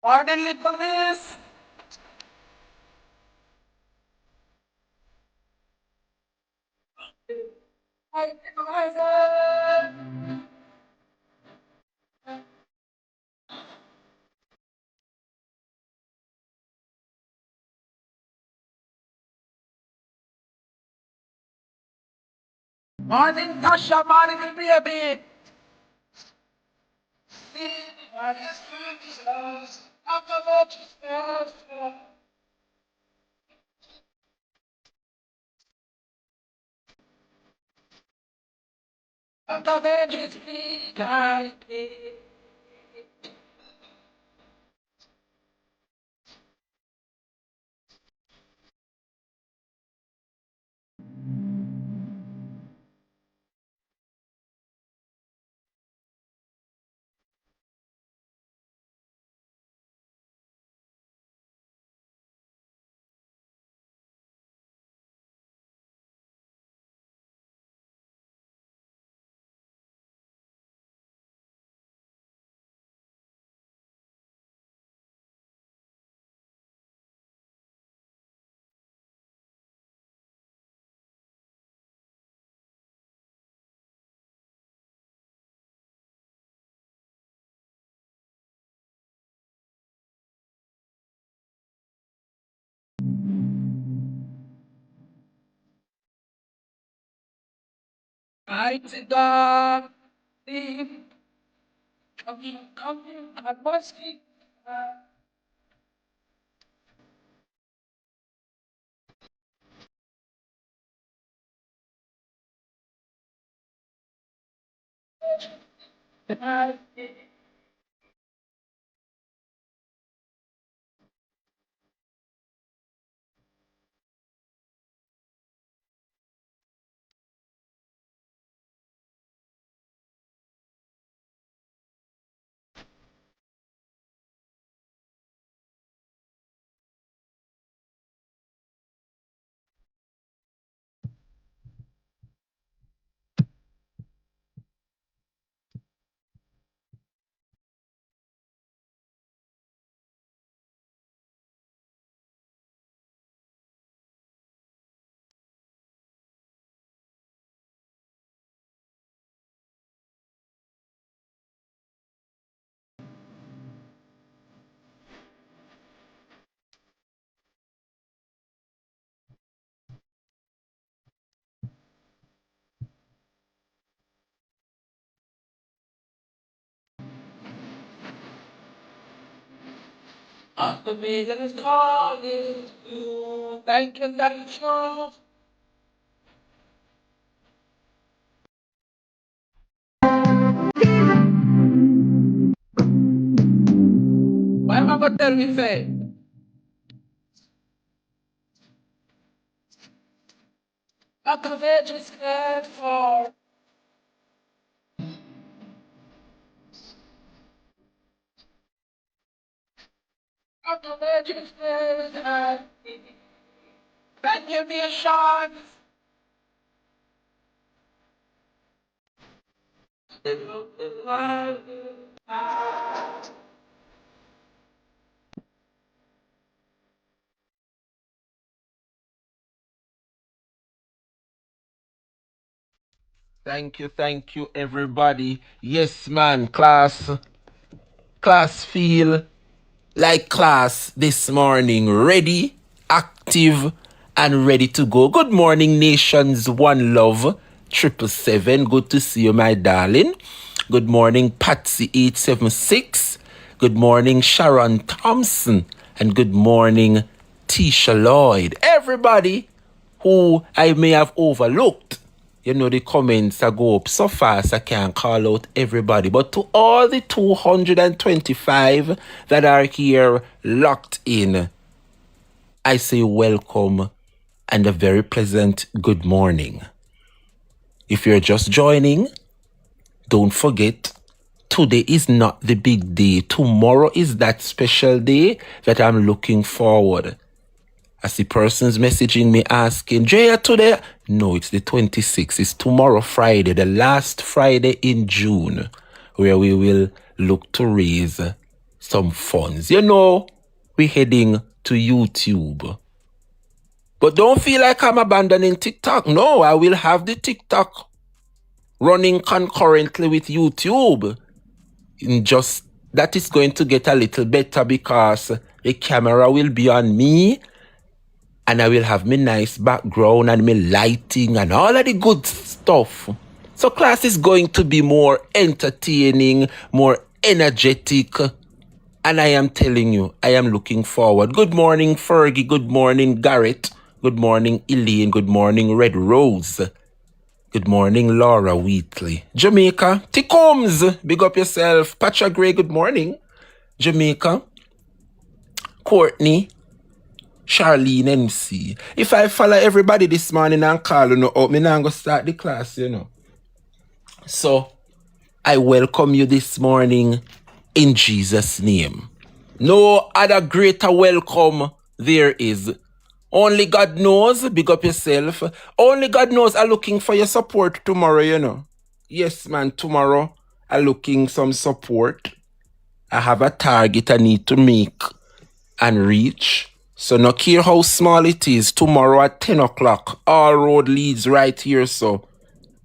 Orderly police! Morning, Tasha, morning, baby! I sit down, coming, I must keep. The vision is calling you. Thank you, thank you. Why am I going to tell me, say? Not the vision is scared for. Not the vision is scared. Then give me a shot. Thank you, everybody. Yes, man, class feel like class this morning. Ready, active, and ready to go. Good morning, nations. One love, 777. Good to see you, my darling. Good morning, Patsy876. Good morning, Sharon Thompson. And good morning, Tisha Lloyd. Everybody who I may have overlooked. You know, the comments I go up so fast I can't call out everybody. But to all the 225 that are here locked in, I say welcome and a very pleasant good morning. If you're just joining, don't forget, today is not the big day. Tomorrow is that special day that I'm looking forward. I see persons messaging me asking, Jaya, today? No, it's the 26th. It's tomorrow, Friday, the last Friday in June, where we will look to raise some funds. You know, we're heading to YouTube. But don't feel like I'm abandoning TikTok. No, I will have the TikTok running concurrently with YouTube. Just that is going to get a little better because the camera will be on me and I will have my nice background and my lighting and all of the good stuff. So class is going to be more entertaining, more energetic. And I am telling you, I am looking forward. Good morning, Fergie. Good morning, Garrett. Good morning, Elaine. Good morning, Red Rose. Good morning, Laura Wheatley. Jamaica, Ticombs, big up yourself. Pacha Gray, good morning. Jamaica, Courtney, Charlene MC. If I follow everybody this morning and call you know, out, me now go start the class, you know. So, I welcome you this morning in Jesus' name. No other greater welcome there is. Only God knows, big up yourself. Only God knows I'm looking for your support tomorrow, you know. Yes, man, tomorrow I'm looking some support. I have a target I need to make and reach. So no care how small it is, tomorrow at 10 o'clock, all road leads right here, so.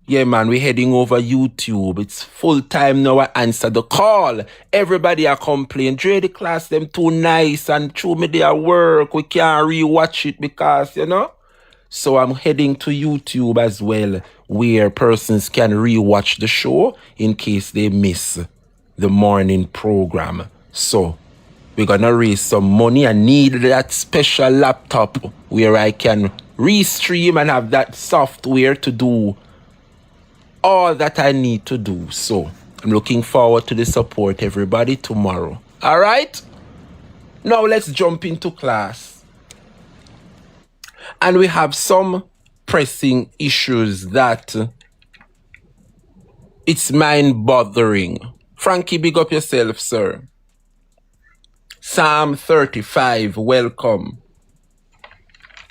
Yeah, man, we're heading over YouTube. It's full time now. I answer the call. Everybody are complaining. Dre, the class, them too nice and true me their work. We can't rewatch it because, you know. So I'm heading to YouTube as well, where persons can rewatch the show in case they miss the morning program. So we're gonna raise some money. I need that special laptop where I can restream and have that software to do all that I need to do. So I'm looking forward to the support, everybody, tomorrow. All right? Now let's jump into class. And we have some pressing issues that it's mind-bothering. Frankie, big up yourself, sir. Psalm 35, welcome.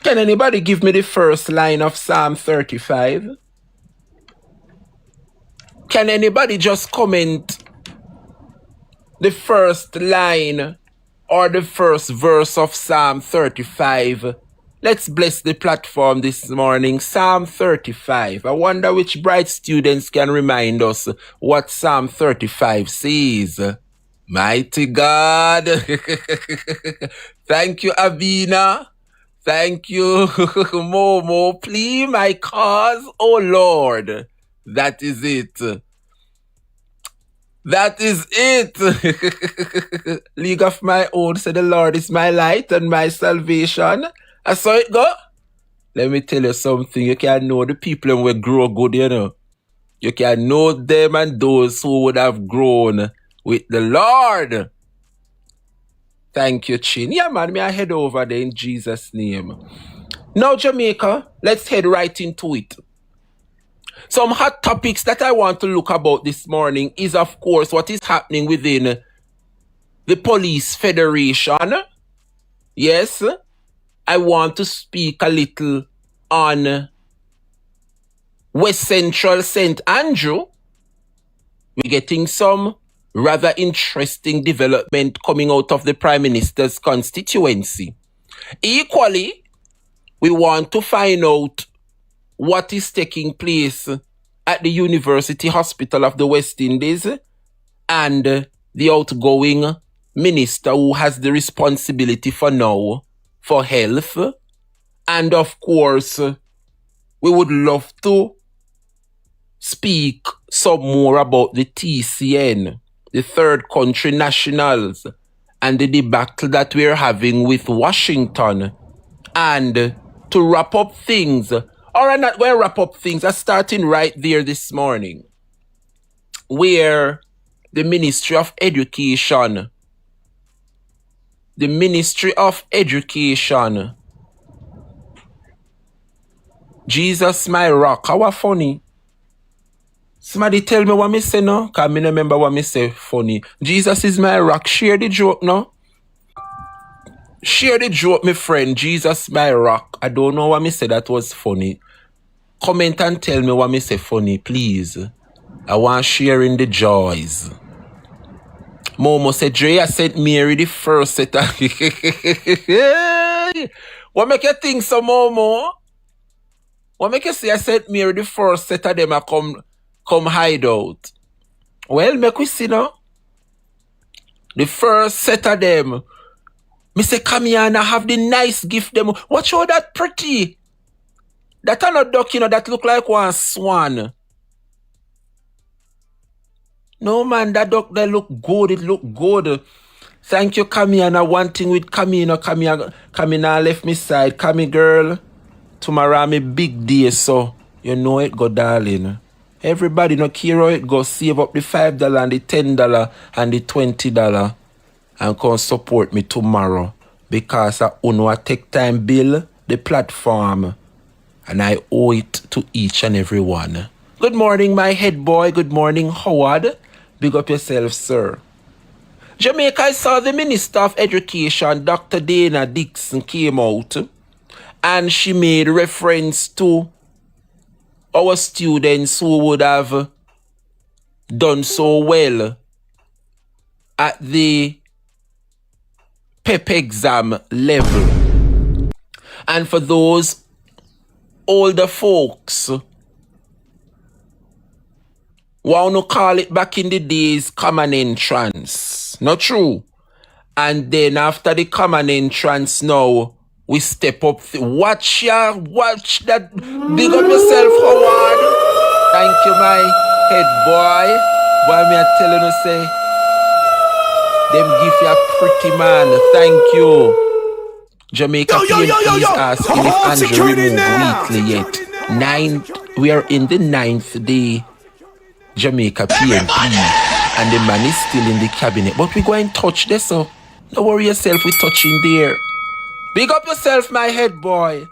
Can anybody give me the first line of Psalm 35? Can anybody just comment the first line or the first verse of Psalm 35? Let's bless the platform this morning. Psalm 35. I wonder which bright students can remind us what Psalm 35 says. Mighty God. Thank you, Avina. Thank you, Momo. Please my cause, oh Lord. That is it. That is it. League of my own, said the Lord is my light and my salvation. I saw it go. Let me tell you something. You can know the people who will grow good, you know. You can know them and those who would have grown with the Lord. Thank you, Chin. Yeah, man, may I head over there in Jesus' name. Now, Jamaica, let's head right into it. Some hot topics that I want to look about this morning is, of course, what is happening within the Police Federation. Yes, I want to speak a little on West Central St. Andrew. We're getting some rather interesting development coming out of the Prime Minister's constituency. Equally, we want to find out what is taking place at the University Hospital of the West Indies and the outgoing minister who has the responsibility for now for health. And of course, we would love to speak some more about the TCN, the Third Country Nationals, and the debacle that we're having with Washington. And to wrap up things, or I'm not going to wrap up things, I'm starting right there this morning, where the Ministry of Education, Jesus my rock, how funny. Somebody tell me what me say no, because I don't remember what me say funny. Jesus is my rock, share the joke no. Share the joke, my friend. Jesus my rock. I don't know what me say that was funny. Comment and tell me what me say funny, please. I want sharing the joys. Momo said, Dre, I sent Mary the first set of... What make you think so, Momo? What make you say I sent Mary the first set of them I come hide out? Well, make we see now. The first set of them. Me say, come here and I have the nice gift them. Watch how that pretty. That are not duck, that look like one swan. No, man, that duck, that look good. It look good. Thank you, Kamiana. One thing with Kamina, Kamina left me side. Kami girl, tomorrow me big day, so you know it go, darling. Everybody no care how it go. Save up the $5 and the $10 and the $20 and come support me tomorrow because I own take time bill the platform and I owe it to each and every one. Good morning, my head boy. Good morning, Howard. Big up yourself, sir. Jamaica, I saw the Minister of Education, Dr. Dana Dixon, came out and she made reference to our students who would have done so well at the PEP exam level. And for those older folks, want to call it back in the days common entrance. Not true. And then after the common entrance now, we step up. Watch that. Big up yourself, Howard. Thank you, my head boy. Boy, me I telling you, say, them give you a pretty man. Thank you. Jamaica PNP is asking if Andrew removed weekly yet. We are in the 9th day. Jamaica PNP, and the man is still in the cabinet. But we go and touch this, so don't worry yourself, we touching there. Big up yourself, my head boy.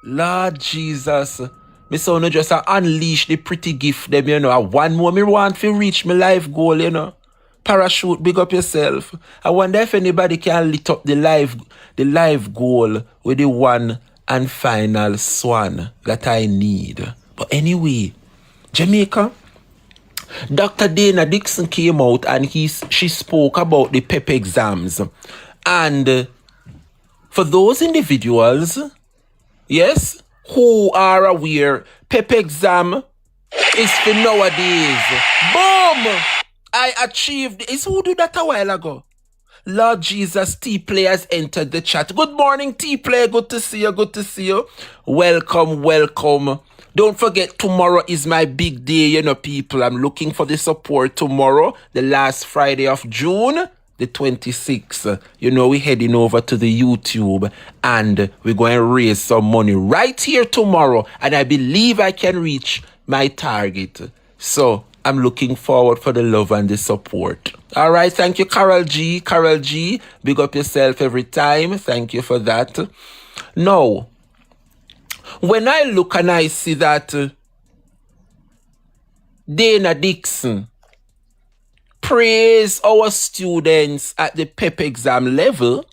Lord Jesus. Me son just unleash the pretty gift them, you know. One more me want to reach my life goal, you know. Parachute, big up yourself. I wonder if anybody can lit up the life goal with the one and final swan that I need. But anyway, Jamaica, Dr. Dana Dixon came out and she spoke about the PEP exams. And for those individuals, yes, who are aware, PEP exam is for nowadays. Boom! I achieved. Is who did that a while ago? Lord Jesus, T-Players entered the chat. Good morning, T-Player. Good to see you. Good to see you. Welcome, welcome. Don't forget, tomorrow is my big day, you know, people. I'm looking for the support tomorrow, the last Friday of June, the 26th. You know, we're heading over to the YouTube and we're going to raise some money right here tomorrow. And I believe I can reach my target. So I'm looking forward for the love and the support. All right. Thank you, Carol G. Carol G. Big up yourself every time. Thank you for that. Now, when I look and I see that Dana Dixon praise our students at the PEP exam level,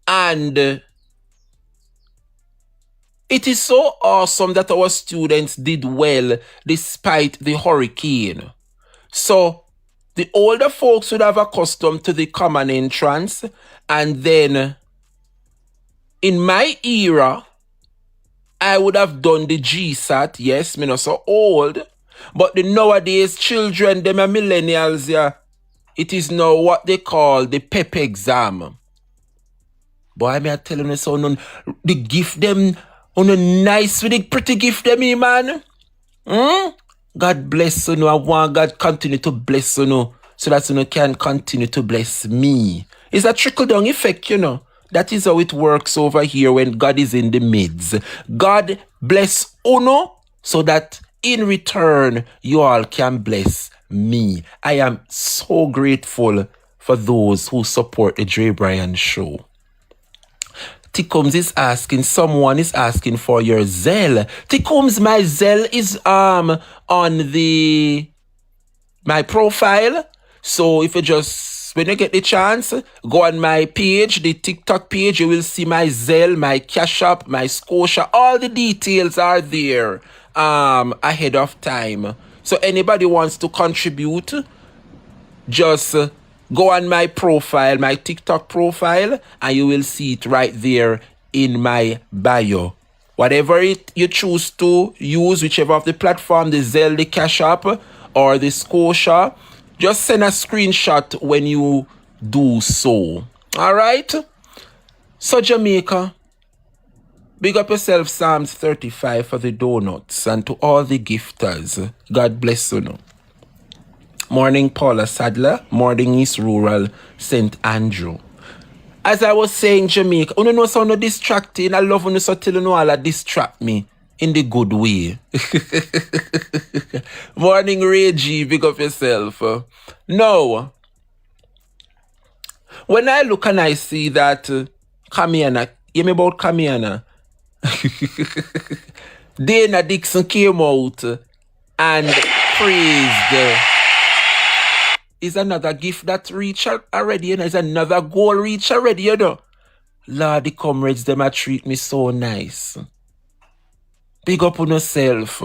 and it is so awesome that our students did well despite the hurricane. So the older folks would have accustomed to the common entrance, and then in my era, I would have done the GSAT. Yes, me not so old. But the nowadays children, them are millennials, yeah. It is now what they call the PEP exam. Boy, I may tell you so, the gift them, on a nice with the pretty gift them, man. God bless you, I want God continue to bless you, so that you can continue to bless me. It's a trickle-down effect, you know. That is how it works over here when God is in the midst. God bless Uno so that in return, you all can bless me. I am so grateful for those who support the DREBRIAN show. Tickums is asking, someone is asking for your Zelle. Tickums, my Zelle is on my profile. So if you just, when you get the chance, go on my page, the TikTok page, you will see my Zelle, my Cash App, my Scotia. All the details are there ahead of time. So anybody wants to contribute just go on my profile, my TikTok profile, and you will see it right there in my bio. Whatever you choose to use, whichever of the platform, the Zelle, the Cash App, or the Scotia, just send a screenshot when you do so. All right? So Jamaica, big up yourself, Psalms 35 for the donuts, and to all the gifters, God bless you. Know. Morning, Paula Sadler. Morning, East Rural, St. Andrew. As I was saying, Jamaica, you know so no distracting. I love when you so tell you know all that distract me in the good way. Morning, Reggie, big up yourself. No. When I look and I see that Kamiana, you mean about Kamiana? Dana Dixon came out and praised. Is another gift that reached already, you know, is another goal reached already, you know. Lord, the comrades, them a treat me so nice. Big up on yourself.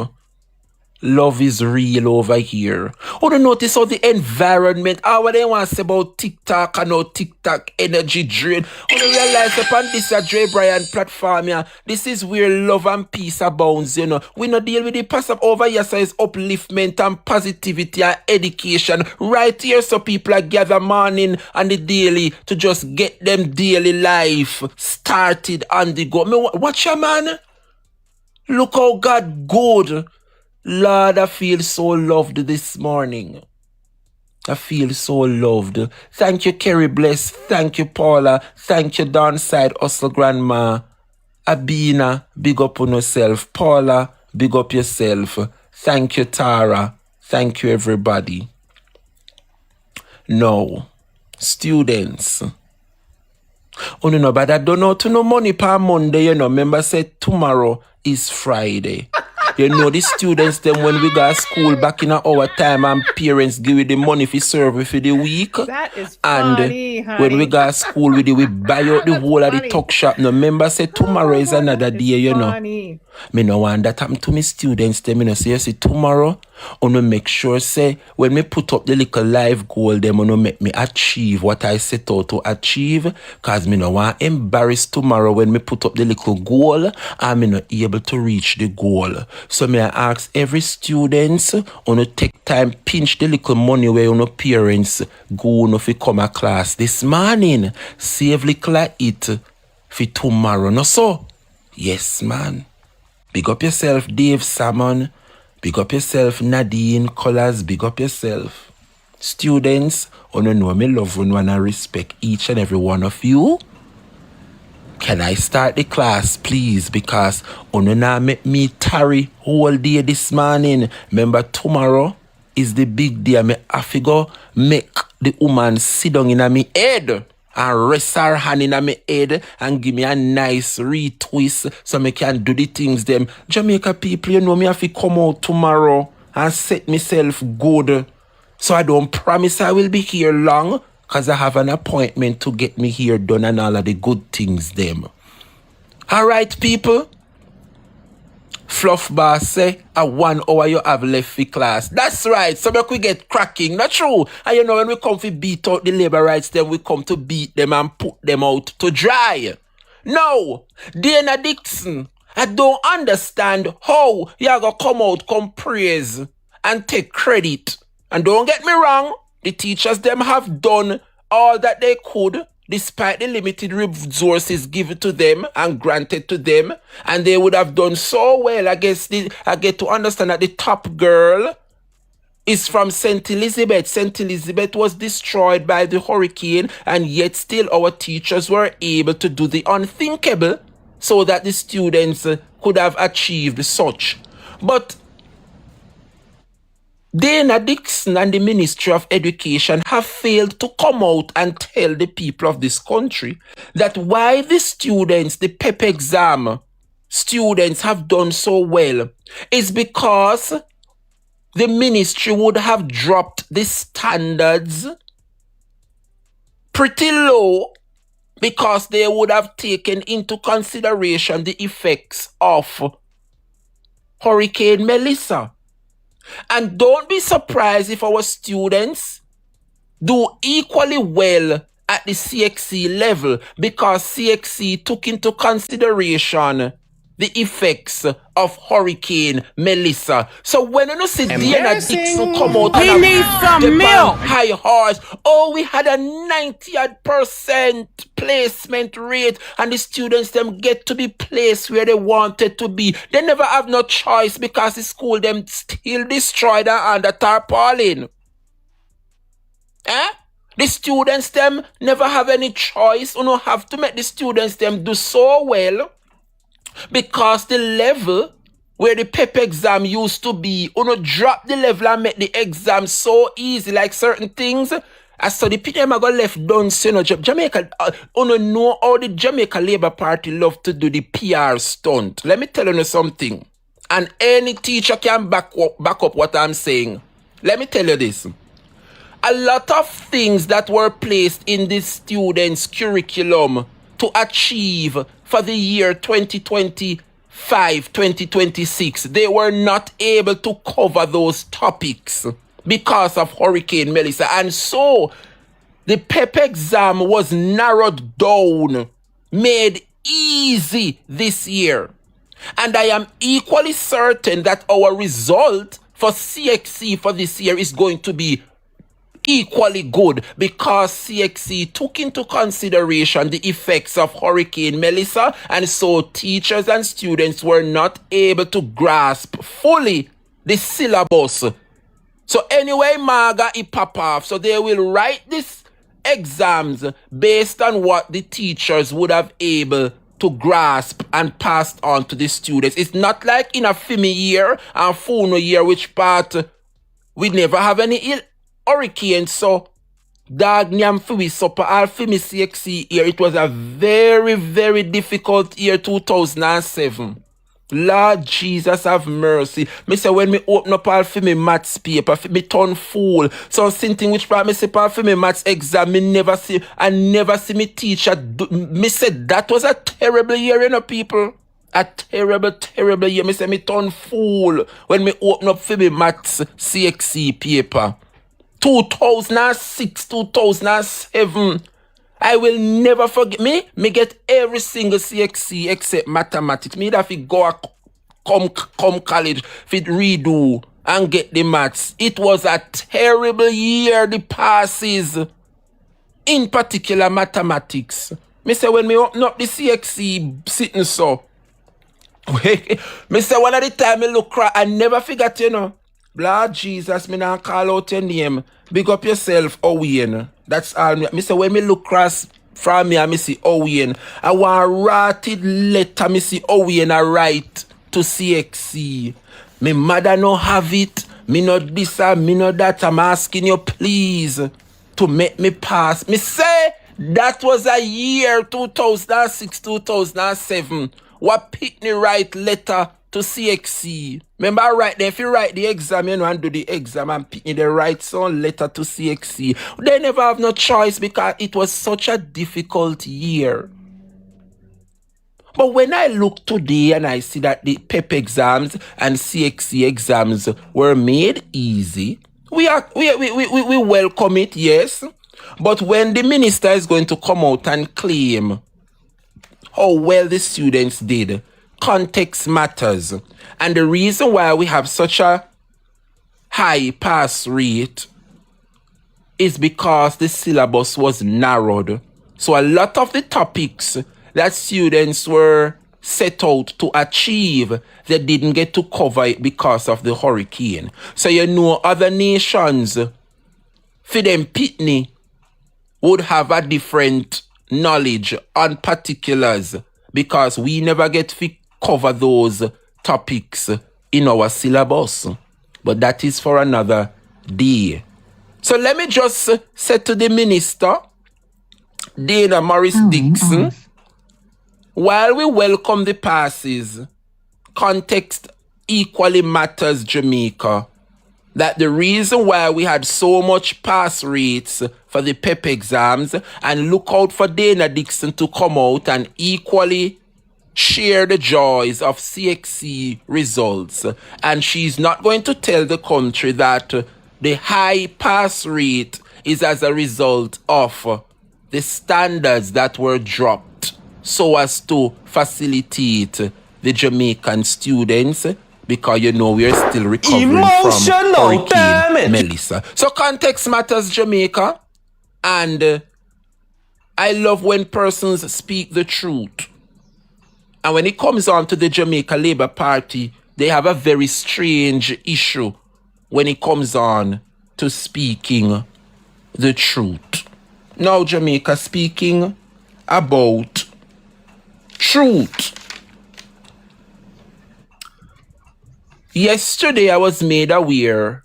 Love is real over here. Oh, don't notice how the environment, what they want to say about TikTok and how TikTok energy drain. Oh, don't realize upon this DREBRIAN platform, yeah, this is where love and peace abounds, you know. We not deal with the passive over here, so it's upliftment and positivity and education. Right here, so people are gather morning and the daily to just get them daily life started on the go. Watch ya, man. Look how God good. Lord, I feel so loved this morning. I feel so loved. Thank you, Kerry Bless. Thank you, Paula. Thank you, Downside Hustle Grandma. Abina, big up on yourself. Paula, big up yourself. Thank you, Tara. Thank you, everybody. Now, students. Oh, no, but I don't know to no money per Monday, you know. Remember, said tomorrow is Friday. You know, the students, them when we got school back in our time and parents give you the money for serve for the week. That is funny, and when we got school with it, we buy out the whole of the tuck shop. No, remember, say tomorrow is another day, you know. Me no want that happen to me students, them, you know, say, you see, tomorrow, I want to make sure, say, when me put up the little life goal, them, I want to make me achieve what I set out to achieve, because me no want to embarrass tomorrow when me put up the little goal, and me not able to reach the goal. So me I ask every student, I want to take time, pinch the little money where your parents go no fi come a class this morning. Save little it for tomorrow. No so? Yes, man. Big up yourself, Dave Salmon. Big up yourself, Nadine Colors. Big up yourself. Students, I know me love and I respect each and every one of you. Can I start the class, please? Because now make me tarry whole day this morning. Remember, tomorrow is the big day. I have to go make the woman sit down in my head and rest her hand in my head and give me a nice retwist so I can do the things them. Jamaica people, you know me have to come out tomorrow and set myself good. So I don't promise I will be here long, because I have an appointment to get me here done and all of the good things them. All right, people. Fluff Bar say, a 1 hour you have left for class. That's right. So we get cracking. Not true. And you know, when we come to beat out the labor rights, then we come to beat them and put them out to dry. No. Dana Dixon, I don't understand how you're going to come out, come praise and take credit. And don't get me wrong, the teachers them have done all that they could despite the limited resources given to them and granted to them. And they would have done so well. I get to understand that the top girl is from St. Elizabeth. St. Elizabeth was destroyed by the hurricane, and yet still our teachers were able to do the unthinkable so that the students could have achieved such. But Dana Dixon and the Ministry of Education have failed to come out and tell the people of this country that why the students, the PEP exam students have done so well is because the ministry would have dropped the standards pretty low because they would have taken into consideration the effects of Hurricane Melissa. And don't be surprised if our students do equally well at the CXC level because CXC took into consideration the effects of Hurricane Melissa. So when you see Dana Dixon come out he and needs some step milk. on high horse, oh, we had a 90% placement rate and the students them get to be placed where they wanted to be. They never have no choice because the school them still destroyed under tarpaulin. The students them never have any choice. You don't have to make the students them do so well because the level where the PEP exam used to be, drop the level and make the exam so easy, like certain things. As so the people them go left done, Jamaica, know how the Jamaica Labour Party love to do the PR stunt. Let me tell you something. And any teacher can back up what I'm saying. Let me tell you this. A lot of things that were placed in the students' curriculum to achieve for the year 2025-2026, they were not able to cover those topics because of Hurricane Melissa. And so the PEP exam was narrowed down, made easy this year. And I am equally certain that our result for CXC for this year is going to be equally good because CXC took into consideration the effects of Hurricane Melissa, and so teachers and students were not able to grasp fully the syllabus. So anyway, MAGA it pop off. So they will write these exams based on what the teachers would have able to grasp and passed on to the students. It's not like in a FIMI year and FUNO year, which part we never have any hurricane, so dog nyam fi supper all fi me CXC year. It was a very, very difficult year 2007. Lord Jesus have mercy. Me say when me open up all fi me maths paper, me turn fool. So something which part me say all fi me maths exam, me never see me teacher do. Me said that was a terrible year, you know, people. A terrible, terrible year. Me say me turn fool when me open up fi me maths CXC paper. 2006, 2007. I will never forget. Me get every single CXC except mathematics. Me that fi go come college, fi redo and get the maths. It was a terrible year, the passes. In particular mathematics. Me say when me open up the CXC sitting so. Me say one of the time me look cry, I never forget, you know. Lord Jesus, me now call out your name. Big up yourself, Owen. That's all me say when me look cross from me, I see Owen. I want a ratted letter, me see Owen I write to CXC. Me mother no have it. Me no this and me no that. I'm asking you please to make me pass. Me say that was a year 2006, 2007. What Pitney write letter to CXC. Remember right there, if you write the exam, you know, and do the exam and Pitney they write some letter to CXC. They never have no choice because it was such a difficult year. But when I look today and I see that the PEP exams and CXC exams were made easy, we welcome it, yes. But when the minister is going to come out and claim how well the students did, context matters. And the reason why we have such a high pass rate is because the syllabus was narrowed. So a lot of the topics that students were set out to achieve, they didn't get to cover it because of the hurricane. So you know other nations, for them Pitney, would have a different knowledge on particulars because we never get to cover those topics in our syllabus. But that is for another day. So let me just say to the minister, Dana Morris Dixon, while we welcome the passes, context equally matters, Jamaica. That the reason why we had so much pass rates for the PEP exams, and look out for Dana Dixon to come out and equally share the joys of CXC results. And she's not going to tell the country that the high pass rate is as a result of the standards that were dropped so as to facilitate the Jamaican students, because you know we're still recovering from Hurricane Melissa. So context matters, Jamaica, and I love when persons speak the truth. And when it comes on to the Jamaica Labour Party, they have a very strange issue when it comes on to speaking the truth. Now, Jamaica, speaking about truth. Yesterday, I was made aware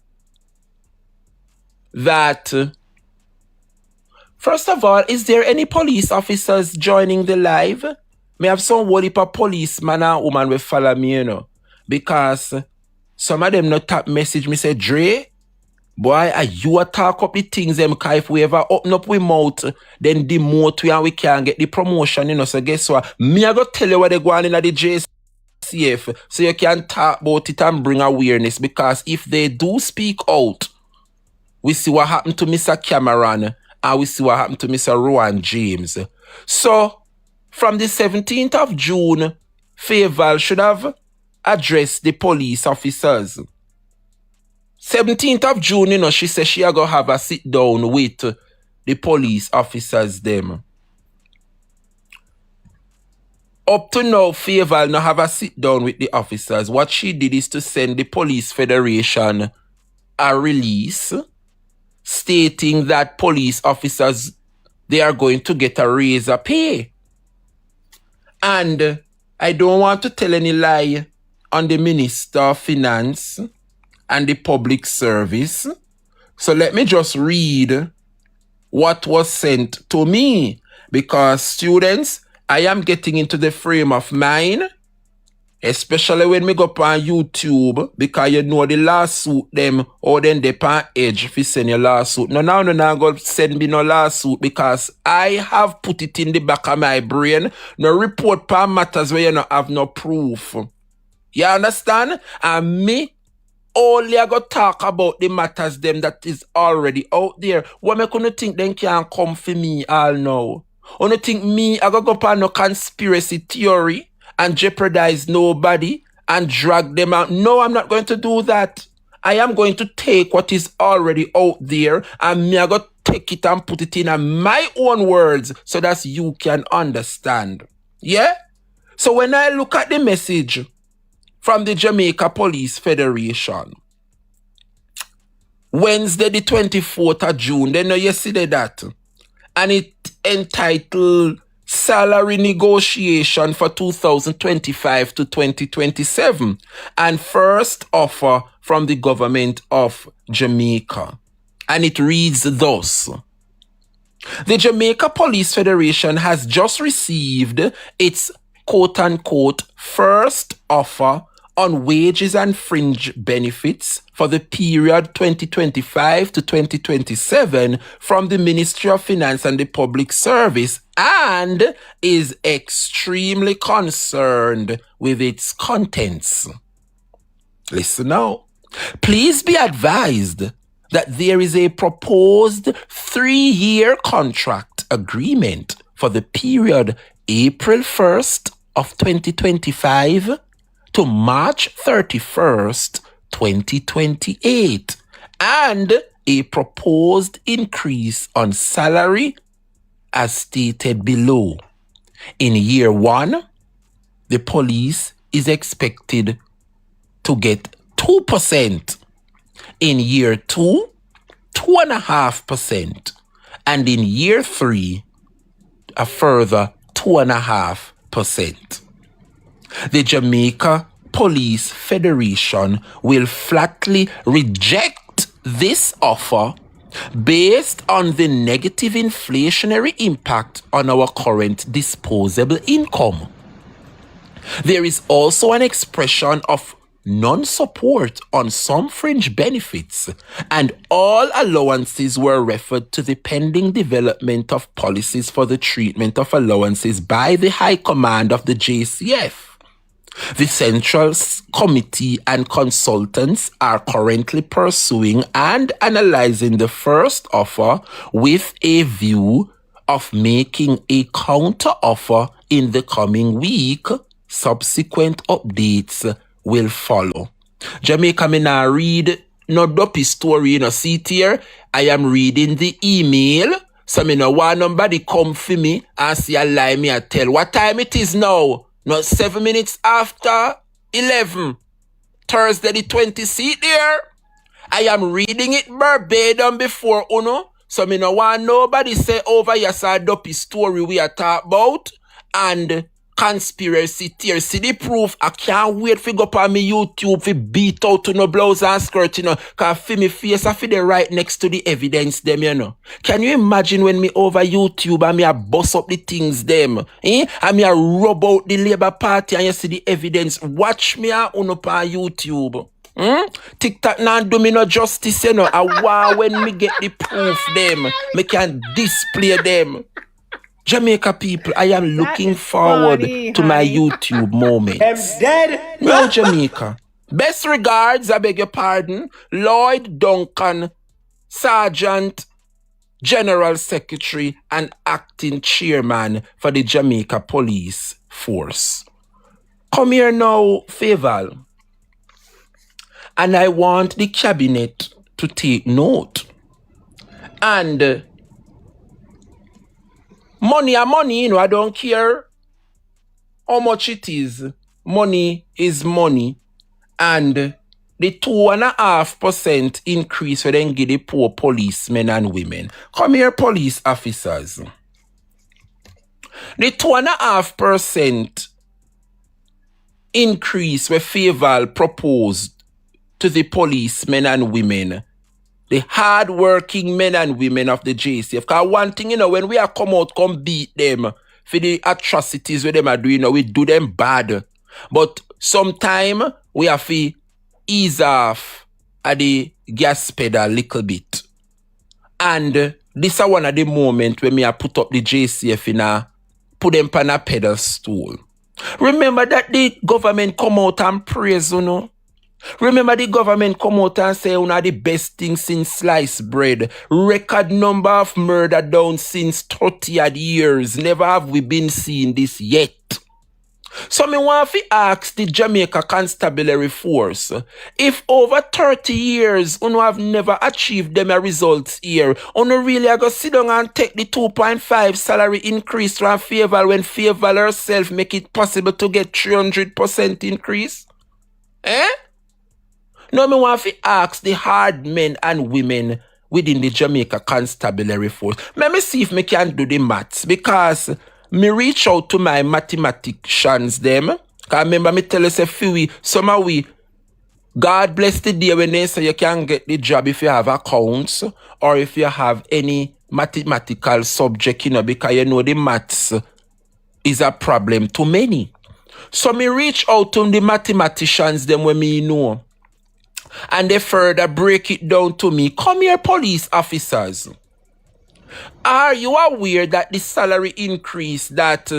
that, first of all, is there any police officers joining the live? May have some whole heap of policeman and woman will follow me, you know. Because some of them not tap message me say, Dre, boy, are you a talk up the things them, because if we ever open up we mouth, then demote we and we can get the promotion, you know. So guess what? Me I go tell you what they go on in the JCF, so you can talk about it and bring awareness, because if they do speak out, we see what happened to Mr. Cameron and we see what happened to Mr. Rowan James. So from the 17th of June, Favour should have addressed the police officers. 17th of June, you know, she said she going to have a sit down with the police officers them. Up to now, Favour not have a sit down with the officers. What she did is to send the Police Federation a release stating that police officers, they are going to get a raise of pay. And I don't want to tell any lie on the Minister of Finance and the Public Service. So let me just read what was sent to me, because students, I am getting into the frame of mind, especially when me go up on YouTube, because you know the lawsuit them, or then they pan edge if you send your lawsuit. No, go send me no lawsuit, because I have put it in the back of my brain. No report pan matters where you not have no proof. You understand? And me only I go talk about the matters them that is already out there. What me couldn't think them can come for me all now? Only think me I go up on no conspiracy theory and jeopardize nobody and drag them out. No, I'm not going to do that. I am going to take what is already out there and me I go take it and put it in my own words so that you can understand. Yeah? So when I look at the message from the Jamaica Police Federation, Wednesday the 24th of June, they know yesterday that, and it entitled Salary Negotiation for 2025 to 2027 and first offer from the government of Jamaica. And it reads thus: the Jamaica Police Federation has just received its quote-unquote first offer on wages and fringe benefits for the period 2025 to 2027 from the Ministry of Finance and the Public Service, and is extremely concerned with its contents. Listen now. Please be advised that there is a proposed 3-year contract agreement for the period April 1st of 2025 to March 31st, 2028, and a proposed increase on salary as stated below. In year 1, the police is expected to get 2%. In year 2, 2.5%. And in year 3, a further 2.5%. The Jamaica Police Federation will flatly reject this offer based on the negative inflationary impact on our current disposable income. There is also an expression of non-support on some fringe benefits, and all allowances were referred to the pending development of policies for the treatment of allowances by the High Command of the JCF. The Central Committee and consultants are currently pursuing and analyzing the first offer with a view of making a counter offer in the coming week. Subsequent updates will follow. Jamaica, me now read no dopey story, you know, see it here. I am reading the email. So me no want nobody come for me and see a lie me a tell. What time it is now? Not 7 minutes after 11. Thursday the 20th. See it there? I am reading it verbatim before Uno. So me no want nobody say over here a dopey story we are talk about and conspiracy theory. See the proof. I can't wait for go up on me YouTube for beat out to no blouse and skirt, you know. Cause for me face, I feel right next to the evidence them, you know. Can you imagine when me over YouTube and me a bust up the things them? And me a rub out the Labour Party and you see the evidence. Watch me on YouTube. TikTok now do me no justice, you know. I want when me get the proof them, me can display them. Jamaica people, I am looking forward to my YouTube moment. I'm dead. No, Jamaica. Best regards, I beg your pardon, Lloyd Duncan, Sergeant, General Secretary, and Acting Chairman for the Jamaica Police Force. Come here now, Faval. And I want the cabinet to take note. And money are money, you know, I don't care how much it is. Money is money. And the 2.5% increase for then give the poor policemen and women. Come here, police officers. The 2.5% increase where Faval proposed to the policemen and women, the hard-working men and women of the JCF. Because one thing, you know, when we are come beat them for the atrocities where them are doing, you know, we do them bad. But sometime we have to ease off at the gas pedal a little bit. And this is one of the moments when me I put up the JCF in a, put them on a pedestal. Remember that the government come out and praise, you know. Remember the government come out and say one of the best things since sliced bread. Record number of murder down since 30 odd years. Never have we been seeing this yet. So me want to ask the Jamaica Constabulary Force, if over 30 years you have never achieved them results here, you really are going to sit down and take the 2.5 salary increase from Faval when Faval herself make it possible to get 300% increase? No, me want to ask the hard men and women within the Jamaica Constabulary Force. Let me see if me can do the maths, because me reach out to my mathematicians them. Cause remember me tell us a few some of we, God bless the day when they say you can get the job if you have accounts or if you have any mathematical subject, you know, because you know the maths is a problem to many. So me reach out to the mathematicians them when me know. And they further break it down to me. Come here, police officers. Are you aware that the salary increase that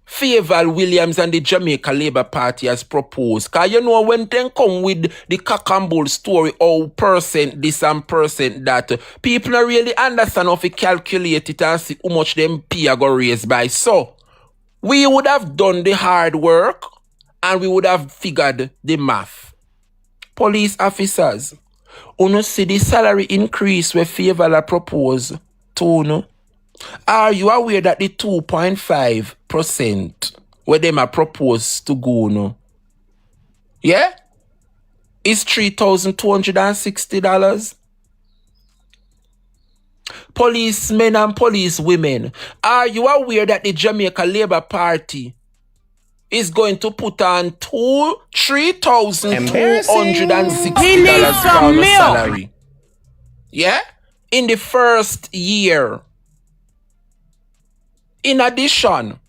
Faval Williams and the Jamaica Labour Party has proposed? Because you know when they come with the cock and bull story, oh, percent this and percent that, people don't really understand how to calculate it and see how much them pay are going to raise by. So, we would have done the hard work and we would have figured the math. Police officers, you see the salary increase where Faval propose to you? Are you aware that the 2.5% where them are proposed to go no? Yeah? Is $3,260. Policemen and police women, are you aware that the Jamaica Labour Party is going to put on $3,260 for the salary? Yeah? In the first year. In addition,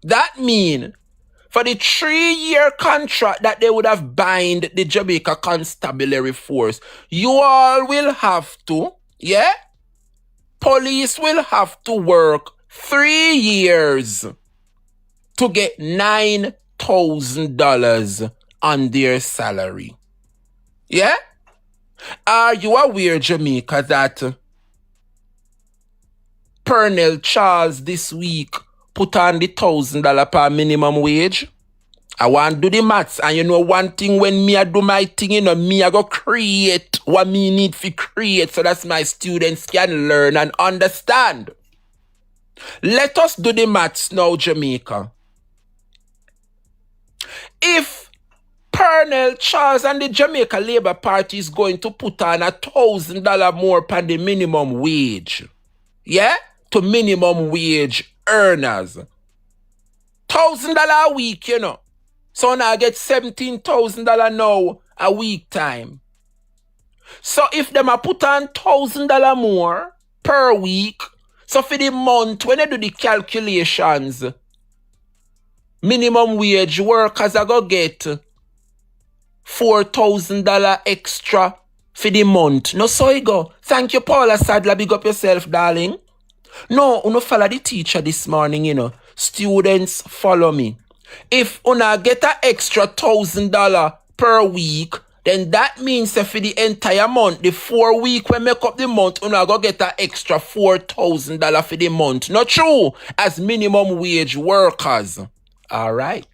that means for the 3-year contract that they would have bind the Jamaica Constabulary Force, you all will have to, yeah? Police will have to work 3 years. to get $9,000 on their salary. Yeah? Are you aware, Jamaica, that Pernell Charles this week put on the $1,000 per minimum wage? I want to do the maths, and you know one thing, when me I do my thing, you know, me I go create what me need to create so that my students can learn and understand. Let us do the maths now, Jamaica. If Pernell Charles and the Jamaica Labour Party is going to put on $1,000 more per the minimum wage, yeah, to minimum wage earners, $1,000 a week, you know. So now I get $17,000 now a week time. So if them a put on $1,000 more per week, so for the month, when they do the calculations, minimum wage workers are going to get $4,000 extra for the month. No, so you go. Thank you, Paula Sadler. Big up yourself, darling. No, you follow the teacher this morning, you know. Students, follow me. If you get an extra $1,000 per week, then that means that for the entire month, the 4 weeks when make up the month, you go get an extra $4,000 for the month. Not true, as minimum wage workers. All right.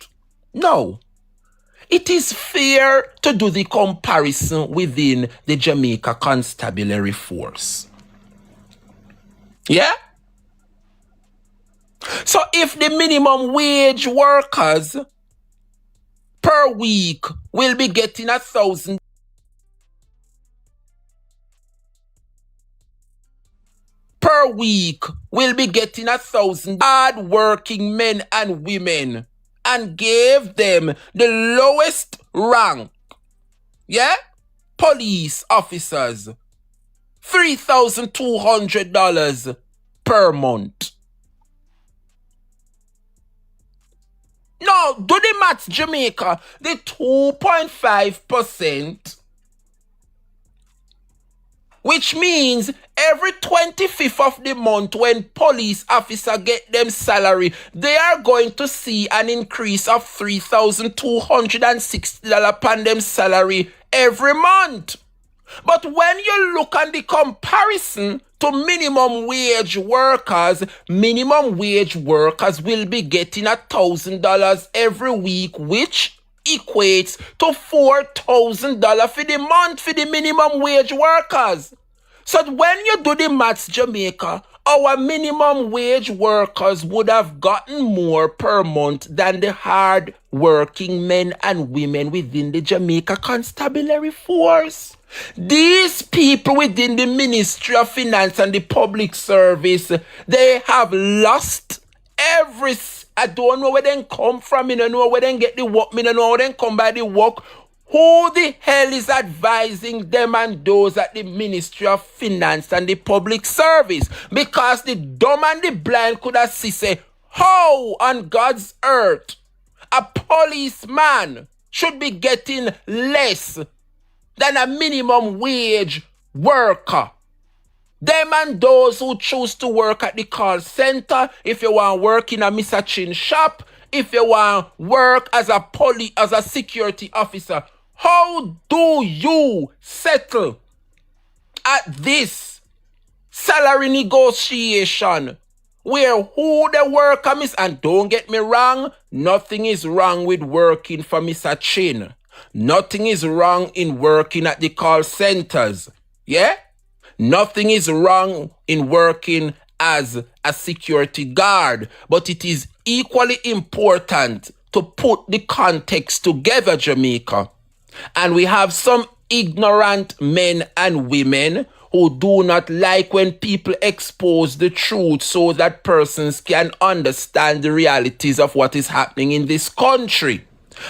No. It is fair to do the comparison within the Jamaica Constabulary Force. Yeah? So if the minimum wage workers per week will be getting $1,000 per week, will be getting $1,000 hard-working men and women, and gave them the lowest rank, yeah, police officers, $3,200 per month. Now, do the maths, Jamaica. The 2.5%, which means every 25th of the month when police officers get them salary, they are going to see an increase of $3,260 upon them salary every month. But when you look at the comparison to minimum wage workers will be getting $1,000 every week, which equates to $4,000 for the month for the minimum wage workers. So when you do the maths, Jamaica, our minimum wage workers would have gotten more per month than the hard-working men and women within the Jamaica Constabulary Force. These people within the Ministry of Finance and the Public Service, they have lost every... I don't know where they come from, I don't know where they get the work, I don't know where they come by the work. Who the hell is advising them and those at the Ministry of Finance and the Public Service? Because the dumb and the blind could have say, how on God's earth a policeman should be getting less than a minimum wage worker? Them and those who choose to work at the call center, if you want to work in a Mr. Chin shop, if you want to work as a security officer, how do you settle at this salary negotiation where who the worker is? And don't get me wrong, nothing is wrong with working for Mr. Chin. Nothing is wrong in working at the call centers. Yeah? Nothing is wrong in working as a security guard. But it is equally important to put the context together, Jamaica. And we have some ignorant men and women who do not like when people expose the truth so that persons can understand the realities of what is happening in this country.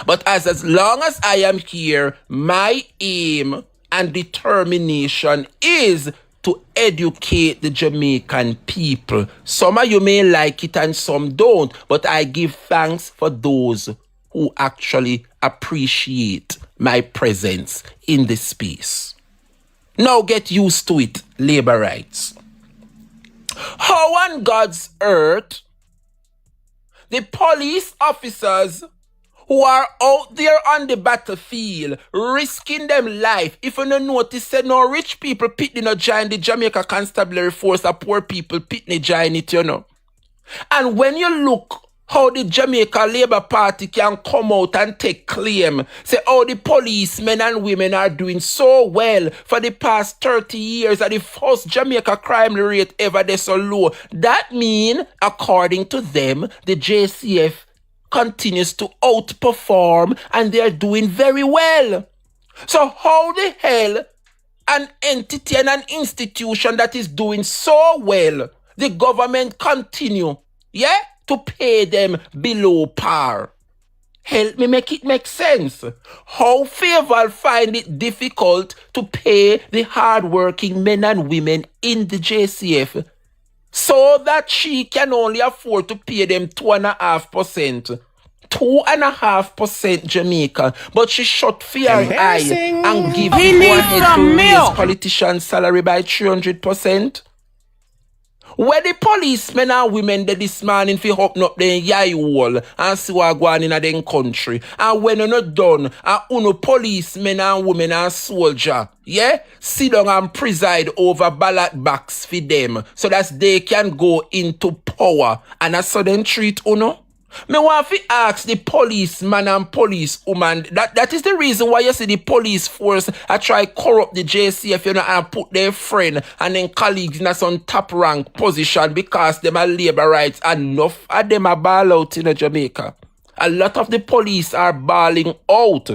But as long as I am here, my aim and determination is to educate the Jamaican people. Some of you may like it and some don't, but I give thanks for those who actually appreciate my presence in this space. Now get used to it, labor rights. How on God's earth the police officers who are out there on the battlefield, risking them life. If you don't notice, say no rich people pitney no join the Jamaica Constabulary Force, or poor people pitney join it, you know. And when you look how the Jamaica Labour Party can come out and take claim, say how the policemen and women are doing so well for the past 30 years at the first Jamaica crime rate ever, they're so low. That mean, according to them, the JCF continues to outperform and they're doing very well. So how the hell an entity and an institution that is doing so well, the government continue, to pay them below par? Help me make it make sense. How Favour find it difficult to pay the hardworking men and women in the JCF so that she can only afford to pay them 2.5%. 2.5% Jamaica, but she shut fear eye and give go-ahead to raise politicians' salary by 300%. Where the policemen and women there this morning fi open up the yai wall and see what going in a den country. And when you're not done, and uno policemen and women and soldier, sit down and preside over ballot box for them so that they can go into power and a sudden treat uno. Me want to ask the policeman and police woman, that is the reason why you see the police force I try corrupt the JCF, you know, and put their friend and then colleagues in some top rank position because them are labor rights. Enough of them are ball out in Jamaica. A lot of the police are balling out.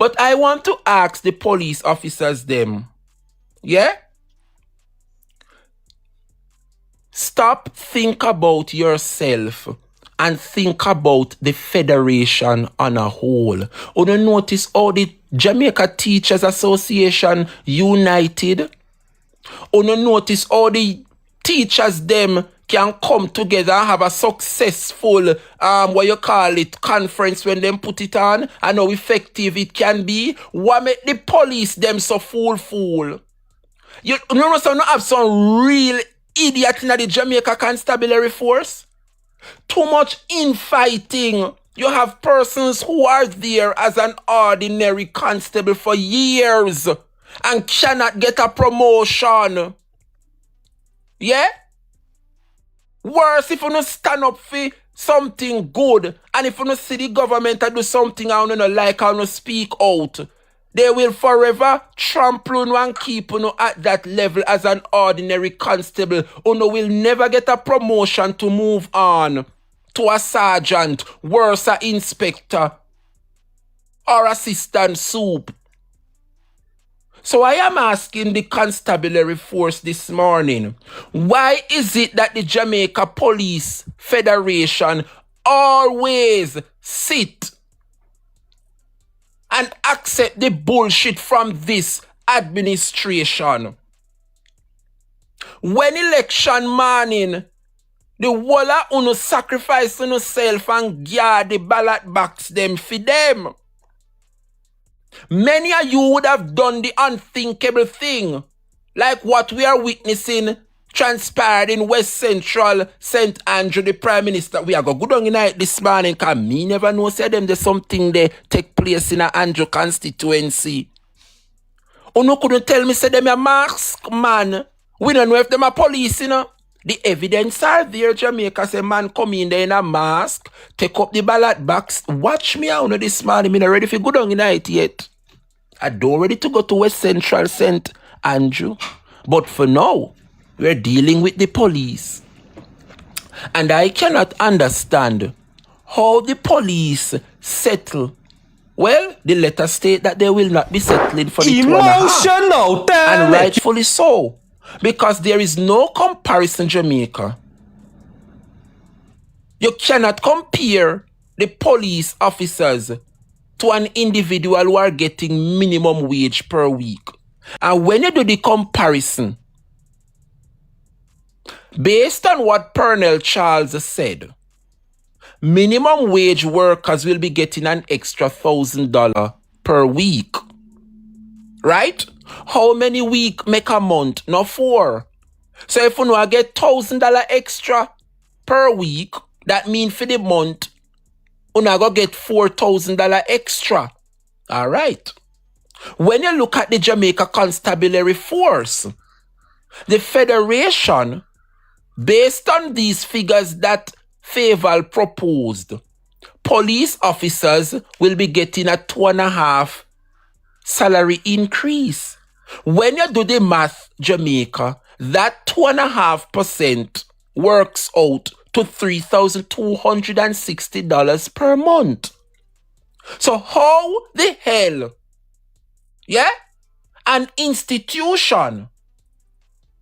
But I want to ask the police officers them, stop, think about yourself and think about the federation on a whole. You don't notice how the Jamaica Teachers Association united? You don't notice how the teachers them can come together and have a successful, conference when them put it on, and how effective it can be? What make the police them so fool? You know some have some real idiot in the Jamaica Constabulary Force? Too much infighting. You have persons who are there as an ordinary constable for years and cannot get a promotion. Worse if you don't stand up for something good, and if you don't see the government to do something I don't like, I don't speak out, they will forever trample you and keep you at that level as an ordinary constable. You will never get a promotion to move on to a sergeant, worse a inspector, or assistant soup. So I am asking the Constabulary Force this morning, why is it that the Jamaica Police Federation always sit and accept the bullshit from this administration? When election morning, the walla uno sacrifice yourself and guard the ballot box them for them. Many of you would have done the unthinkable thing, like what we are witnessing transpired in West Central St. Andrew. The Prime Minister, we are go good on night this morning, because me never know say them there's something there take place in a Andrew constituency. Uno couldn't tell me say them a mask man. We don't know if them are police, you know. The evidence are there. Jamaica say man come in there in a mask, take up the ballot box. Watch me out this morning. Me not ready for good on night yet. I don't ready to go to West Central St. Andrew. But for now, we're dealing with the police. And I cannot understand how the police settle. Well, the letter state that they will not be settling for the 2.5. And rightfully so. Because there is no comparison, Jamaica. You cannot compare the police officers to an individual who are getting minimum wage per week. And when you do the comparison, based on what Pernell Charles said, minimum wage workers will be getting an extra $1,000 per week. Right? How many weeks make a month? No, 4. So if you know I get $1,000 extra per week, That means for the month, una go get $4,000 extra. All right. When you look at the Jamaica Constabulary Force, the Federation, based on these figures that Faval proposed, police officers will be getting a 2.5 salary increase. When you do the math, Jamaica, that 2.5% works out to $3,260 per month. So how the hell, an institution,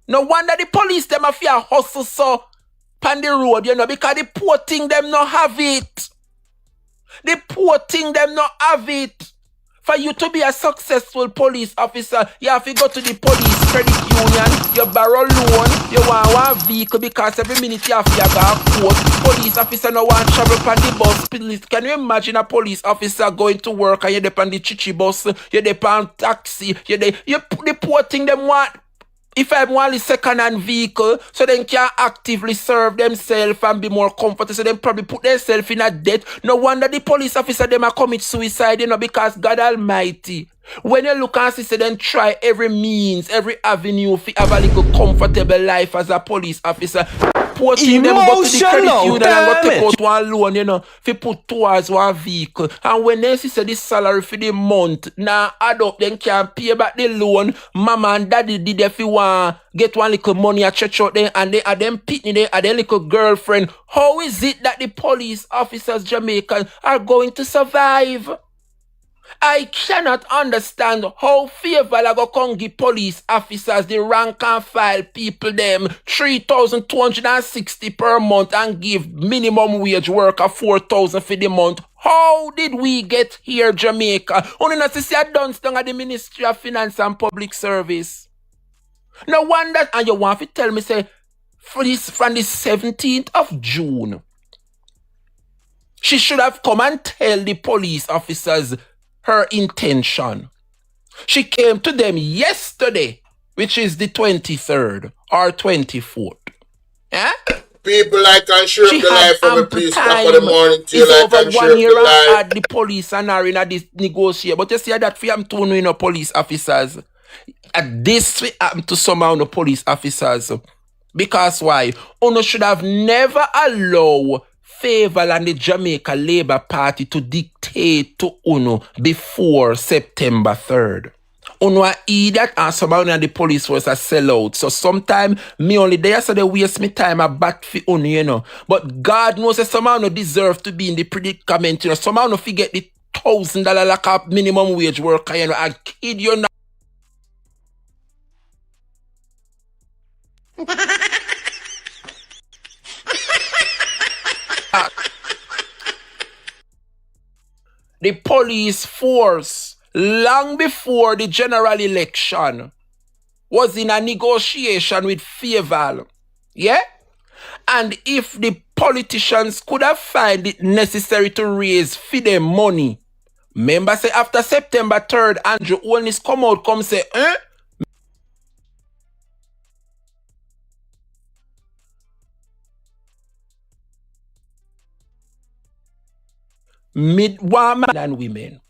no wonder the police them have to hustle so on the road, because the poor thing them not have it. The poor thing them not have it. For you to be a successful police officer, you have to go to the police credit union, you borrow loan, you want one vehicle because every minute you have to go to court. Police officer no want travel on the bus. Please, can you imagine a police officer going to work and you're on the chichi bus, you're on taxi, the poor thing them want. If I want a second-hand vehicle, so they can actively serve themselves and be more comfortable, so they probably put themselves in a debt. No wonder the police officer them a commit suicide, because God Almighty, when you look and see, so then try every means, every avenue to have a little comfortable life as a police officer. Them go to the credit union and go take out one loan, if put towards one vehicle. And when they see the salary for the month, now add up, then can pay back the loan. Mama and daddy did if you want get one little money at church out there, and they are them pitney, they are their little girlfriend. How is it that the police officers, Jamaican, are going to survive? I cannot understand how Faval go come give police officers, the rank and file people them $3,260 per month and give minimum wage worker $4,000 for the month. How did we get here, Jamaica? Only not to see a done at the Ministry of Finance and Public Service. No wonder, and you want to tell me, say, for this from the 17th of June, she should have come and tell the police officers her intention. She came to them yesterday, which is the 23rd or 24th. Yeah? People like and share the life of a police for the morning till like and share the life. At the police and are in this negotiate. But you see that for them to police officers. This will happen to some of the police officers. Because why? Uno should have never allowed Faval and the Jamaica Labour Party to dictate to Uno before September 3rd. Uno are idiot and some of the police force are sellout. So sometimes me only there so they waste me time a bat for Uno, But God knows that some of them deserve to be in the predicament, Some of them forget the $1,000 like a minimum wage worker, and kid you not. The police force, long before the general election, was in a negotiation with Faval. Yeah? And if the politicians could have found it necessary to raise for them money, remember say after September 3rd, Andrew Holness come out, come say, mid-women and women.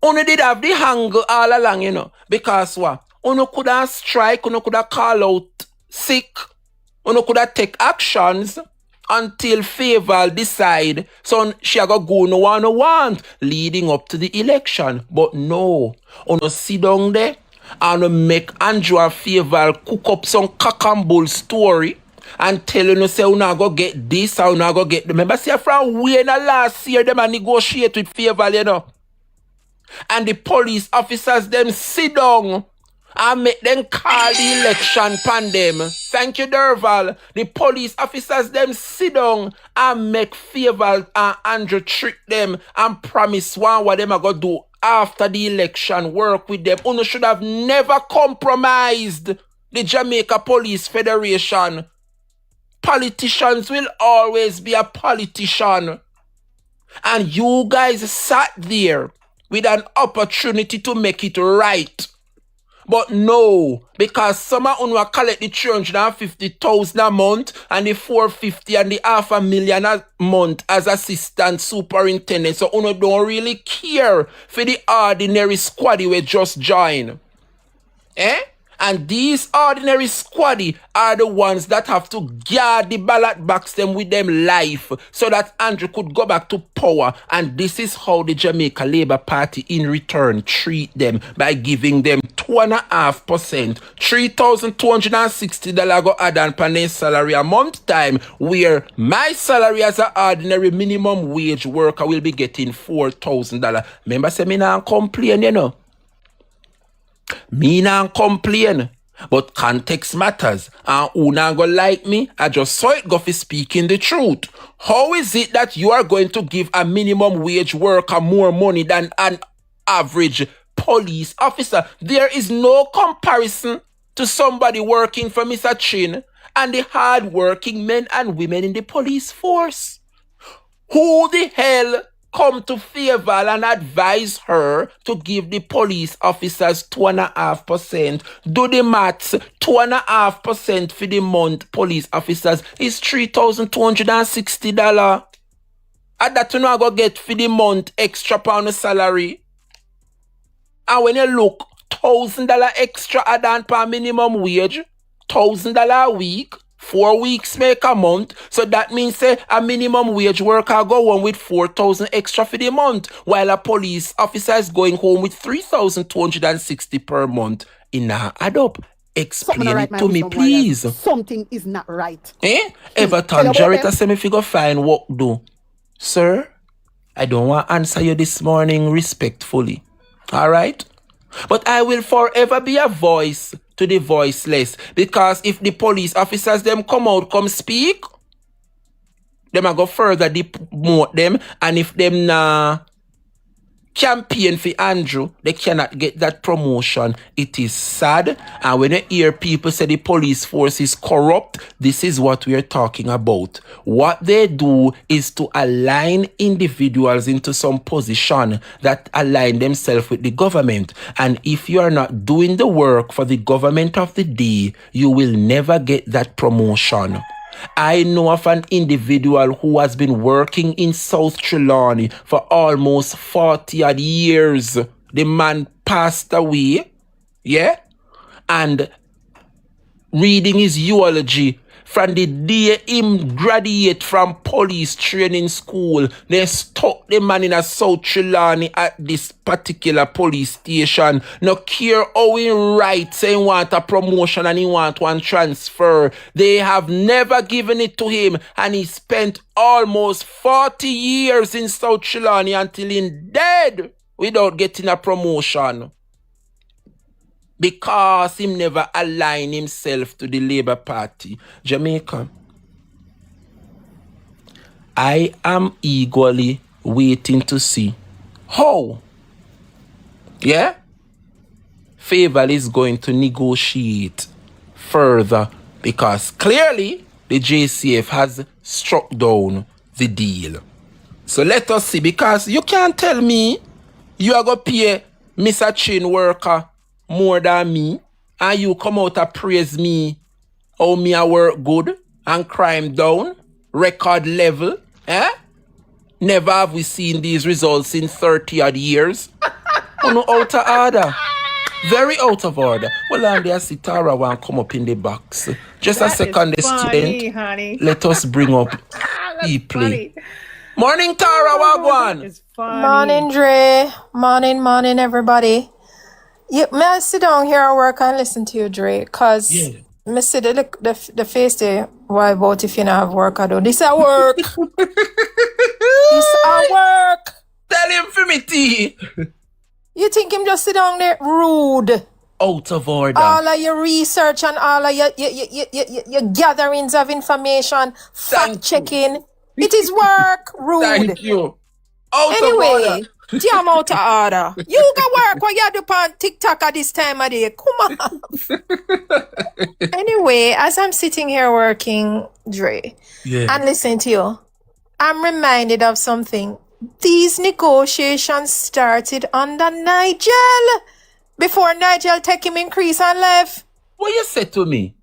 Uno did have the angle all along, because what? Uno could have strike, uno could have call out sick, uno could have take actions until Faval decide, so she go no one want, leading up to the election. But no, uno sit down there and make Andrew and Faval cook up some cock and bull story and tell you, say, you not go get this, or you not go get... Remember, see, from way last year, them and negotiate with Faval, And the police officers, them sit down and make them call the election pan them. Thank you, Derval. The police officers, them sit down and make Faval and Andrew trick them and promise one what them are going to do after the election, work with them. Uno should have never compromised the Jamaica Police Federation. Politicians will always be a politician. And you guys sat there with an opportunity to make it right. But no, because some of them collect the 350,000 a month and the 450 and the $500,000 a month as assistant superintendent. So you don't really care for the ordinary squaddy we just join. Eh? And these ordinary squaddy are the ones that have to guard the ballot box them with them life so that Andrew could go back to power. And this is how the Jamaica Labour Party in return treat them by giving them 2.5%, $3,260 go add on per their salary a month time, where my salary as an ordinary minimum wage worker will be getting $4,000. Remember, say me not complain, you know. Me not complain, but context matters. And who not go like me, I just saw it go for speaking the truth. How is it that you are going to give a minimum wage worker more money than an average police officer? There is no comparison to somebody working for Mr. Chin and the hard-working men and women in the police force. Who the hell come to Fayetteville and advise her to give the police officers 2.5%? Do the maths. 2.5% for the month police officers is $3,260. And that you know I go get for the month extra pound of salary. And when you look, $1,000 extra add on per minimum wage, $1,000 a week. 4 weeks make a month, so that means say a minimum wage worker go on with 4,000 extra for the month, while a police officer is going home with 3,260 per month. Ina add up. Explain it to me, please. Something is not right. Eh? Everton Jarretta say me fi go find work do. Sir, I don't want to answer you this morning respectfully. Alright? But I will forever be a voice to the voiceless, because if the police officers them come out, come speak, them a go further demote them, and if them campaign for Andrew, they cannot get that promotion. It is sad, and when you hear people say the police force is corrupt, this is what we are talking about. What they do is to align individuals into some position that align themselves with the government, and if you are not doing the work for the government of the day, you will never get that promotion. I know of an individual who has been working in South Trelawney for almost 40 odd years. The man passed away, yeah? And reading his eulogy, from the day him graduate from police training school, they stuck the man in a South Trelawney at this particular police station. No care how he writes, say he want a promotion and he want one transfer. They have never given it to him, and he spent almost 40 years in South Trelawney until he dead without getting a promotion. Because he never aligned himself to the Labour Party. Jamaica, I am eagerly waiting to see how, yeah, Fayetteville is going to negotiate further, because clearly the JCF has struck down the deal. So let us see, because you can't tell me you are going to pay Mr. Chin worker more than me, and you come out and praise me how me I work good and crime down, record level, eh? Never have we seen these results in 30 odd years. Oh no, out of order. Very out of order. Well, and there Sitara want come up in the box. Just that a second, the student. Honey. Let us bring up E-play. Morning, Tara, wagwan. Morning, Dre. Morning, everybody. May I sit down here and work and listen to you, Dre? Because me see the face there. Why about if you not have work I do? This a work. This a work. Tell him for me, T. You think him just sit down there rude? Out of order. All of your research and all of your gatherings of information, fact checking. It is work, rude. Thank you. Out of Anyway, order. damn out of order. You got work what you do on TikTok at this time of day. Come on. Anyway, as I'm sitting here working, Dre, and listening to you, I'm reminded of something. These negotiations started under Nigel. Before Nigel take him increase and left. What you say to me?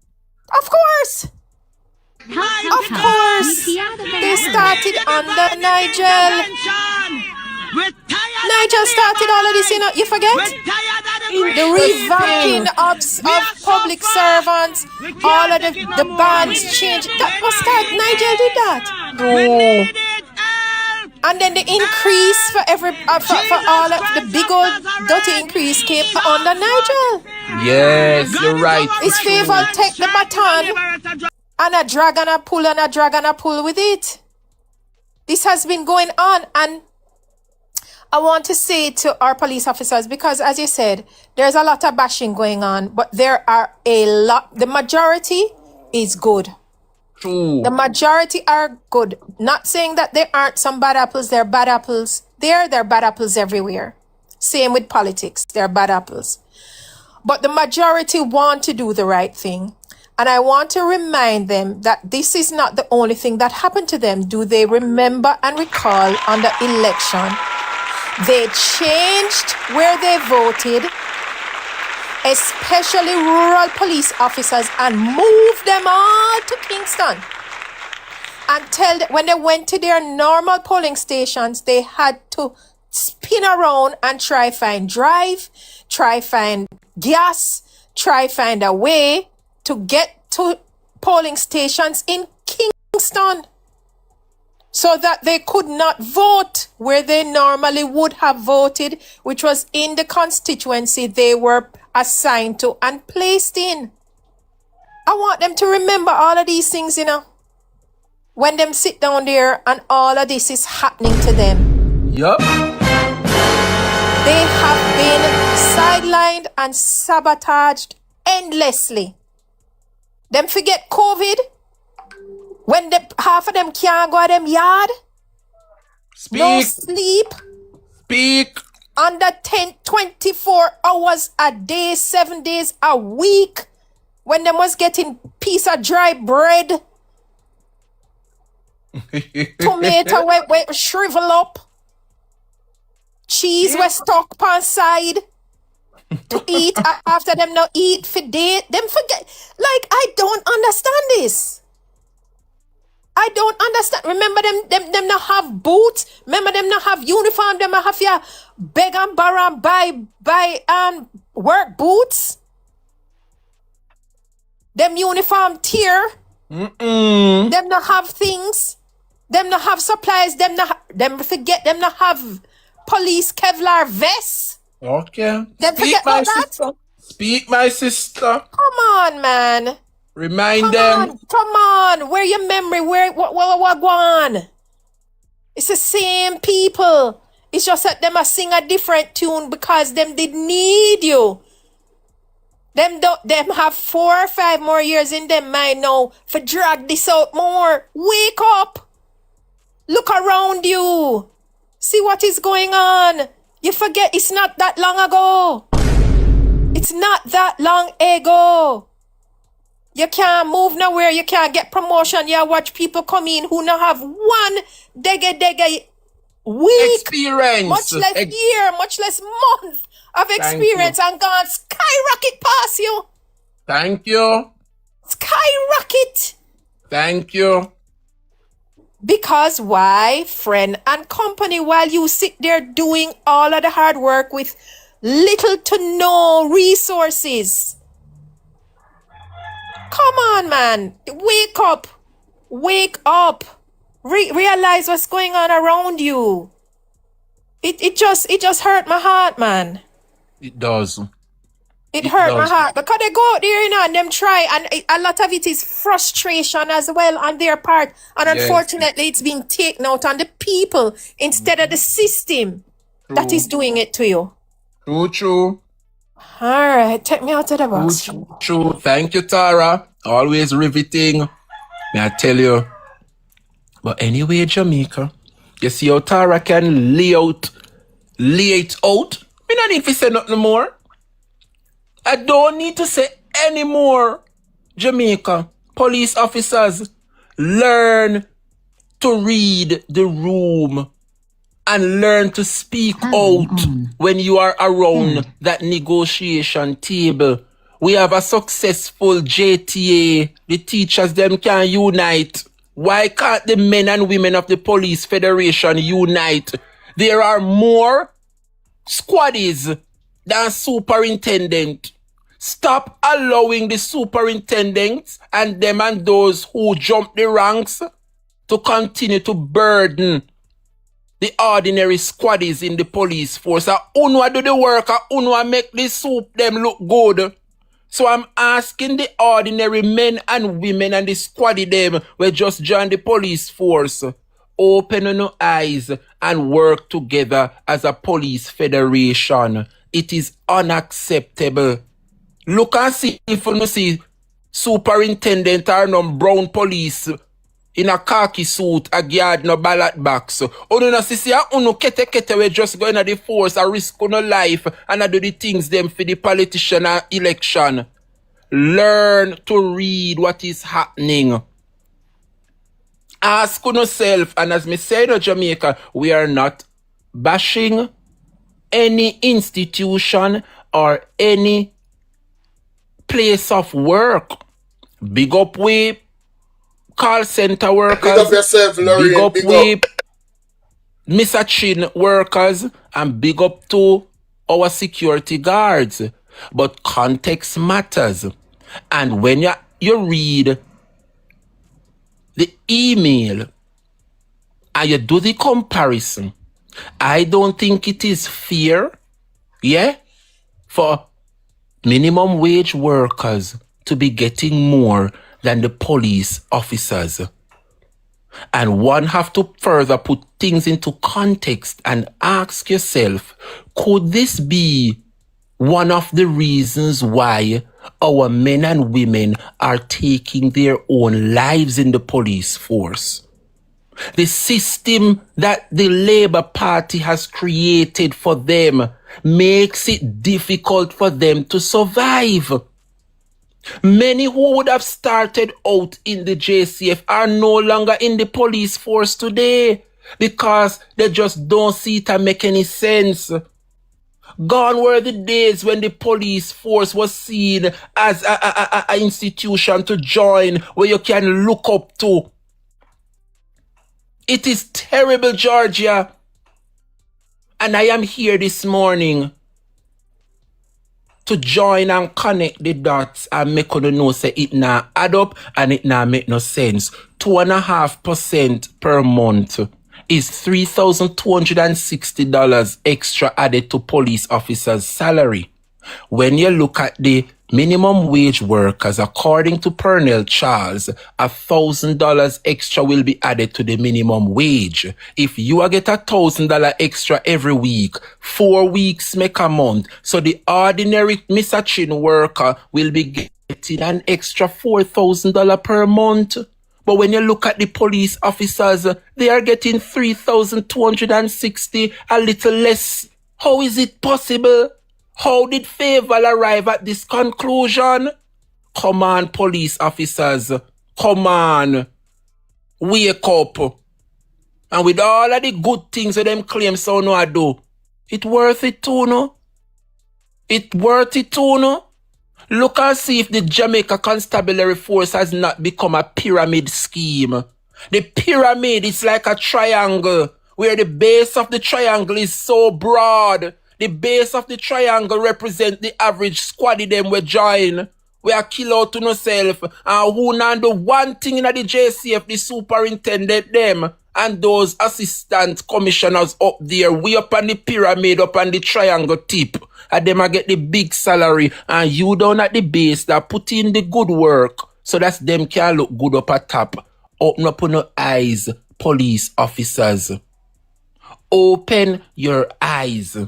Of course. Of course. They started under Nigel. Nigel started all of this, you know, you forget? The revamping of public servants, all of the bands changed. That was start. Nigel did that. No. And then the increase for every for all of the big old dirty increase came under Nigel. Yes, you're right. His favor take the baton and a drag and a pull and a drag and a pull with it. This has been going on, and I want to say to our police officers, because as you said, there's a lot of bashing going on, but there are a lot. The majority is good. True. The majority are good. Not saying that there aren't some bad apples. There are bad apples. There are bad apples everywhere. Same with politics. There are bad apples. But the majority want to do the right thing. And I want to remind them that this is not the only thing that happened to them. Do they remember and recall on the election? They changed where they voted, especially rural police officers, and moved them all to Kingston. And when they went to their normal polling stations, they had to spin around and try find gas, try find a way to get to polling stations in Kingston, so that they could not vote where they normally would have voted, which was in the constituency they were assigned to and placed in. I want them to remember all of these things, you know, when them sit down there and all of this is happening to them. Yup. They have been sidelined and sabotaged endlessly. Them forget COVID, when half of them can't go to them yard. Speak. No sleep. Speak. Under 24 hours a day, 7 days a week. When them was getting piece of dry bread. Tomato we shrivel up. Cheese we stuck on side to eat after them not eat for day. Them forget. Like, I don't understand this. I don't understand. Remember them not have boots. Remember them not have uniform. Them not have your beg and borrow and buy work boots. Them uniform tear. Them not have things. Them not have supplies. Them forget. Them not have police Kevlar vests. Okay. Them Speak, forget my all that. sister. Speak, my sister. Come on, man. Remind them. Come on. Where your memory? What go on? It's the same people. It's just that them a sing a different tune because them did need you. Them have 4 or 5 more years in them mind now for drag this out more. Wake up. Look around you. See what is going on. You forget it's not that long ago. It's not that long ago. You can't move nowhere. You can't get promotion. You watch people come in who now have one dege week. Experience. Much less year, much less month of experience and gone skyrocket past you. Thank you. Skyrocket. Thank you. Because why, friend and company, while you sit there doing all of the hard work with little to no resources. Come on, man. Wake up. Wake up. Realize what's going on around you. It just hurt my heart, man. It does. It hurt my heart because they go out there, you know, and them try, and a lot of it is frustration as well on their part. And unfortunately, it's being taken out on the people instead of the system that is doing it to you. True. All right, take me out of the box. True. Thank you, Tara. Always riveting. May I tell you. But anyway, Jamaica, you see how Tara can lay it out? We don't need to say nothing more. I don't need to say any more. Jamaica, police officers, learn to read the room. and learn to speak out when you are around that negotiation table. We have a successful JTA. The teachers them can unite. Why can't the men and women of the Police Federation unite? There are more squaddies than superintendent. Stop allowing the superintendents and them and those who jump the ranks to continue to burden the ordinary squaddies in the police force. Unwa do the work, unwa make the soup them look good. So I'm asking the ordinary men and women and the squaddie them who just join the police force, open your eyes and work together as a police federation. It is unacceptable. Look and see if you see superintendent or no brown police in a khaki suit, a guard, no ballot box. Unu na see unu kete we just go in the force, a risk no life, and I do the things them for the politician and election. Learn to read what is happening. Ask yourself, and as me say in Jamaica, we are not bashing any institution or any place of work. Big up we call center workers. Big up yourself, Laurie. Big up we Mr. Chin workers, and big up to our security guards. But context matters. And when you read the email and you do the comparison, I don't think it is fair, for minimum wage workers to be getting more than the police officers. And one have to further put things into context and ask yourself, could this be one of the reasons why our men and women are taking their own lives in the police force? The system that the Labour Party has created for them makes it difficult for them to survive. Many who would have started out in the JCF are no longer in the police force today because they just don't see it and make any sense. Gone were the days when the police force was seen as an institution to join where you can look up to. It is terrible, Georgia. And I am here this morning to join and connect the dots and make you know say it now add up and it now make no sense. 2.5% per month is $3,260 extra added to police officers' salary. When you look at the minimum wage workers, according to Pernell Charles, $1,000 extra will be added to the minimum wage. If you get $1,000 extra every week, 4 weeks make a month. So the ordinary Mr. Chin worker will be getting an extra $4,000 per month. But when you look at the police officers, they are getting $3,260, a little less. How is it possible? How did Fayetteville arrive at this conclusion? Come on, police officers. Come on. Wake up. And with all of the good things that them claim so no I do, it worth it too, no? It worth it too, no? Look and see if the Jamaica Constabulary Force has not become a pyramid scheme. The pyramid is like a triangle, where the base of the triangle is so broad. The base of the triangle represents the average squaddy them we join. We are kill out to yourself. And who not do one thing in the JCF, the superintendent them, and those assistant commissioners up there, way up on the pyramid, up on the triangle tip. And them a get the big salary, and you down at the base that put in the good work. So that's them can look good up at top. Open up your eyes, police officers. Open your eyes.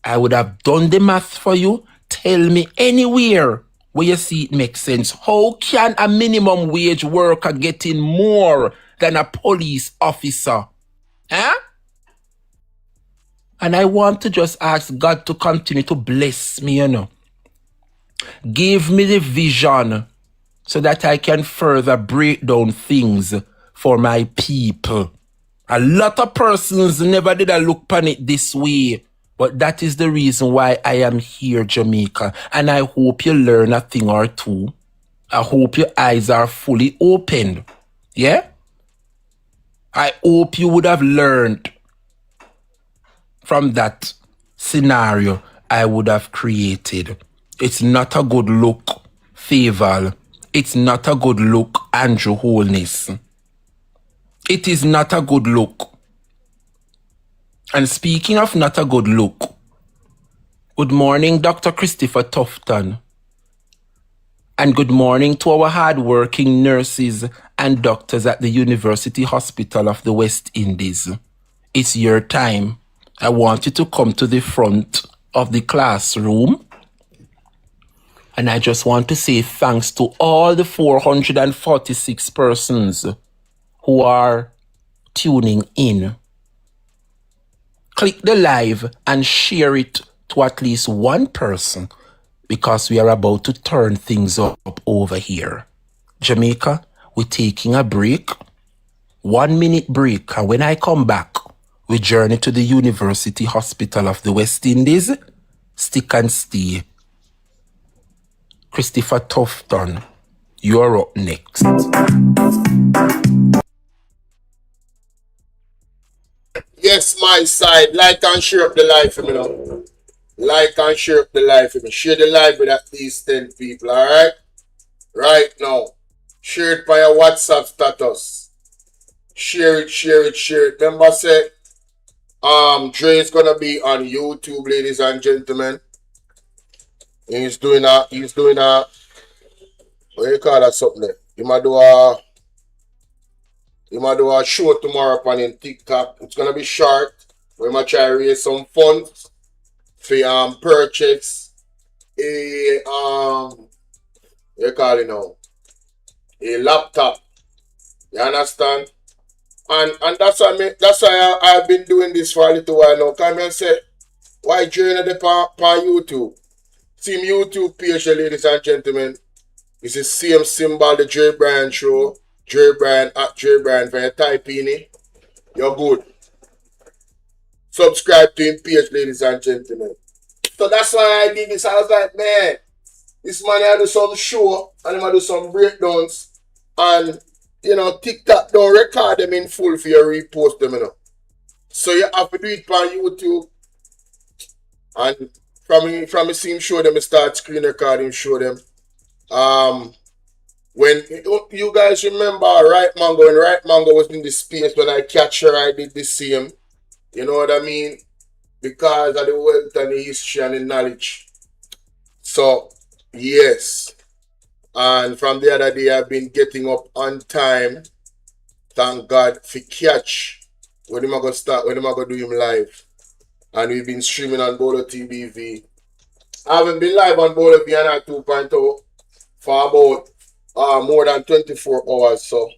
I would have done the math for you. Tell me anywhere where you see it makes sense. How can a minimum wage worker getting more than a police officer? Huh? And I want to just ask God to continue to bless me, Give me the vision so that I can further break down things for my people. A lot of persons never did I look upon it this way. But that is the reason why I am here, Jamaica. And I hope you learn a thing or two. I hope your eyes are fully opened. Yeah? I hope you would have learned from that scenario I would have created. It's not a good look, Faval. It's not a good look, Andrew Holness. It is not a good look. And speaking of not a good look, good morning, Dr. Christopher Tufton. And good morning to our hard-working nurses and doctors at the University Hospital of the West Indies. It's your time. I want you to come to the front of the classroom. And I just want to say thanks to all the 446 persons who are tuning in. Click the live and share it to at least one person because we are about to turn things up over here. Jamaica, we're taking a break, 1 minute break, and when I come back, we journey to the University Hospital of the West Indies. Stick and stay. Christopher Tufton, you're up next. Yes, my side. Like and share up the live for me now. Like and share up the live for me. Share the live with at least 10 people, alright? Right now. Share it by your WhatsApp status. Share it, share it, share it. Remember, say, Dre is gonna be on YouTube, ladies and gentlemen. He's doing a, what do you call that something there? He might do a show tomorrow upon in TikTok. It's gonna be short. We might try to raise some funds for purchase a what you call it now? A laptop. You understand? And that's why I've been doing this for a little while now. Come and say, why join the on YouTube? Team YouTube page, ladies and gentlemen. It's the same symbol, the JAMAICA show. JAMAICA at JAMAICA. When you type in it, you're good. Subscribe to him page, ladies and gentlemen. So that's why I did this. I was like, man, this man I do some show and I do some breakdowns. And, you know, TikTok don't record them in full for you repost them, you know. So you have to do it on YouTube. And from the same show them, I start screen recording, show them. When you guys remember Right Mango, when Right Mango was in the space when I catch her, I did the same. You know what I mean? Because of the wealth and the history and the knowledge. So, yes. And from the other day, I've been getting up on time. Thank God for catch. When am I going to start? When am I going to do him live? And we've been streaming on BOLO TBV. I haven't been live on BOLO BNR 2.0 for about more than 24 hours. So,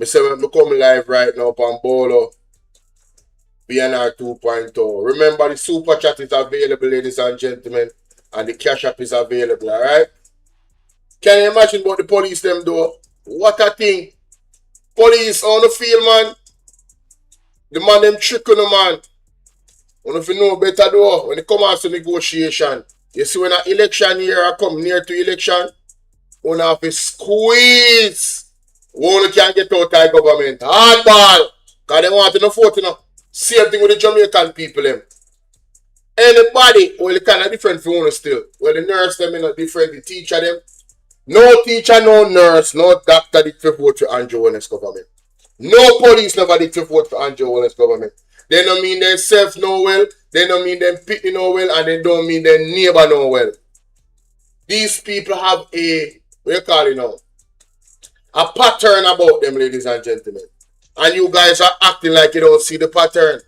I say I'm coming live right now on BOLO BNR 2.0. Remember, the super chat is available, ladies and gentlemen, and the cash app is available, alright? Can you imagine what the police them do? What a thing. Police on the field, man. The man them trick on the man. If you know better though, when it comes out to negotiation, you see when an election year come near to election, one have to squeeze. One can get out of the government. Hardball. Because they want to know vote, you know. Same thing with the Jamaican people, them. Anybody, well, it kind of different for one still. Well, the nurse, them, you know, different. The teacher, them. No teacher, no nurse, no doctor did to vote for Andrew Holness government. No police never did to vote for Andrew Holness government. They don't mean themselves no well, they don't mean them pitney no well, and they don't mean their neighbor no well. These people have a, what you call it now, a pattern about them, ladies and gentlemen. And you guys are acting like you don't see the pattern.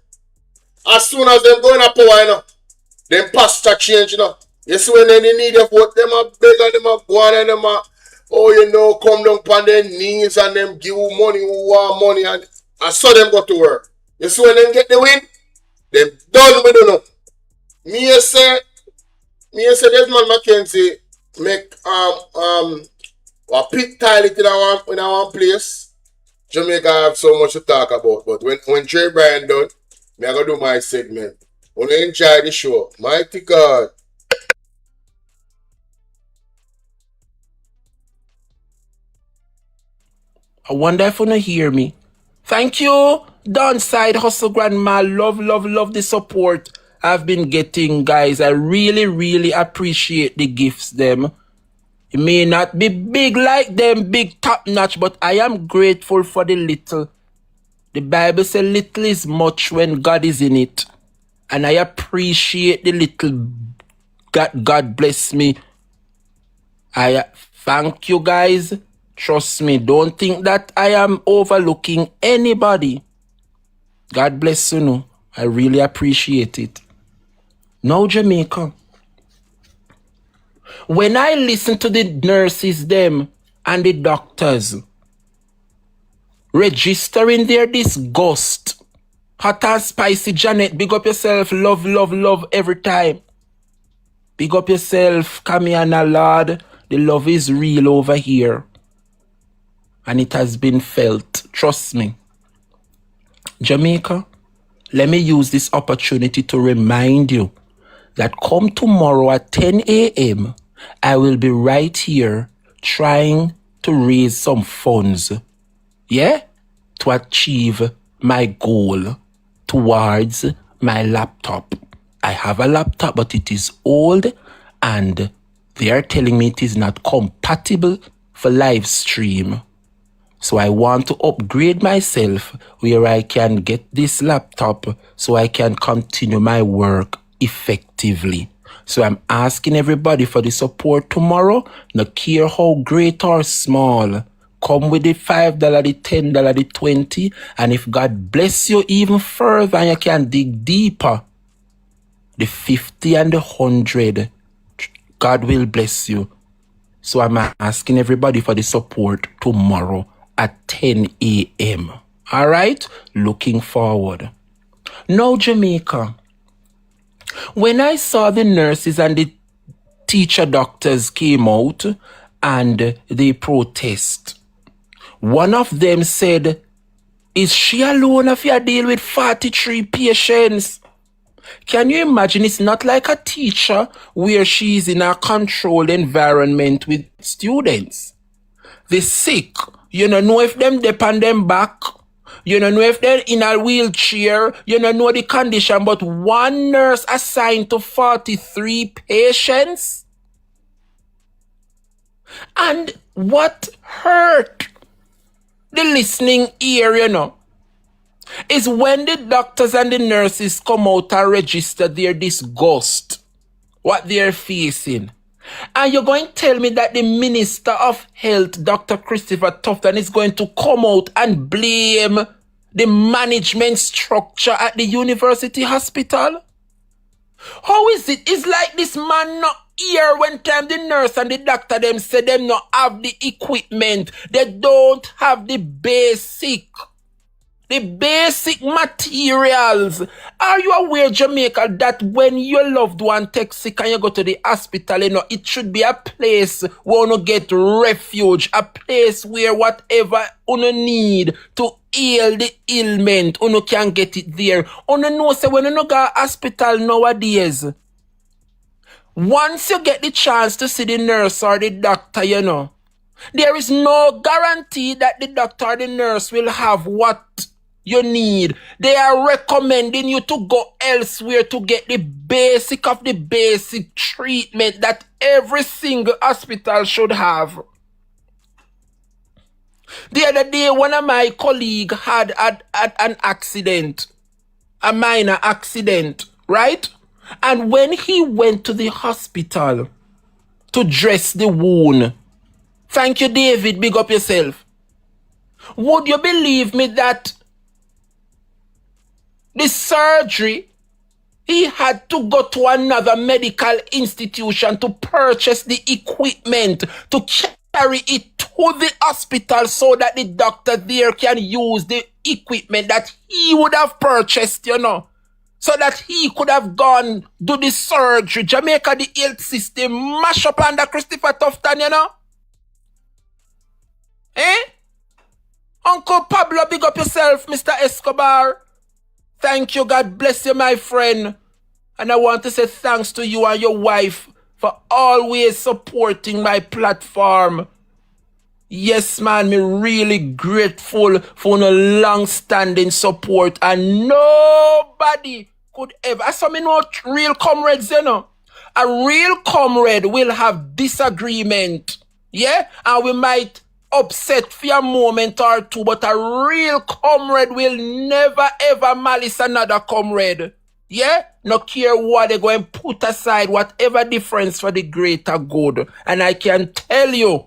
As soon as them going up power, you know, them pastor change, you know. You see when they need your vote, them are beg and them are go on and them are, oh, you know, come down on their knees and them give you money who want money, and I saw them go to work. You see when them get the win, them done with know. Me say this man Mackenzie make a pit toilet in our place Jamaica have so much to talk about, but when DREBRIAN done, me I go do my segment. Wanna enjoy the show. Mighty God. I wonder if you wanna hear me. Thank you, Downside Hustle Grandma. Love the support I've been getting, guys. I really appreciate the gifts them. It may not be big like them, big top notch, but I am grateful for the little. The Bible says little is much when God is in it. And I appreciate the little God bless me. I thank you guys. Trust me, don't think that I am overlooking anybody. God bless you, no. I really appreciate it. Now, Jamaica. When I listen to the nurses, them, and the doctors registering their disgust, hot and spicy, Janet, big up yourself, love every time. Big up yourself, Kamiana Lord. The love is real over here. And it has been felt. Trust me. Jamaica, let me use this opportunity to remind you that come tomorrow at 10 a.m., I will be right here trying to raise some funds. Yeah? To achieve my goal towards my laptop. I have a laptop, but it is old and they are telling me it is not compatible for live stream. So I want to upgrade myself where I can get this laptop so I can continue my work effectively. So I'm asking everybody for the support tomorrow. No care how great or small. Come with the $5, the $10, the $20. And if God bless you even further and you can dig deeper, the 50 and the 100, God will bless you. So I'm asking everybody for the support tomorrow at 10 a.m. All right? Looking forward. Now, Jamaica. When I saw the nurses and the teacher doctors came out and they protest, one of them said, is she alone if you deal with 43 patients? Can you imagine? It's not like a teacher where she's in a controlled environment with students. The sick, you don't know if them depend them back. You don't know if they're in a wheelchair. You don't know the condition. But one nurse assigned to 43 patients. And what hurt the listening ear, you know, is when the doctors and the nurses come out and register their disgust, what they're facing. And you're going to tell me that the Minister of Health, Dr. Christopher Tufton, is going to come out and blame the management structure at the university hospital? How is it? It's like this man not here when time the nurse and the doctor them say them not have the equipment. They don't have the basic materials. Are you aware, Jamaica, that when your loved one takes sick and you go to the hospital, you know, it should be a place where you get refuge, a place where whatever you need to heal the ailment, you can get it there. You know, say when you go to hospital nowadays, once you get the chance to see the nurse or the doctor, you know, there is no guarantee that the doctor or the nurse will have what you need. They are recommending you to go elsewhere to get the basic of the basic treatment that every single hospital should have. The other day, one of my colleagues had an accident, a minor accident, right? And when he went to the hospital to dress the wound, thank you, David, big up yourself. Would you believe me that the surgery, he had to go to another medical institution to purchase the equipment to carry it to the hospital so that the doctor there can use the equipment that he would have purchased, you know, so that he could have gone do the surgery. Jamaica, the health system mash up under Christopher Tufton, you know. Eh? Uncle Pablo, big up yourself, Mr. Escobar. Thank you. God bless you, my friend. And I want to say thanks to you and your wife for always supporting my platform. Yes, man, me really grateful for no long-standing support, and nobody could ever. I saw me know real comrades, you know. A real comrade will have disagreement, yeah, and we might upset for a moment or two, but a real comrade will never ever malice another comrade, yeah. No care what they go and put aside, whatever difference for the greater good. And I can tell you,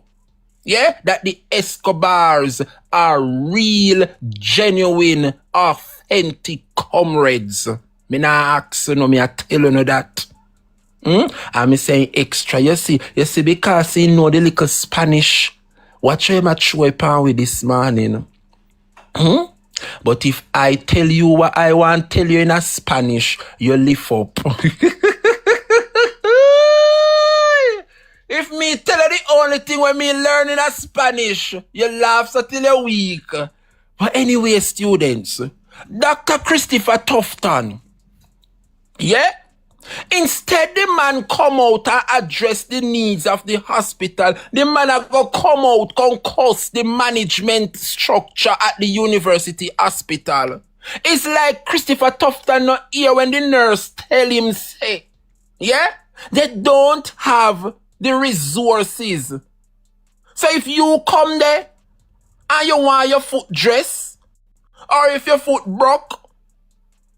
yeah, that the Escobars are real, genuine, authentic comrades. Me not ask you, no, me I tell you that. I'm saying extra, you see, because he know the little Spanish. Watch him at show up with this morning. But if I tell you what I want to tell you in a Spanish, you lift up. If me tell you the only thing when me learn in a Spanish, you laugh until you're weak. But anyway, students, Dr. Christopher Tufton, yeah? Instead, the man come out and address the needs of the hospital. The man go come out, concuss the management structure at the university hospital. It's like Christopher Tufton not here when the nurse tell him, say, yeah? They don't have the resources. So if you come there and you want your foot dress, or if your foot broke,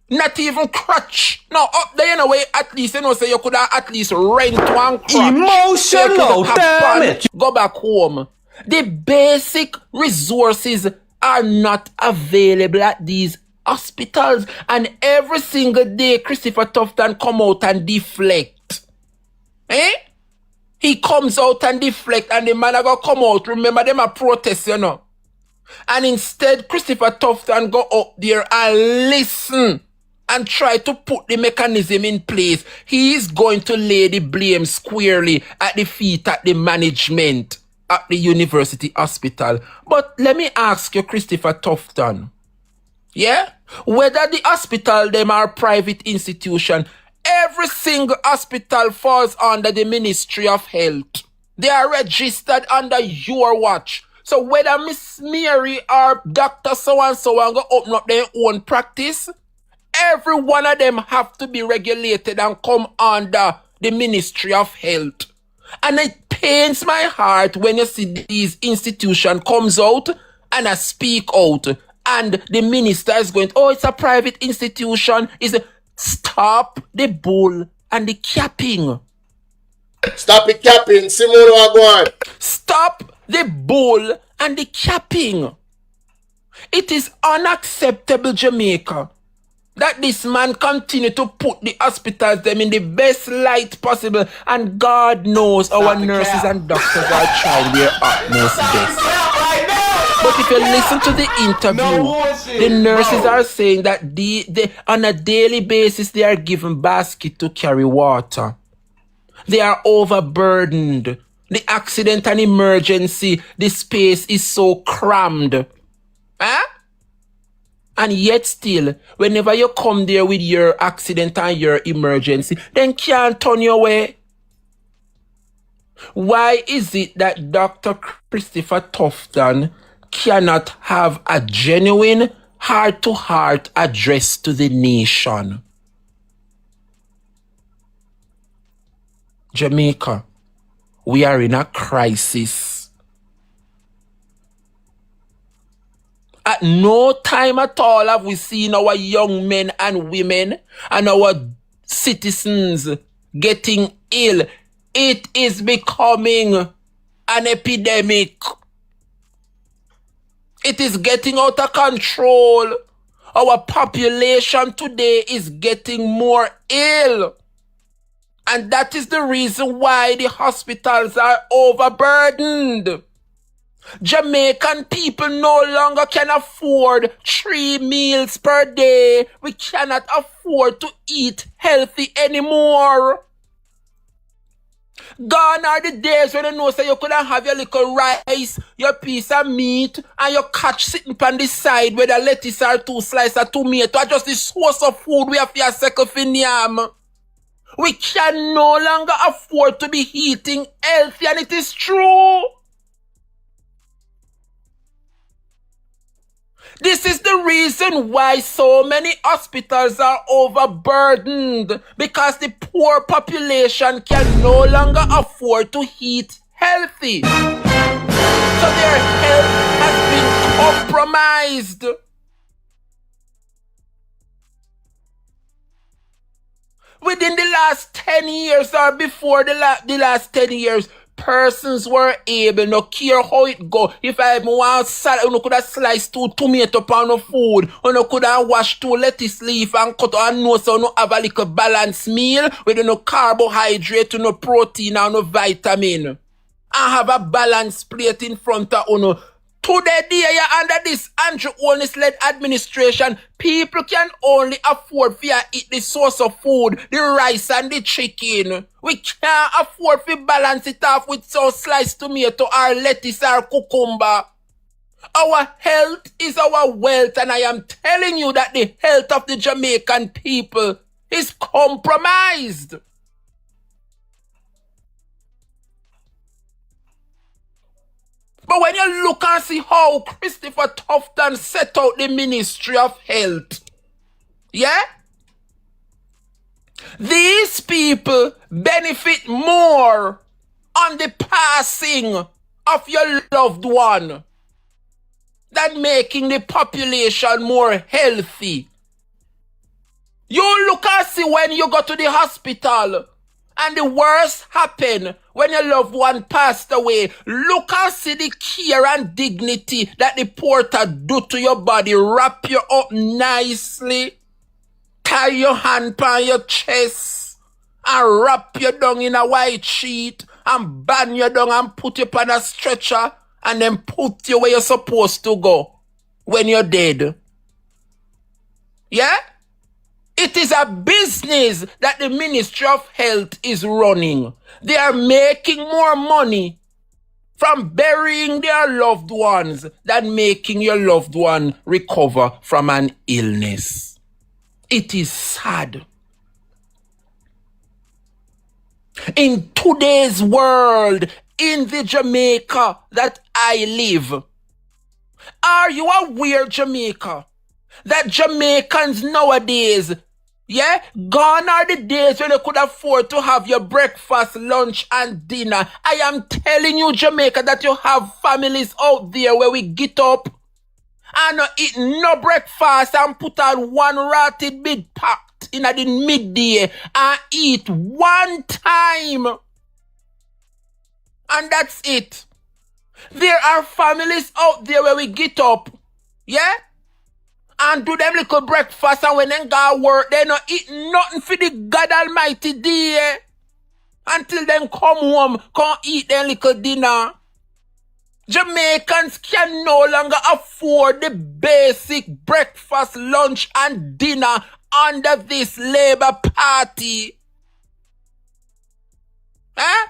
not even crutch. No, up there, you know, at least, you know, so you could have at least rent one crutch. Emotional, damn it. Go back home. The basic resources are not available at these hospitals. And every single day, Christopher Tufton come out and deflect. Eh? He comes out and deflect, and the man go come out. Remember them a protest, you know. And instead, Christopher Tufton go up there and listen and try to put the mechanism in place. He is going to lay the blame squarely at the feet of the management at the university hospital. But let me ask you, Christopher Tufton, yeah? Whether the hospital them are private institution, every single hospital falls under the Ministry of Health. They are registered under your watch. So whether Miss Mary or Dr. So-and-so and go open up their own practice, every one of them have to be regulated and come under the Ministry of Health. And it pains my heart when you see these institutions comes out and I speak out and the minister is going, oh, it's a private institution. Stop the bull and the capping. Stop the capping. Simone, go on. Stop the bull and the capping. It is unacceptable, Jamaica, that this man continue to put the hospitals them in the best light possible, and God knows our nurses and doctors are trying their utmost best. But if you listen to the interview, the nurses are saying that they on a daily basis they are given basket to carry water. They are overburdened. The accident and emergency, the space is so crammed. Huh? And yet still, whenever you come there with your accident and your emergency, then can't turn your way. Why is it that Dr. Christopher Tufton cannot have a genuine heart-to-heart address to the nation? Jamaica, we are in a crisis. At no time at all have we seen our young men and women and our citizens getting ill. It is becoming an epidemic. It is getting out of control. Our population today is getting more ill. And that is the reason why the hospitals are overburdened. Jamaican people no longer can afford 3 meals per day. We cannot afford to eat healthy anymore. Gone are the days when you know say you could have your little rice, your piece of meat, and your catch sitting on the side with a lettuce or 2 slices of tomato, or just the source of food we have for your second yam. We can no longer afford to be eating healthy, and it is true. This is the reason why so many hospitals are overburdened, because the poor population can no longer afford to eat healthy. So their health has been compromised. Within the last 10 years or before the last 10 years, persons were able, no care how it go. If I want salad, you could have sliced 2 tomato pound of food, you could have washed 2 lettuce leaf and cut and no, so you have a little balanced meal with no carbohydrate, no protein and no vitamin. And have a balanced plate in front of you. Today, dear, under this Andrew Holness-led administration, people can only afford to eat the source of food, the rice and the chicken. We can't afford to balance it off with some sliced tomato or lettuce or cucumber. Our health is our wealth, and I am telling you that the health of the Jamaican people is compromised. But when you look and see how Christopher Tufton set out the Ministry of Health, yeah? These people benefit more on the passing of your loved one than making the population more healthy. You look and see when you go to the hospital and the worst happen when your loved one passed away. Look and see the care and dignity that the porter do to your body. Wrap you up nicely, tie your hand on your chest, and wrap you down in a white sheet, and band you down and put you on a stretcher, and then put you where you're supposed to go when you're dead. Yeah? It is a business that the Ministry of Health is running. They are making more money from burying their loved ones than making your loved one recover from an illness. It is sad. In today's world, in the Jamaica that I live, are you aware, Jamaica, that Jamaicans nowadays, yeah, gone are the days when you could afford to have your breakfast, lunch, and dinner. I am telling you, Jamaica, that you have families out there where we get up and eat no breakfast and put on 1 rotted mid packed in the midday and eat 1 time. And that's it. There are families out there where we get up, yeah, and do them little breakfast, and when they go work, they not eat nothing for the God Almighty day until them come home, come eat their little dinner. Jamaicans can no longer afford the basic breakfast, lunch, and dinner under this Labour Party. Huh?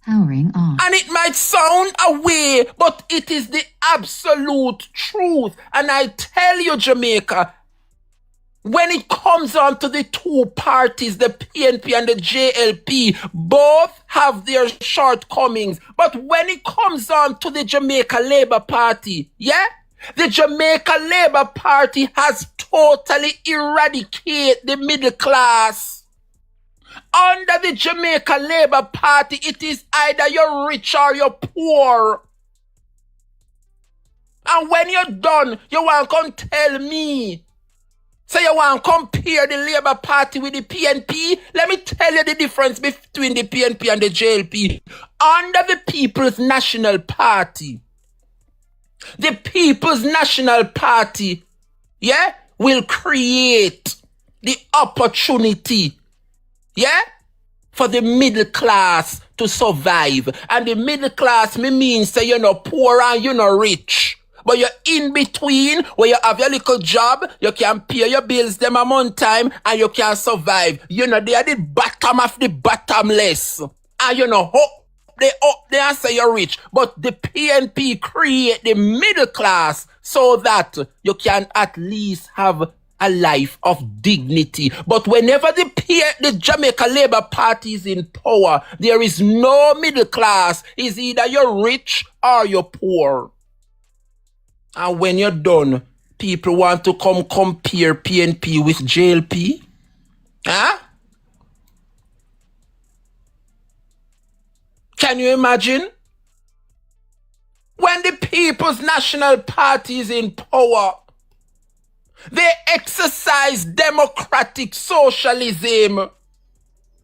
Powering on. And it might sound away, but it is the absolute truth. And I tell you, Jamaica, when it comes on to the 2 parties, the PNP and the JLP, both have their shortcomings. But when it comes on to the Jamaica Labour Party, yeah, the Jamaica Labour Party has totally eradicated the middle class. Under the Jamaica Labour Party, it is either you're rich or you're poor. And when you're done, you want to come tell me. So you want to compare the Labour Party with the PNP? Let me tell you the difference between the PNP and the JLP. Under the People's National Party, the People's National Party, yeah, will create the opportunity, yeah, for the middle class to survive. And the middle class means say you're not poor and you're not rich. But you're in between where you have your little job, you can pay your bills them a month time, and you can survive. You know, they are the bottom of the bottomless. And you know, they up there and say you're rich. But the PNP create the middle class so that you can at least have a life of dignity. But whenever the Jamaica Labour Party is in power, there is no middle class. It's either you're rich or you're poor. And when you're done, people want to come compare PNP with JLP. Huh? Can you imagine? When the People's National Party is in power, they exercise democratic socialism. And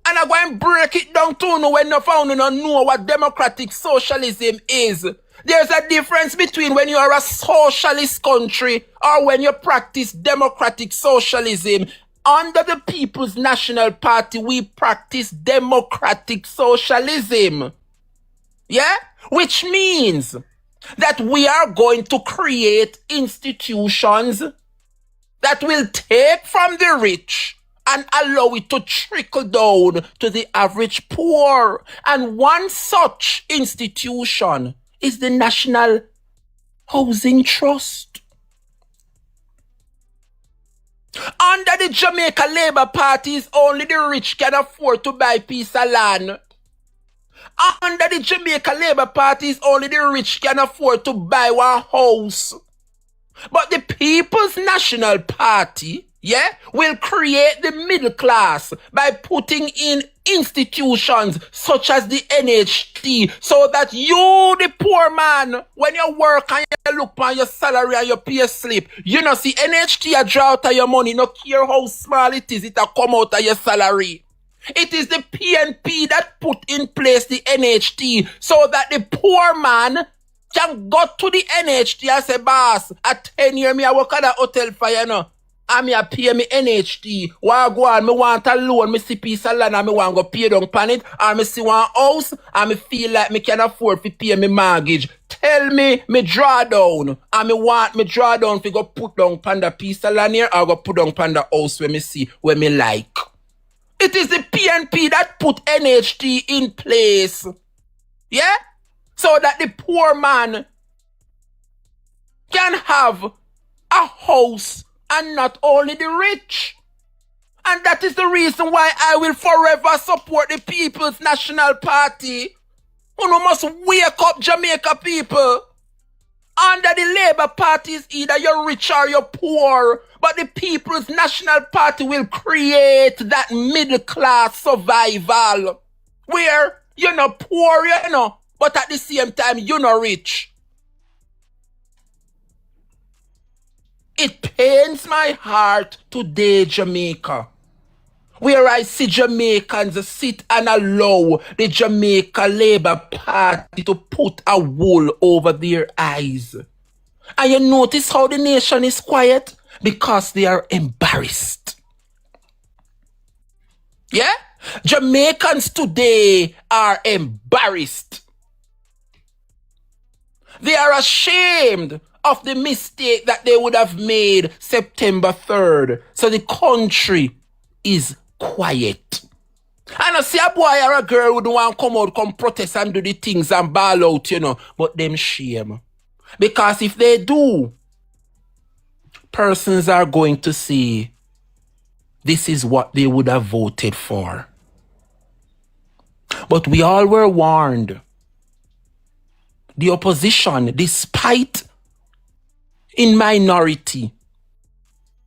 I'm going to break it down to you when you found you don't know what democratic socialism is. There's a difference between when you are a socialist country or when you practice democratic socialism. Under the People's National Party, we practice democratic socialism. Yeah? Which means that we are going to create institutions that will take from the rich and allow it to trickle down to the average poor. And one such institution is the National Housing Trust. Under the Jamaica Labour Party, only the rich can afford to buy a piece of land. Under the Jamaica Labour Party, only the rich can afford to buy one house. But the People's National Party, will create the middle class by putting in institutions such as the NHT so that you, the poor man, when you work and you look on your salary and your pay slip, you know, see NHT a draw out of your money, no care how small it is, it'll come out of your salary. It is the PNP that put in place the NHT so that the poor man can go to the NHT and say, boss, at 10 years, me I work at a hotel for you know. And me a pay me NHT. While go on, me want a loan, me see piece of land and me want go pay down pan it. And me see one house and me feel like me can afford to pay me mortgage. Tell me draw down. And me want me draw down to go put down pan the piece of land here or go put down pan the house where me see, where me like. It is the PNP that put NHT in place. Yeah? So that the poor man can have a house and not only the rich. And that is the reason why I will forever support the People's National Party. You must wake up, Jamaica people. Under the Labour Party is either you're rich or you're poor. But the People's National Party will create that middle class survival. Where you're not poor, you know, but at the same time you're not rich. It pains my heart today, Jamaica, where I see Jamaicans sit and allow the Jamaica Labour Party to put a wool over their eyes. And you notice how the nation is quiet? Because they are embarrassed. Yeah? Jamaicans today are embarrassed. They are ashamed of the mistake that they would have made September 3rd. So the country is quiet. And I see a boy or a girl would want to come out, come protest and do the things and ball out, you know. But them shame. Because if they do, persons are going to say, this is what they would have voted for. But we all were warned. The opposition, despite in minority,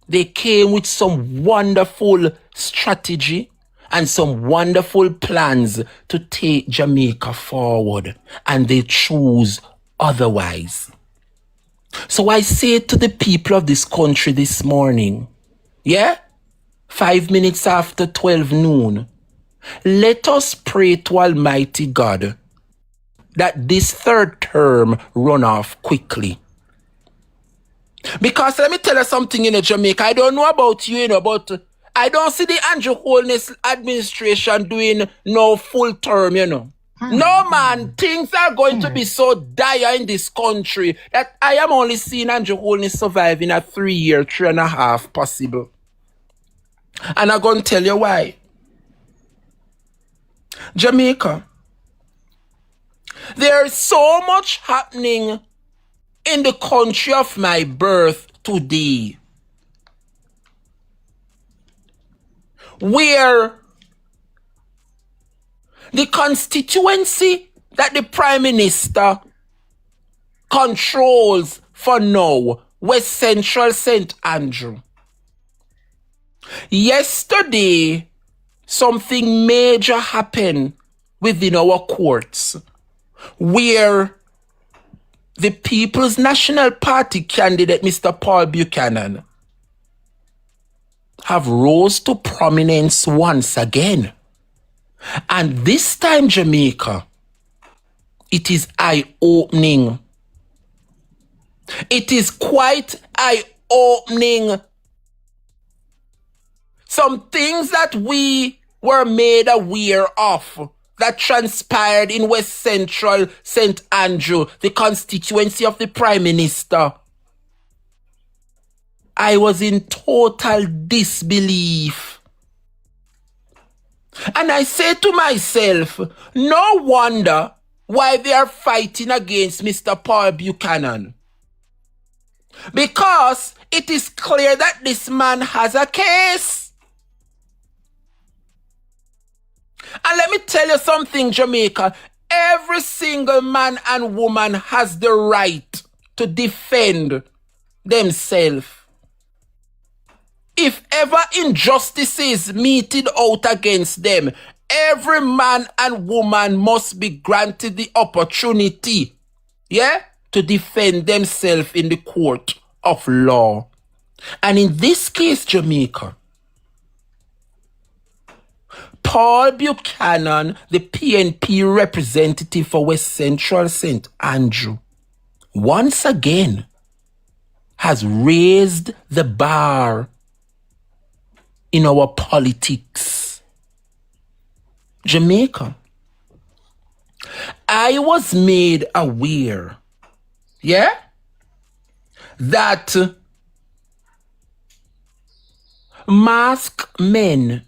they came with some wonderful strategy and some wonderful plans to take Jamaica forward, and they choose otherwise. So I say to the people of this country this morning, 5 minutes after 12 noon, let us pray to Almighty God that this third term run off quickly. Because let me tell you something, Jamaica, I don't know about you, but I don't see the Andrew Holness administration doing no full term, No, man, things are going to be so dire in this country that I am only seeing Andrew only surviving a 3-year, 3.5 possible. And I'm going to tell you why. Jamaica, there is so much happening in the country of my birth today, where the constituency that the Prime Minister controls for now, West Central St. Andrew. Yesterday, something major happened within our courts, where the People's National Party candidate, Mr. Paul Buchanan, have rose to prominence once again. And this time, Jamaica, it is eye-opening. It is quite eye-opening. Some things that we were made aware of that transpired in West Central St. Andrew, the constituency of the Prime Minister. I was in total disbelief. And I say to myself, no wonder why they are fighting against Mr. Paul Buchanan. Because it is clear that this man has a case. And let me tell you something, Jamaica. Every single man and woman has the right to defend themselves. If ever injustices meted out against them, every man and woman must be granted the opportunity, to defend themselves in the court of law. And in this case, Jamaica, Paul Buchanan, the PNP representative for West Central St. Andrew, once again has raised the bar in our politics. Jamaica, I was made aware, that masked men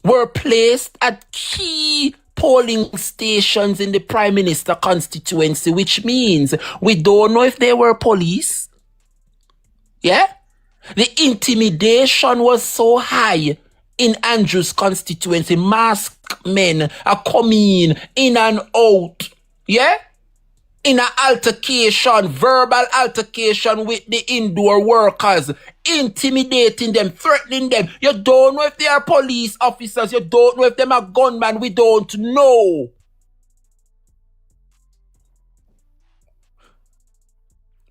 were placed at key polling stations in the Prime Minister constituency, which means we don't know if they were police. The intimidation was so high in Andrew's constituency. Masked men are coming in and out. In an altercation, verbal altercation with the indoor workers, intimidating them, threatening them. You don't know if they are police officers. You don't know if they are gunmen. We don't know.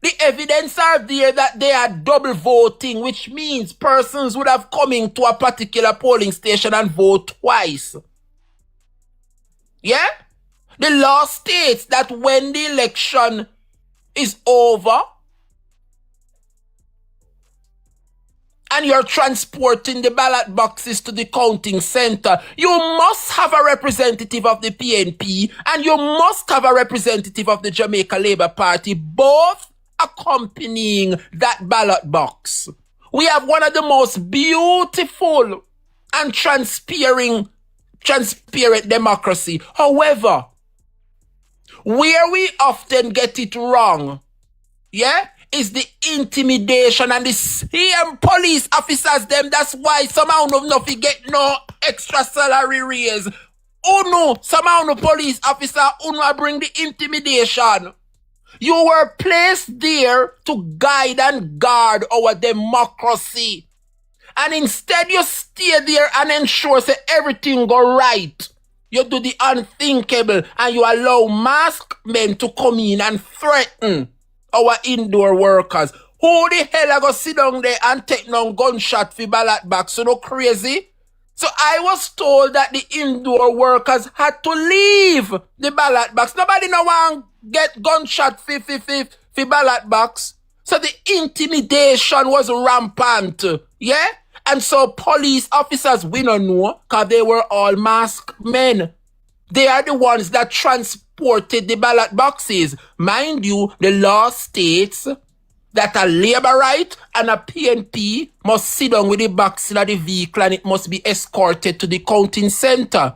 The evidence are there that they are double voting, which means persons would have come into a particular polling station and vote twice. The law states that when the election is over and you're transporting the ballot boxes to the counting center, you must have a representative of the PNP and you must have a representative of the Jamaica Labour Party, both accompanying that ballot box. We have one of the most beautiful and transparent democracy. However, where we often get it wrong, is the intimidation and the same police officers them. That's why somehow no get no extra salary raise. Somehow no police officer bring the intimidation. You were placed there to guide and guard our democracy. And instead you stay there and ensure that everything go right. You do the unthinkable and you allow masked men to come in and threaten our indoor workers. Who the hell are going to sit down there and take no gunshot for ballot box? You know crazy? So I was told that the indoor workers had to leave the ballot box. Nobody no want get gunshot for ballot box. So the intimidation was rampant. And so police officers, we don't know, because they were all masked men. They are the ones that transported the ballot boxes. Mind you, the law states that a laborite and a PNP must sit down with the box in the vehicle and it must be escorted to the counting center.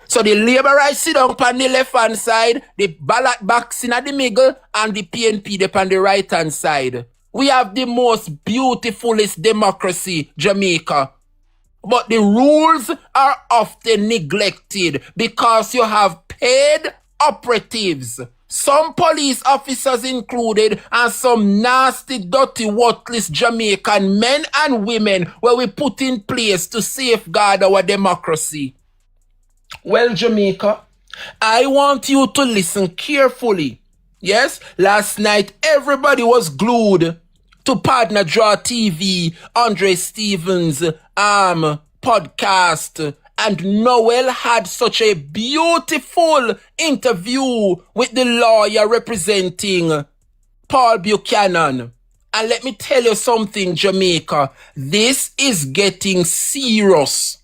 So the laborite sit down on the left-hand side, the ballot box in the middle, and the PNP on the right-hand side. We have the most beautifulest democracy, Jamaica. But the rules are often neglected because you have paid operatives. Some police officers included, and some nasty, dirty, worthless Jamaican men and women where we put in place to safeguard our democracy. Well, Jamaica, I want you to listen carefully. Yes, last night everybody was glued to Partner Draw TV, Andre Stevens' podcast, and Noel had such a beautiful interview with the lawyer representing Paul Buchanan. And let me tell you something, Jamaica, this is getting serious.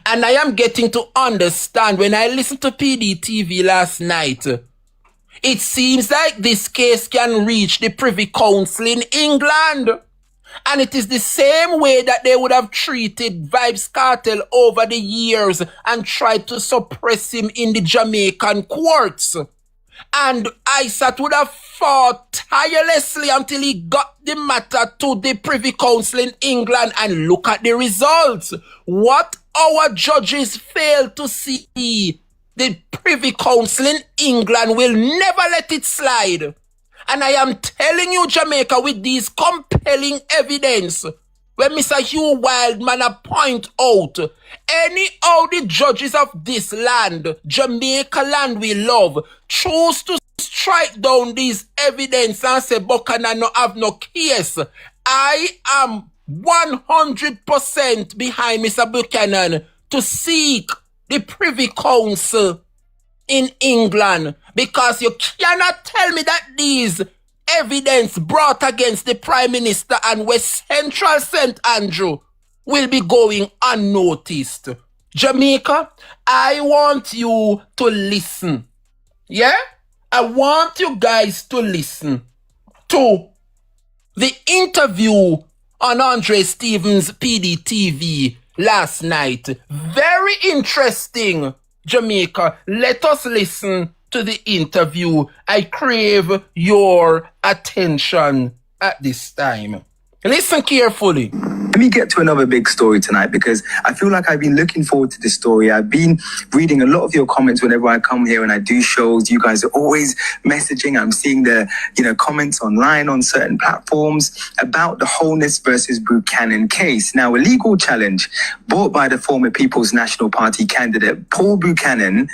And I am getting to understand when I listened to PDTV last night, it seems like this case can reach the Privy Council in England. And it is the same way that they would have treated Vybz Kartel over the years and tried to suppress him in the Jamaican courts. And Isaac would have fought tirelessly until he got the matter to the Privy Council in England, and look at the results. What our judges fail to see, the Privy Council in England will never let it slide. And I am telling you, Jamaica, with these compelling evidence, when Mr. Hugh Wildman point out, anyhow the judges of this land, Jamaica land we love, choose to strike down these evidence and say Buchanan no have no case, I am 100% behind Mr. Buchanan to seek the Privy Council in England, because you cannot tell me that these evidence brought against the Prime Minister and West Central St. Andrew will be going unnoticed. Jamaica, I want you to listen. Yeah? I want you guys to listen to the interview on Andre Stevens' PDTV last night. Very interesting, Jamaica. Let us listen to the interview. I crave your attention at this time. Listen carefully. Let me get to another big story tonight, because I feel like I've been looking forward to this story. I've been reading a lot of your comments whenever I come here and I do shows. You guys are always messaging. I'm seeing the comments online on certain platforms about the Holness versus Buchanan case. Now, a legal challenge brought by the former People's National Party candidate Paul Buchanan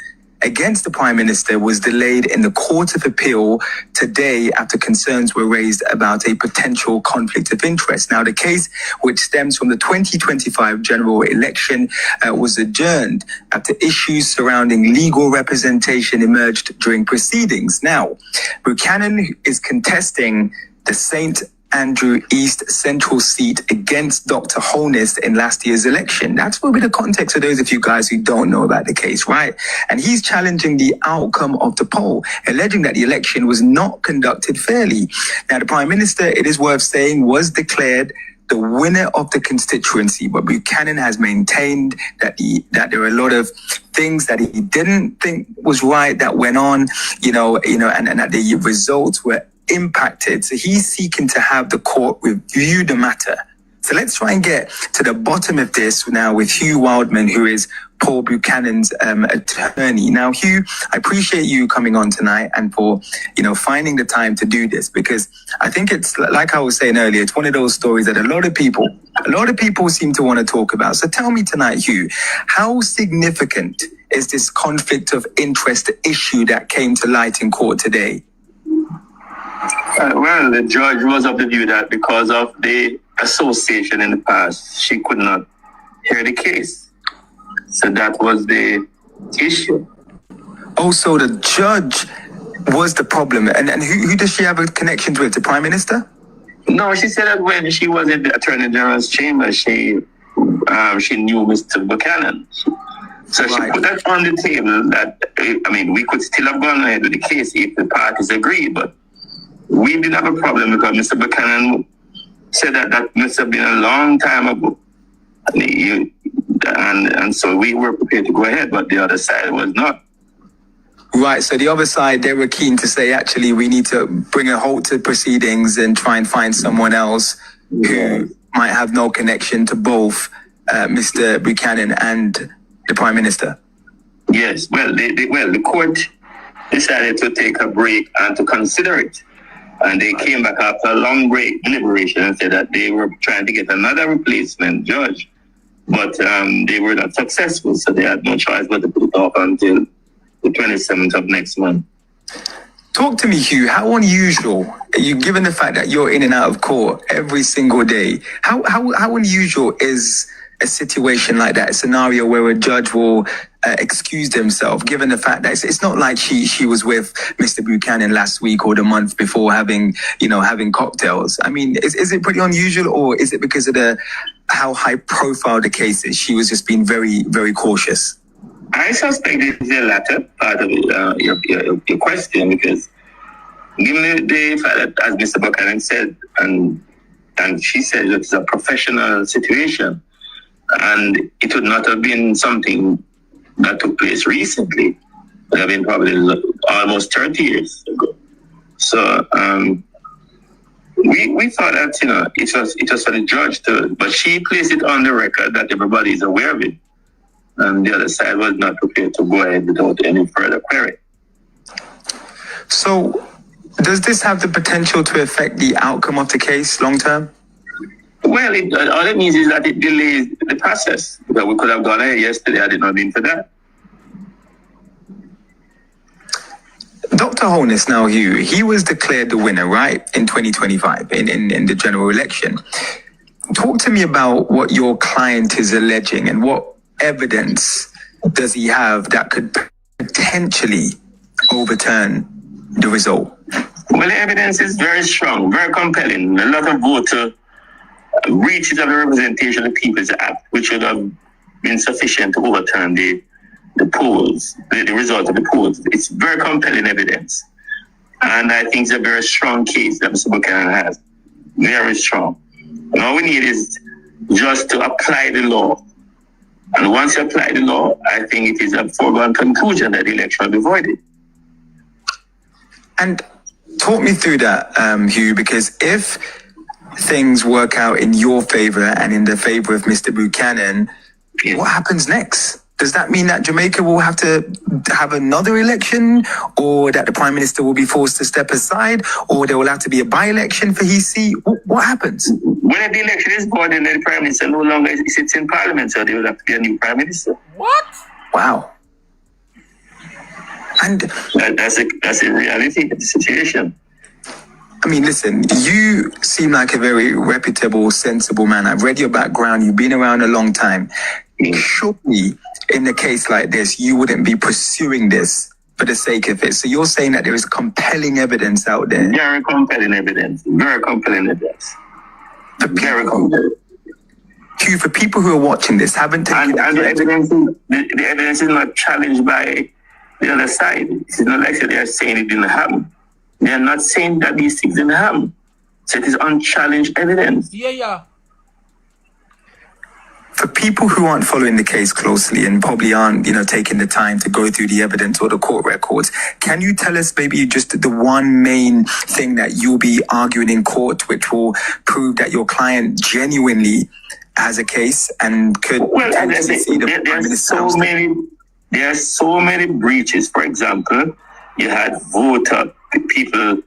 against the Prime Minister was delayed in the Court of Appeal today after concerns were raised about a potential conflict of interest. Now, the case, which stems from the 2025 general election, was adjourned after issues surrounding legal representation emerged during proceedings. Now, Buchanan is contesting the St. Andrew East Central seat against Dr. Holness in last year's election. That's will be the context for those of you guys who don't know about the case, right? And he's challenging the outcome of the poll, alleging that the election was not conducted fairly. Now, the Prime Minister, it is worth saying, was declared the winner of the constituency, but Buchanan has maintained that there are a lot of things that he didn't think was right that went on, and that the results were impacted. So he's seeking to have the court review the matter. So let's try and get to the bottom of this now with Hugh Wildman, who is Paul Buchanan's attorney. Now, Hugh, I appreciate you coming on tonight and for, finding the time to do this, because I think it's, like I was saying earlier, it's one of those stories that a lot of people seem to want to talk about. So tell me tonight, Hugh, how significant is this conflict of interest issue that came to light in court today? Well, the judge was of the view that because of the association in the past, she could not hear the case. So that was the issue. Oh, so the judge was the problem. And who does she have a connection with? The Prime Minister? No, she said that when she was in the Attorney General's chamber, she she knew Mr. Buchanan. So she put that on the table that, we could still have gone ahead with the case if the parties agreed, but we didn't have a problem because Mr. Buchanan said that must have been a long time ago. And so we were prepared to go ahead, but the other side was not. Right, so the other side, they were keen to say, actually, we need to bring a halt to proceedings and try and find someone else who might have no connection to both Mr. Buchanan and the Prime Minister. Yes, the court decided to take a break and to consider it. And they came back after a long break, deliberation, and said that they were trying to get another replacement judge. But they were not successful, so they had no choice but to put it off until the 27th of next month. Talk to me, Hugh. How unusual, given the fact that you're in and out of court every single day, how unusual is a situation like that, a scenario where a judge will excuse themselves, given the fact that it's not like she was with Mr. Buchanan last week or the month before having cocktails. I mean, is it pretty unusual, or is it because of how high profile the case is? She was just being very, very cautious. I suspect it's the latter part of your question, because given the fact that, as Mr. Buchanan said, and she said that it's a professional situation, and it would not have been something that took place recently. It would have been probably almost 30 years ago. So we thought that it was for the judge to, but she placed it on the record that everybody is aware of it. And the other side was not prepared to go ahead without any further query. So, does this have the potential to affect the outcome of the case long term? Well, all it means is that it delays the process. But we could have gone ahead yesterday had it not been for that. Dr. Holness, now Hugh, he was declared the winner, right, in 2025 in the general election. Talk to me about what your client is alleging and what evidence does he have that could potentially overturn the result? Well, the evidence is very strong, very compelling. A lot of voter breaches of the Representation of the People's Act, which would have been sufficient to overturn the polls, the result of the polls. It's very compelling evidence. And I think it's a very strong case that Mr. Buchanan has. Very strong. And all we need is just to apply the law. And once you apply the law, I think it is a foregone conclusion that the election will be voided. And talk me through that, Hugh, because if things work out in your favor and in the favor of Mr. Buchanan, what happens next? Does that mean that Jamaica will have to have another election, or that the Prime Minister will be forced to step aside, or there will have to be a by-election for his seat? What happens? When the election is voided, then the Prime Minister no longer sits in Parliament, so there will have to be a new Prime Minister. What? Wow. And that's a reality of the situation. I mean, listen, you seem like a very reputable, sensible man. I've read your background. You've been around a long time. Surely, in a case like this, you wouldn't be pursuing this for the sake of it. So you're saying that there is compelling evidence out there. Very compelling evidence. Very compelling evidence. Very compelling. Hugh, for people who are watching this, haven't taken... And the evidence is not challenged by the other side. It's not like they are saying it didn't happen. They are not saying that these things didn't happen. So it is unchallenged evidence. Yeah. For people who aren't following the case closely and probably aren't, taking the time to go through the evidence or the court records, can you tell us maybe just the one main thing that you'll be arguing in court, which will prove that your client genuinely has a case and could potentially see the Prime Minister? There are so many breaches. For example, you had people,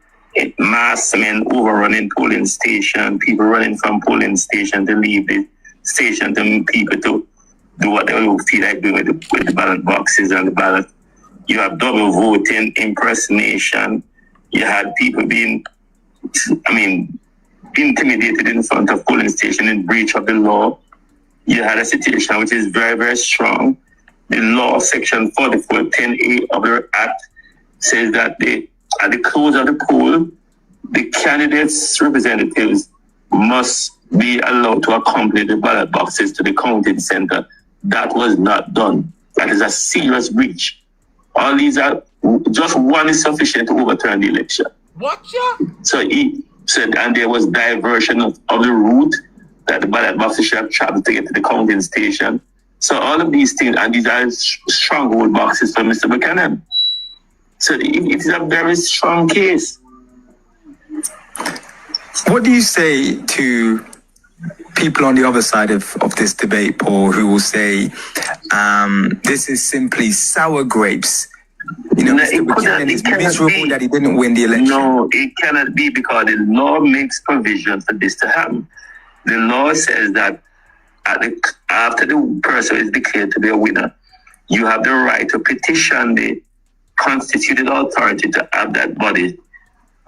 mass men overrunning polling station, people running from polling station to leave the station, to people to do what they feel like doing with the ballot boxes and the ballot. You have double voting, impersonation. You had people being, intimidated in front of polling station in breach of the law. You had a situation which is very, very strong. The law, section 4410A of the Act, says that at the close of the poll, the candidates' representatives must be allowed to accompany the ballot boxes to the counting center. That was not done. That is a serious breach. All these are, just one is sufficient to overturn the election. What, yeah? So he said, and there was diversion of the route that the ballot boxes should have traveled to get to the counting station. So all of these things, and these are stronghold boxes for Mr. Buchanan. So it is a very strong case. What do you say to people on the other side of this debate, Paul, who will say this is simply sour grapes? You know, Mr. Buchanan is miserable that he didn't win the election. No, it cannot be, because the law makes provision for this to happen. The law says that after the person is declared to be a winner, you have the right to petition the constituted authority to have that body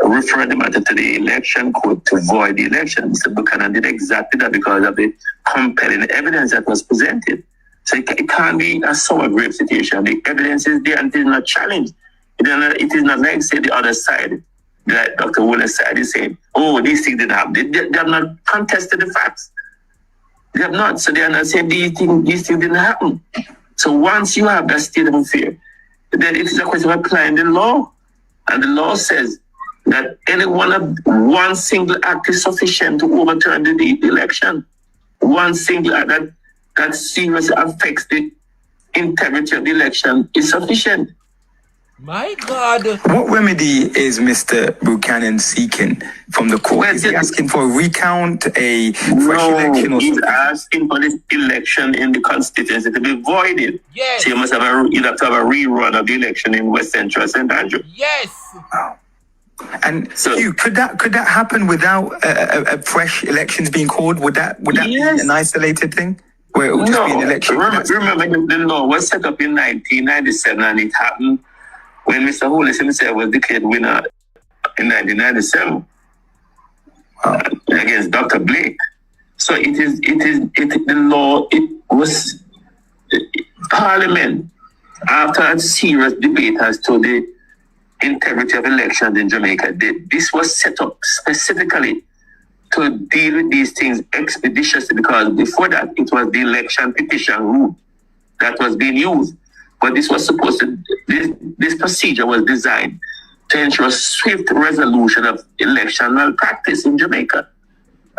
refer the matter to the election court to void the election. Mr. Buchanan did exactly that because of the compelling evidence that was presented. So it can't be a sour grape situation. The evidence is there and it is not challenged. It is not like, say, the other side, like Dr. Waller's side is saying, oh, these things didn't happen. They have not contested the facts. They have not. So they are not saying these things didn't happen. So once you have that state of affair, then it is a question of applying the law. And the law says that one single act is sufficient to overturn the election. One single act that seriously affects the integrity of the election is sufficient. My God. What remedy is Mr. Buchanan seeking from the court? Is he asking for a recount, a fresh election, or he's asking for this election in the constituency to be voided. Yes. So you have to have a rerun of the election in West Central St. Andrew. Yes. Wow. And so, Hugh, could that happen without a fresh elections being called? Would that yes. be an isolated thing? Where it would just be an election? Remember, the law was set up in 1997 and it happened when Mr. Hollis himself was declared winner in 1997 against Dr. Blake. So the law, it was Parliament, after a serious debate as to the integrity of elections in Jamaica, this was set up specifically to deal with these things expeditiously, because before that, it was the election petition route that was being used. But this was supposed to, this procedure was designed to ensure swift resolution of election malpractice in Jamaica.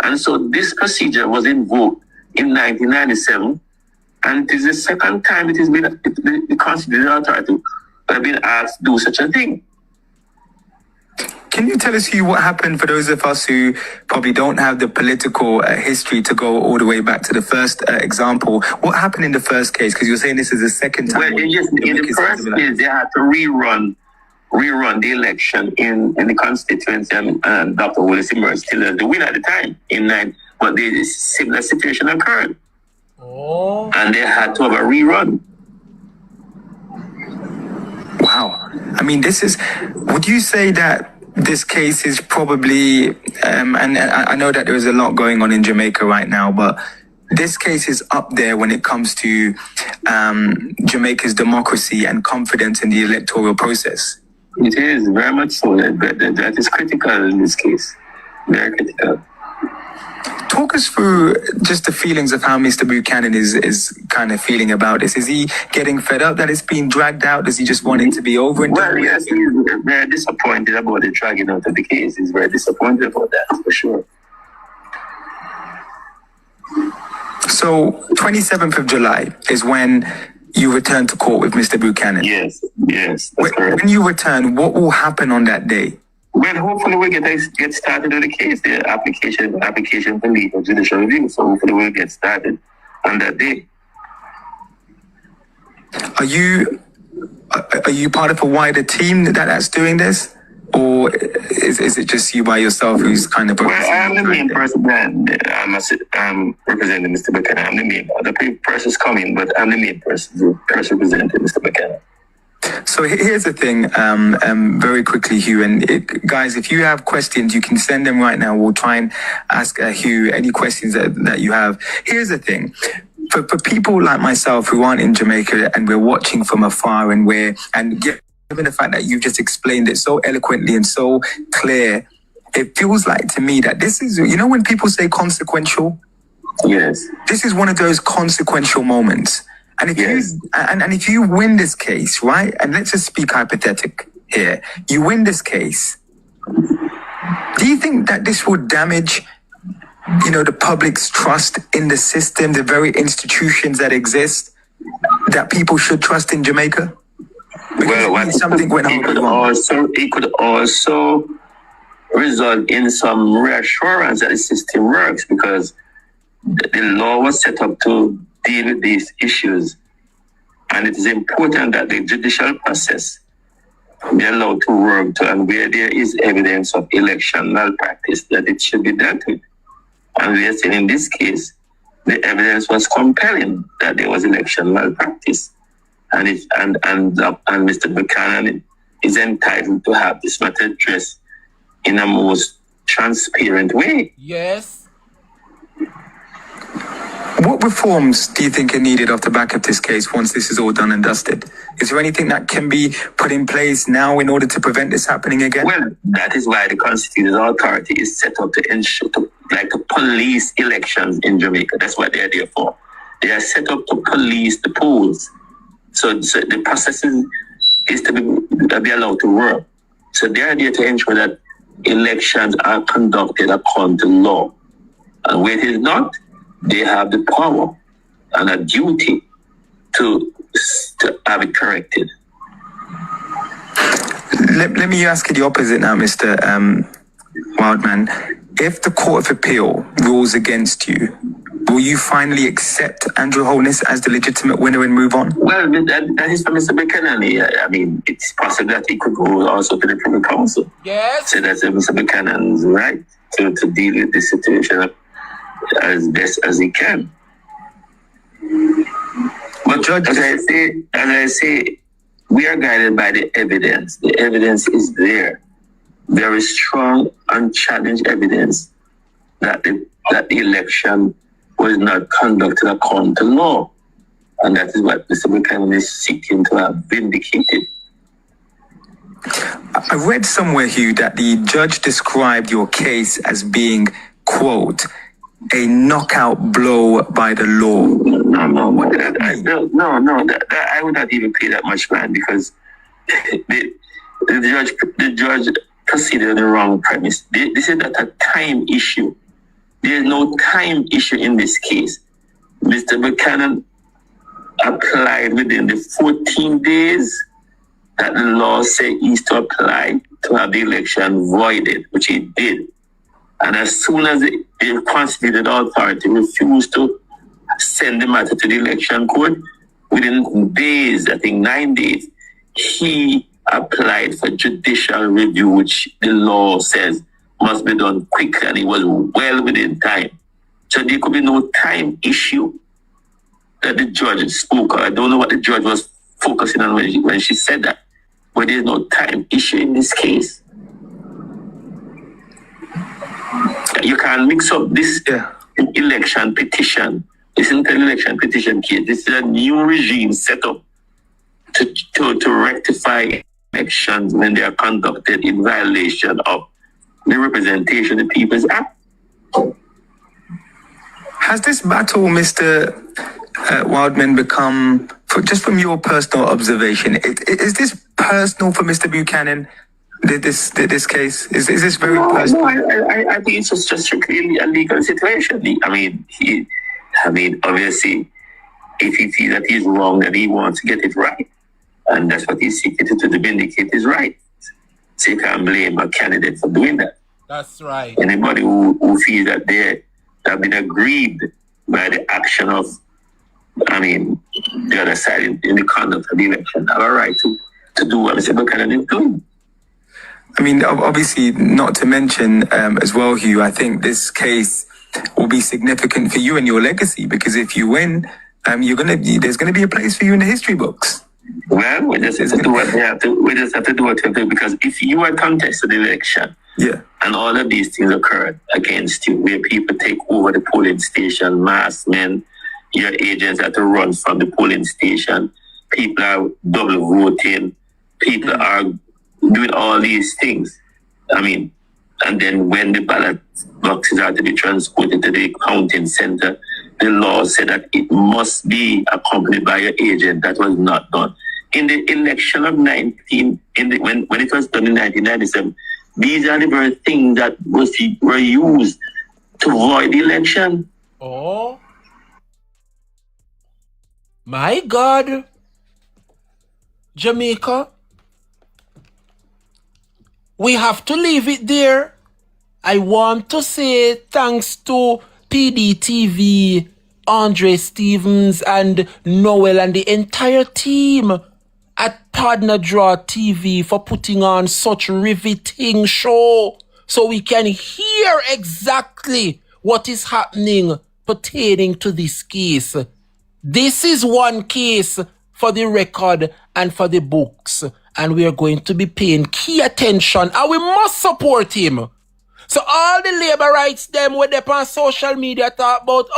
And so this procedure was invoked in 1997, and it is the second time it has been, the Constitutional Authority have been asked to do such a thing. Can you tell us, Hugh, what happened for those of us who probably don't have the political history to go all the way back to the first example? What happened in the first case? Because you're saying this is the second time. Well, in the first case, they had to rerun the election in the constituency, and Dr. Wallace emerged still as the winner at the time. But the similar situation occurred. Oh. And they had to have a rerun. Wow. I mean, would you say that this case is probably, and I know that there's a lot going on in Jamaica right now, but this case is up there when it comes to Jamaica's democracy and confidence in the electoral process? It is very much so. That is critical in this case. Very critical. Talk us through just the feelings of how Mr. Buchanan is kind of feeling about this. Is he getting fed up that it's being dragged out? Does he just want it to be over? Well, yes, he's very disappointed about the dragging out of the case. He's very disappointed about that, for sure. So, 27th of July is when you return to court with Mr. Buchanan. Yes, that's correct. When you return, what will happen on that day? Well, hopefully we'll get started with the case, the application for legal judicial review. So hopefully we'll get started on that day. Are you part of a wider team that's doing this? Or is it just you by yourself who's kind of... Well, I'm the main person. I'm representing Mr. Buchanan. I'm the main. The person's coming, but I'm the main person representing Mr. Buchanan. So here's the thing, very quickly, Hugh, and guys, if you have questions, you can send them right now. We'll try and ask Hugh any questions that you have. Here's the thing. For people like myself who aren't in Jamaica and we're watching from afar given the fact that you just explained it so eloquently and so clear, it feels like to me that this is, when people say consequential? Yes. This is one of those consequential moments. And if Yes. if you win this case, right? And let's just speak hypothetical here. You win this case. Do you think that this will damage, the public's trust in the system, the very institutions that exist, that people should trust in Jamaica? Because something went wrong. It could also result in some reassurance that the system works, because the law was set up to deal with these issues, and it is important that the judicial process be allowed to work to, and where there is evidence of election malpractice, that it should be dealt with. And we are saying in this case, the evidence was compelling that there was election malpractice, and Mr. Buchanan is entitled to have this matter addressed in a most transparent way. Yes. What reforms do you think are needed off the back of this case once this is all done and dusted? Is there anything that can be put in place now in order to prevent this happening again? Well, that is why the Constitutional Authority is set up to ensure, to police elections in Jamaica. That's what they are there for. They are set up to police the polls. So the process is to be allowed to work. So they are there to ensure that elections are conducted according to law. And where it is not, they have the power and a duty to have it corrected. Let me ask you the opposite now, Mr. Wildman. If the Court of Appeal rules against you, will you finally accept Andrew Holness as the legitimate winner and move on? Well, that is for Mr. Buchanan. I mean, it's possible that he could go also to the Privy Council. Yes. So that's Mr. Buchanan's right to deal with the situation as best as he can. But as I say, we are guided by the evidence. The evidence is there. There is strong, unchallenged evidence that the election was not conducted according to law. And that is what Mr. Buchanan is seeking to have vindicated. I read somewhere, Hugh, that the judge described your case as being, quote, a knockout blow by the law. I would not even pay that much mind, because the judge proceeded on the wrong premise. This is not a time issue. There is no time issue in this case. Mr. Buchanan applied within the 14 days that the law said he's to apply to have the election voided, which he did. And as soon as the Constituted Authority refused to send the matter to the election court, within days, I think 9 days, he applied for judicial review, which the law says must be done quickly, and it was well within time. So there could be no time issue that the judge spoke of. I don't know what the judge was focusing on when she said that, but there's no time issue in this case. You can't mix up this election petition. This isn't an election petition case. This is a new regime set up to rectify elections when they are conducted in violation of the Representation of the People's Act. Has this battle, Mr. Wildman, become, just from your personal observation, is this personal for Mr. Buchanan? This case is this very personal? No, I think it's just strictly a legal situation. I mean, obviously, if he sees that he's wrong, then he wants to get it right, and that's what he's seeking to vindicate his right. So you can't blame a candidate for doing that. That's right. Anybody who feels that they have been aggrieved by the action of, the other side in the conduct of the election have a right to do what Mr. Buchanan is doing. Obviously, not to mention as well, Hugh, I think this case will be significant for you and your legacy, because if you win, there's gonna be a place for you in the history books. Well, we just have to do what we have to. We just have to do what we have to do, because if you are contested the election, and all of these things occurred against you, where people take over the polling station, masked men, your agents have to run from the polling station, people are double voting, people are doing all these things. And then when the ballot boxes are to be transported to the counting center, the law said that it must be accompanied by an agent. That was not done. In the election of when it was done in 1997, these are the very things that were used to avoid the election. Oh. My God. Jamaica. We have to leave it there. I want to say thanks to PDTV, Andre Stevens, and Noel, and the entire team at Partner Draw TV for putting on such riveting show so we can hear exactly what is happening pertaining to this case. This is one case for the record and for the books, and we are going to be paying key attention, and we must support him. So all the labor rights them with them on social media talk about,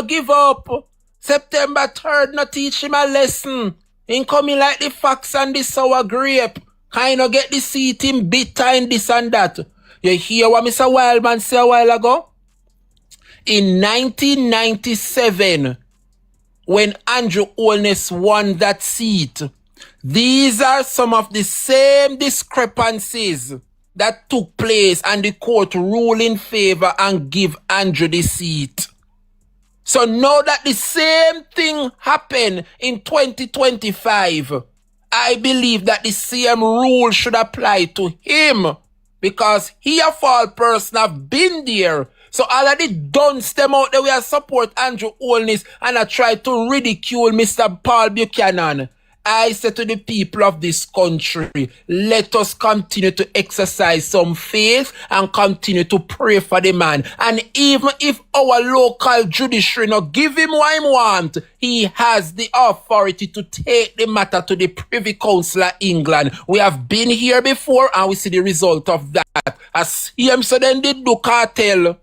give up. September 3rd, not teach him a lesson. In coming like the fox and the sour grape. Get the seat in bitter and this and that. You hear what Mr. Wildman said a while ago? In 1997, when Andrew Holness won that seat, these are some of the same discrepancies that took place, and the court ruled in favor and give Andrew the seat. So now that the same thing happened in 2025, I believe that the same rule should apply to him, because he a fall person have been there. So all of the dunce them out there, we are support Andrew Holness and I try to ridicule Mr. Paul Buchanan. I say to the people of this country, let us continue to exercise some faith and continue to pray for the man. And even if our local judiciary not give him what he want, he has the authority to take the matter to the Privy Council of England. We have been here before and we see the result of that. As him so then did do cartel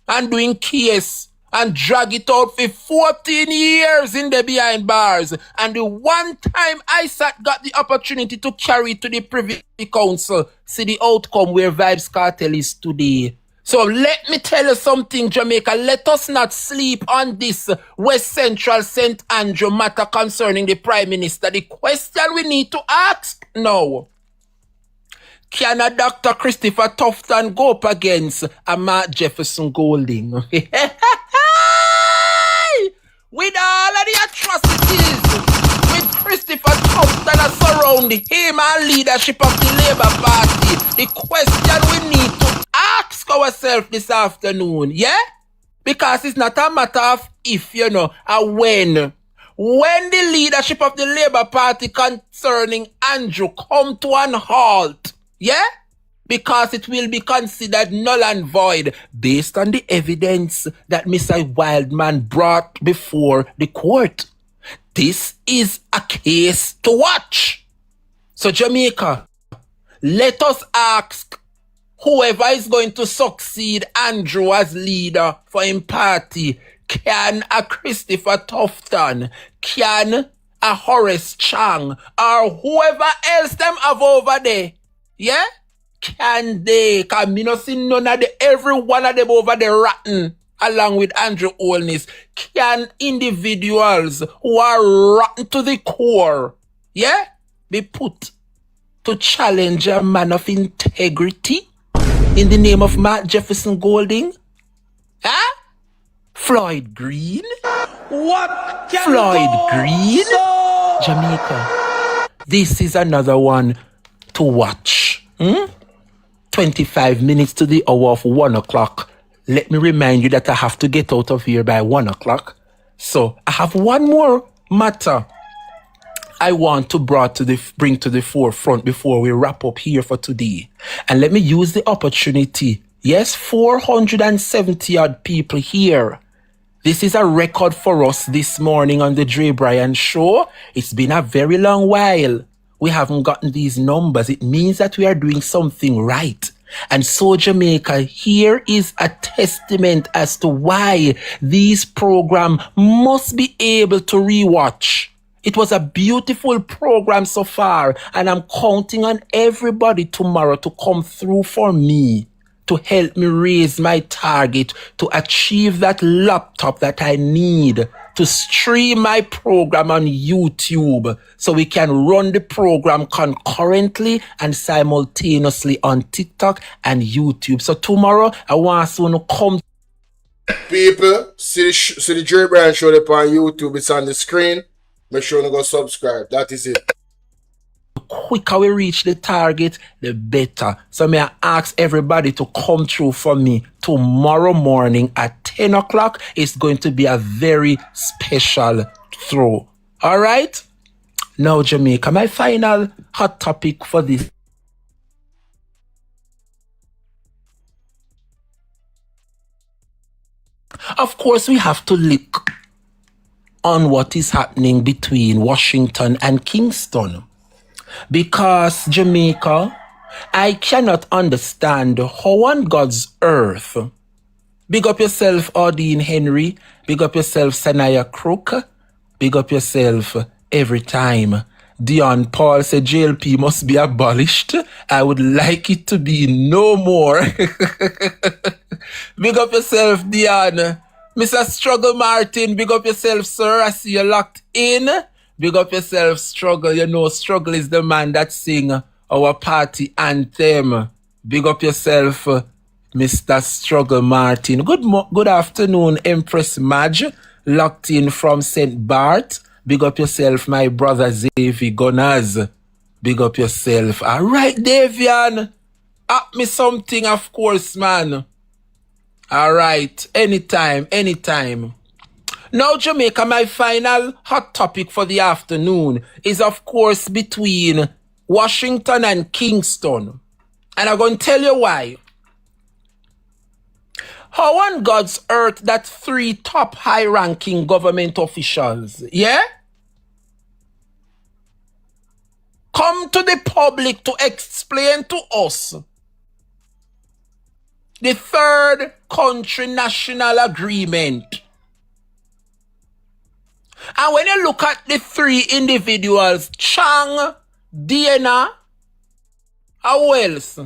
and doing case and drag it out for 14 years in the behind bars. And the one time ISAT got the opportunity to carry it to the Privy Council, see the outcome where Vibes Cartel is today. So let me tell you something, Jamaica. Let us not sleep on this West Central St. Andrew matter concerning the Prime Minister. The question we need to ask now: can a Dr. Christopher Tufton go up against a Mark Jefferson Golding? With all of the atrocities with Christopher Tufton surround him and leadership of the Labour Party, the question we need to ask ourselves this afternoon, yeah? Because it's not a matter of if, a when. When the leadership of the Labour Party concerning Andrew come to an halt, yeah? Because it will be considered null and void based on the evidence that Mr. Wildman brought before the court. This is a case to watch. So Jamaica, let us ask whoever is going to succeed Andrew as leader for him party, can a Christopher Tufton, can a Horace Chang, or whoever else them have over there, yeah? Can they? Because me not see none of every one of them over there rotten along with Andrew Holness. Can individuals who are rotten to the core, yeah, be put to challenge a man of integrity in the name of Mark Jefferson Golding? Huh? Floyd Green? What can Floyd go Green? so? Jamaica. This is another one to watch. 25 minutes to the hour of 1 o'clock. Let me remind you that I have to get out of here by 1 o'clock. So I have one more matter I want to bring to the forefront before we wrap up here for today. And let me use the opportunity. Yes, 470 odd people here. This is a record for us this morning on the DREBRIAN show. It's been a very long while. We haven't gotten these numbers. It means that we are doing something right. And so Jamaica, here is a testament as to why these programs must be able to rewatch. It was a beautiful program so far, and I'm counting on everybody tomorrow to come through for me to help me raise my target to achieve that laptop that I need to stream my program on YouTube so we can run the program concurrently and simultaneously on TikTok and YouTube. So tomorrow, I want someone to come. People, see the DREBRIAN show up on YouTube. It's on the screen. Make sure you go subscribe. That is it. The quicker we reach the target, the better. So may I ask everybody to come through for me tomorrow morning at 10 o'clock. It's going to be a very special throw. All right? Now, Jamaica, my final hot topic for this. Of course, we have to look on what is happening between Washington and Kingston. Because, Jamaica, I cannot understand how on God's earth, big up yourself, Audine Henry, big up yourself, Sanaya Crook, big up yourself every time. Dion Paul said JLP must be abolished. I would like it to be no more. Big up yourself, Dion. Mr. Struggle Martin, big up yourself, sir. I see you locked in. Big up yourself, Struggle. You know, Struggle is the man that sing our party anthem. Big up yourself, Mr. Struggle Martin. Good afternoon, Empress Madge, locked in from St. Bart. Big up yourself, my brother Xavier Gunners. Big up yourself. All right, Davian. Up me something, of course, man. All right. Anytime, anytime. Now, Jamaica, my final hot topic for the afternoon is, of course, between Washington and Kingston. And I'm going to tell you why. How on God's earth that 3 top high-ranking government officials, yeah, come to the public to explain to us the third country national agreement. And when you look at the 3 individuals, Chang, Diana, how else?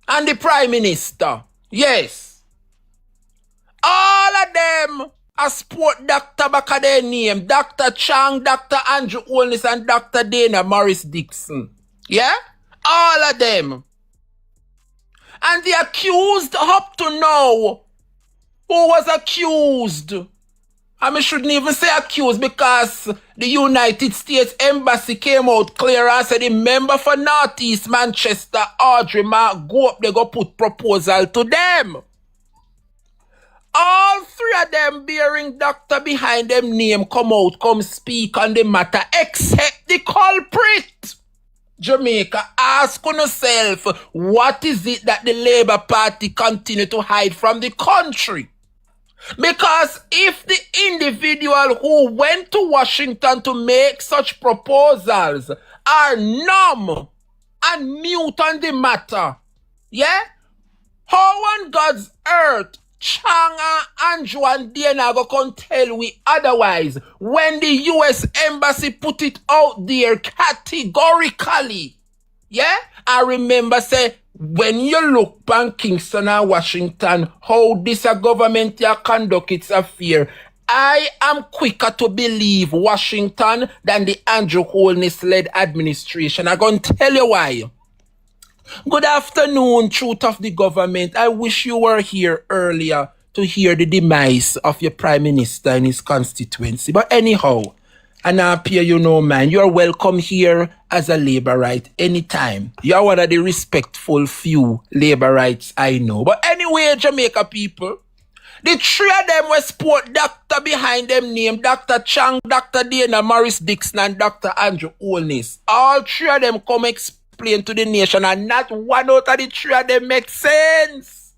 And the Prime Minister, yes. All of them are sport doctor back of their name. Dr. Chang, Dr. Andrew Holness, and Dr. Dana Morris Dixon. Yeah? All of them. And the accused up to now, who was accused? I shouldn't even say accused because the United States Embassy came out clear and said the member for Northeast Manchester, Audrey Mark, go up, they go put proposal to them. All 3 of them bearing doctor behind them name come out, come speak on the matter, except the culprit. Jamaica, ask yourself, what is it that the Labour Party continue to hide from the country? Because if the individual who went to Washington to make such proposals are numb and mute on the matter, yeah? How on God's earth Changa, Andrew, and Diana go come tell we otherwise when the U.S. Embassy put it out there categorically? Yeah? I remember say, when you look on Kingston and Washington, how this a government conduct its affair, I am quicker to believe Washington than the Andrew Holness-led administration. I'm going to tell you why. Good afternoon, truth of the government. I wish you were here earlier to hear the demise of your prime minister and his constituency. But anyhow, and I appear you know, man, you're welcome here as a Labourite anytime. You're one of the respectful few Labourites I know. But anyway, Jamaica people, the 3 of them were sport doctor behind them named Dr. Chang, Dr. Dana Morris Dixon, and Dr. Andrew Holness. All 3 of them come explain to the nation, and not one out of the 3 of them makes sense.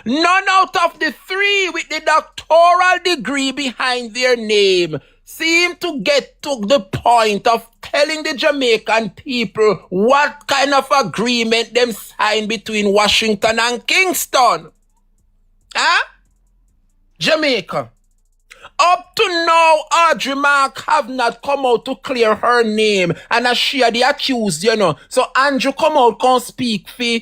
None out of the 3 with the doctoral degree behind their name seem to get to the point of telling the Jamaican people what kind of agreement them signed between Washington and Kingston. Huh? Jamaica. Up to now, Audrey Mark have not come out to clear her name, and as she are the accused, you know. So Andrew come out, come speak for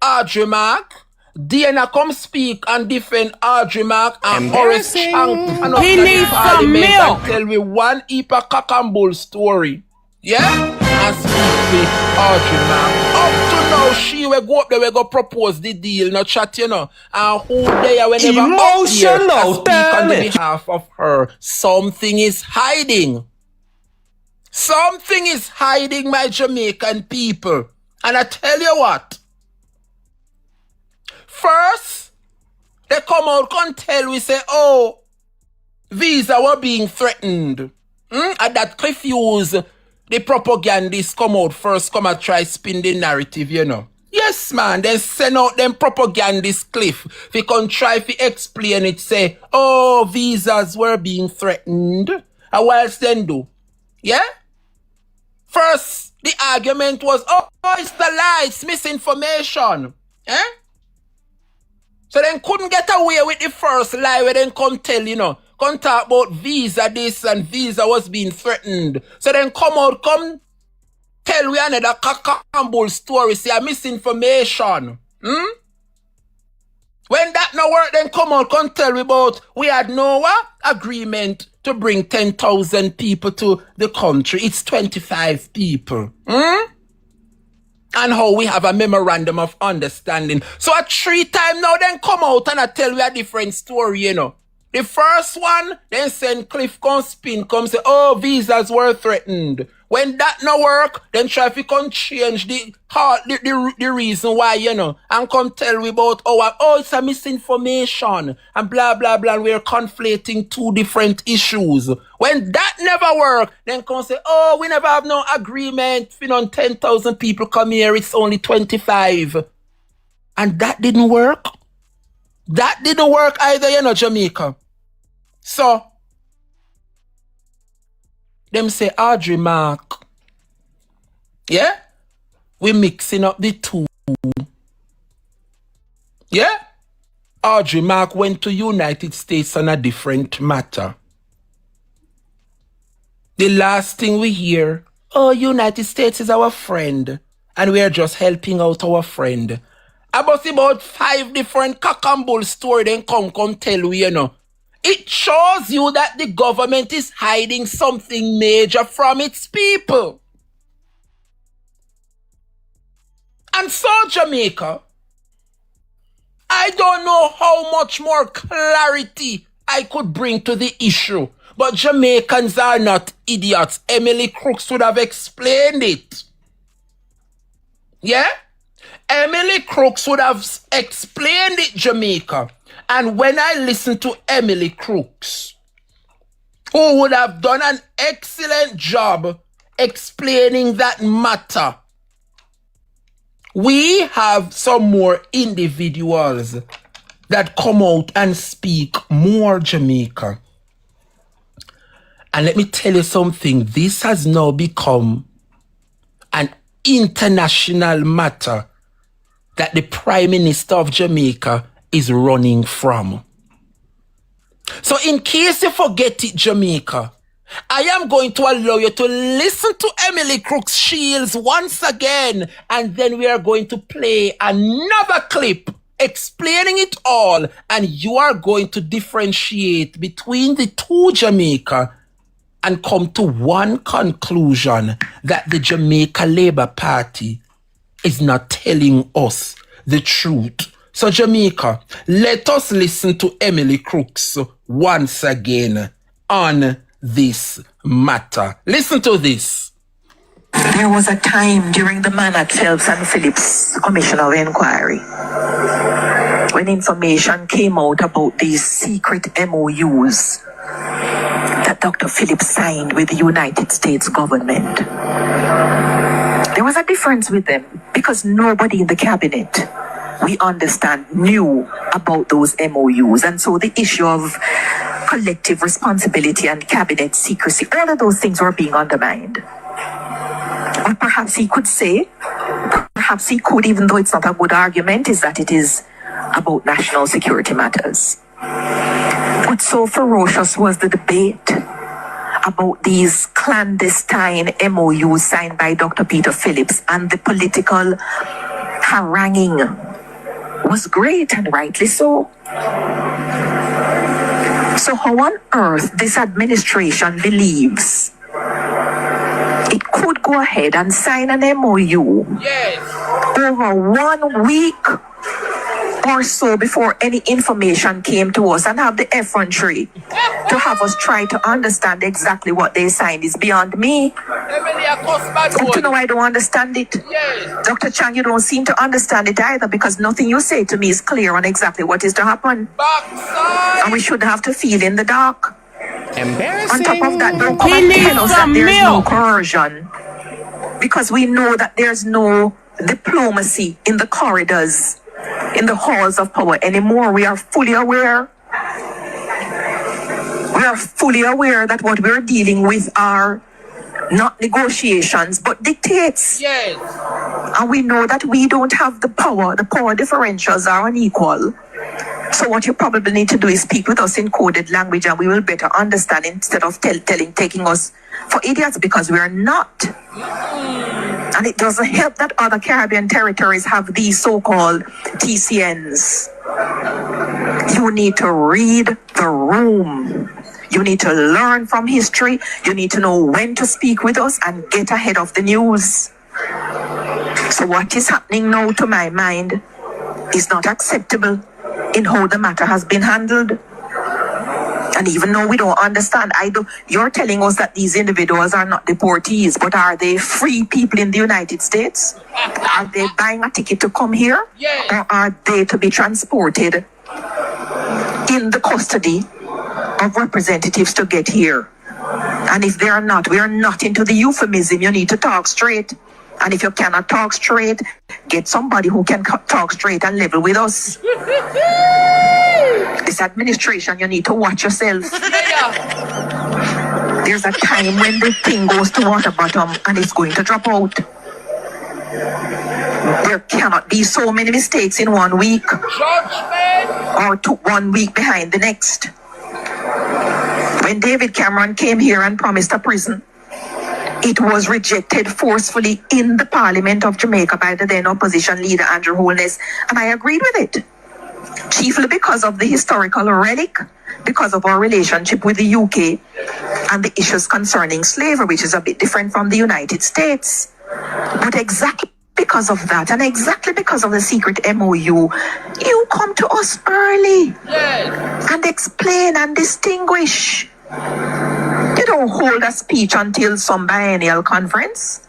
Audrey Mark. Dana come speak and defend Audrey Mark and Horace Shank and He needs some milk. and tell me one heap of cock and bull story. Yeah? And speak with Audrey Mark. Up to now, she will go up there, we go propose the deal, no chat, you know. And who there whenever Emotional, up here speak on the behalf of her. Something is hiding. Something is hiding, my Jamaican people. And I tell you what. First, they come out and tell we say, oh, visa were being threatened. And that confuse the propagandists come out first, come and try spin the narrative, you know. Yes, man, they send out them propagandists cliff. They can try to explain it, say, oh, visas were being threatened. And what else then do? Yeah? First, the argument was, oh, it's the lie, it's misinformation. Eh? So then couldn't get away with the first lie where then come tell, you know, come talk about visa this and visa was being threatened. So then come out, come tell we another cackle story, say a misinformation. When that no work, then come out, come tell we about we had no agreement to bring 10,000 people to the country. It's 25 people. And how we have a memorandum of understanding. So at 3 times now, then come out and I tell you a different story, you know. The first one, then send Cliff come spin, come say, oh, visas were threatened. When that no work, then traffic come change the reason why, you know, and come tell we about, oh, it's a misinformation, and blah, blah, blah, and we're conflating 2 different issues. When that never work, then come say, oh, we never have no agreement, you know, 10,000 people come here, it's only 25. And that didn't work. That didn't work either, you know, Jamaica. So, them say Audrey Mark. Yeah? We mixing up the 2. Yeah? Audrey Mark went to United States on a different matter. The last thing we hear, oh, United States is our friend. And we are just helping out our friend. About 5 different cock and bull story then come tell we, you know. It shows you that the government is hiding something major from its people. And so, Jamaica, I don't know how much more clarity I could bring to the issue, but Jamaicans are not idiots. Emily Crooks would have explained it. Yeah? Emily Crooks would have explained it, Jamaica. And when I listen to Emily Crooks, who would have done an excellent job explaining that matter, we have some more individuals that come out and speak more, Jamaica. And let me tell you something, this has now become an international matter that the Prime Minister of Jamaica is running from. So in case you forget it, Jamaica, I am going to allow you to listen to Emily Crooks Shields once again, and then we are going to play another clip explaining it all, and you are going to differentiate between the 2, Jamaica, and come to one conclusion, that the Jamaica Labour Party is not telling us the truth. So Jamaica, let us listen to Emily Crooks once again on this matter. Listen to this. There was a time during the Manat Phelps and Phillips Commission of Inquiry when information came out about these secret MOUs that Dr. Phillips signed with the United States government. There was a difference with them because nobody in the cabinet, we understand, knew about those MOUs. And so the issue of collective responsibility and cabinet secrecy, all of those things were being undermined. What perhaps he could say, perhaps he could, even though it's not a good argument, is that it is about national security matters. But so ferocious was the debate about these clandestine MOUs signed by Dr. Peter Phillips and the political haranguing was great, and rightly so. So how on earth this administration believes it could go ahead and sign an MOU over 1 week or so before any information came to us and have the effrontery to have us try to understand exactly what they signed is beyond me. Up to now, I don't understand it. Dr. Chang, you don't seem to understand it either, because nothing you say to me is clear on exactly what is to happen. And we shouldn't have to feel in the dark. On top of that, don't come and tell us that there's no coercion, because we know that there's no diplomacy in the corridors, in the halls of power anymore. We are fully aware. We are fully aware that what we're dealing with are not negotiations, but dictates. And we know that we don't have the power. The power differentials are unequal. So what you probably need to do is speak with us in coded language, and we will better understand instead of taking us for idiots, because we are not. And it doesn't help that other Caribbean territories have these so-called TCNs. You need to read the room. You need to learn from history. You need to know when to speak with us and get ahead of the news. So what is happening now, to my mind, is not acceptable in how the matter has been handled. And even though we don't understand, you're telling us that these individuals are not deportees, but are they free people in the United States? Are they buying a ticket to come here? Or are they to be transported in the custody of representatives to get here? And if they are not, we are not into the euphemism. You need to talk straight. And if you cannot talk straight, get somebody who can talk straight and level with us. This administration, you need to watch yourself. There's a time when the thing goes to water bottom and it's going to drop out. There cannot be so many mistakes in 1 week. Or 1 week behind the next. When David Cameron came here and promised a prison, it was rejected forcefully in the Parliament of Jamaica by the then opposition leader Andrew Holness, and I agreed with it. Chiefly because of the historical relic, because of our relationship with the UK, and the issues concerning slavery, which is a bit different from the United States. But exactly because of that, and exactly because of the secret MOU, you come to us early and explain and distinguish. You don't hold a speech until some biennial conference.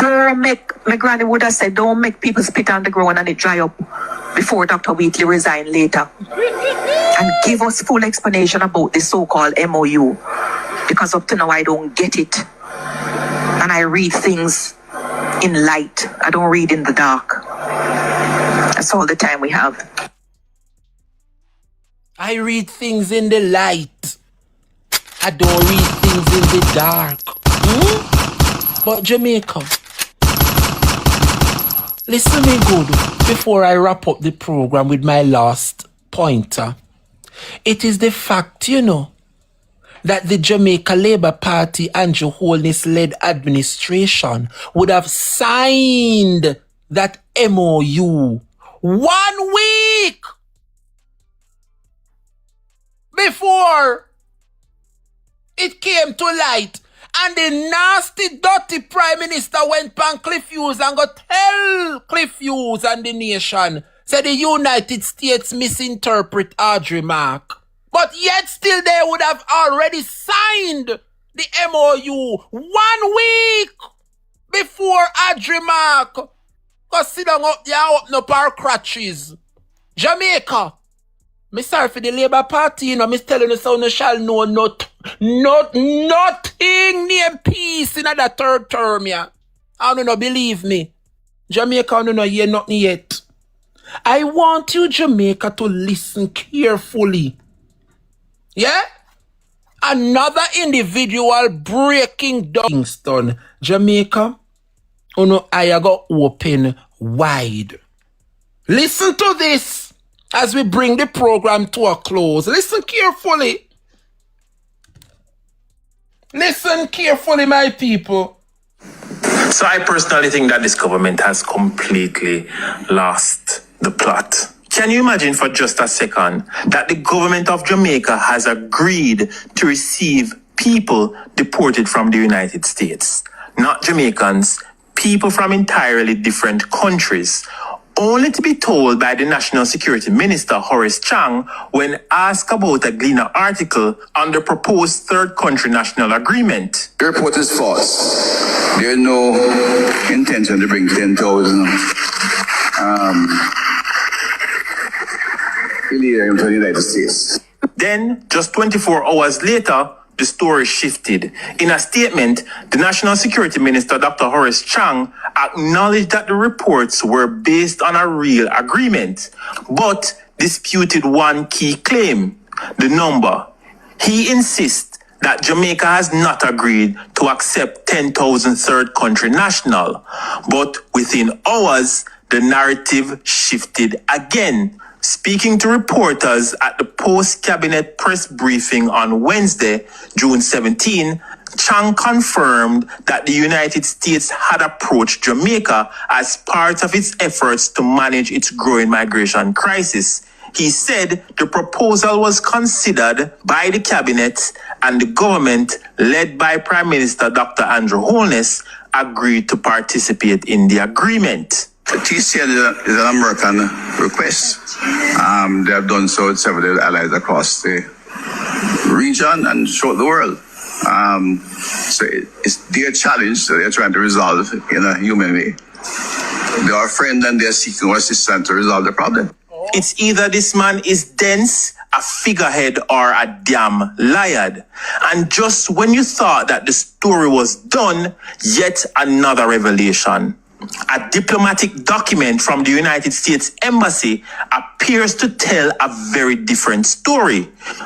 Don't make, my granny would have said, don't make people spit on the ground and it dry up before Dr. Wheatley resigned later. And give us full explanation about this so-called MOU. Because up to now, I don't get it. And I read things in light. I don't read in the dark. That's all the time we have. I read things in the light. I don't read things in the dark. But Jamaica, listen me good before I wrap up the program with my last pointer. It is the fact, you know, that the Jamaica Labour Party Andrew Holness-led administration would have signed that MOU 1 week before it came to light, and the nasty, dirty Prime Minister went on Cliff Hughes and got tell Cliff Hughes and the nation, said the United States misinterpret our remark. But yet still they would have already signed the MOU 1 week before Adrimark. Cause sit down up there, open up our crutches. Jamaica, me sorry for the Labour Party, you know, me telling you so no shall know nothing near peace in the third term, yeah. I don't know, believe me. Jamaica, I don't know, hear nothing yet. I want you, Jamaica, to listen carefully. Yeah? Another individual breaking down Kingston, Jamaica. Oh no, I got open wide. Listen to this as we bring the program to a close. Listen carefully. Listen carefully, my people. So I personally think that this government has completely lost the plot. Can you imagine for just a second that the government of Jamaica has agreed to receive people deported from the United States? Not Jamaicans, people from entirely different countries, only to be told by the National Security Minister, Horace Chang, when asked about a Gleaner article on the proposed third country national agreement. The report is false. There is no intention to bring 10,000 illegal into the United States. Then, just 24 hours later, the story shifted. In a statement, the National Security Minister, Dr. Horace Chang, acknowledged that the reports were based on a real agreement, but disputed one key claim, the number. He insists that Jamaica has not agreed to accept 10,000 third country national, but within hours, the narrative shifted again. Speaking to reporters at the post-cabinet press briefing on Wednesday, June 17, Chang confirmed that the United States had approached Jamaica as part of its efforts to manage its growing migration crisis. He said the proposal was considered by the cabinet and the government, led by Prime Minister Dr. Andrew Holness, agreed to participate in the agreement. The TCN is an American request. They have done so with several allies across the region and throughout the world. So it's their challenge that they're trying to resolve in a human way. They are friends and they're seeking assistance to resolve the problem. It's either this man is dense, a figurehead, or a damn liar. And just when you thought that the story was done, yet another revelation. A diplomatic document from the United States Embassy appears to tell a very different story.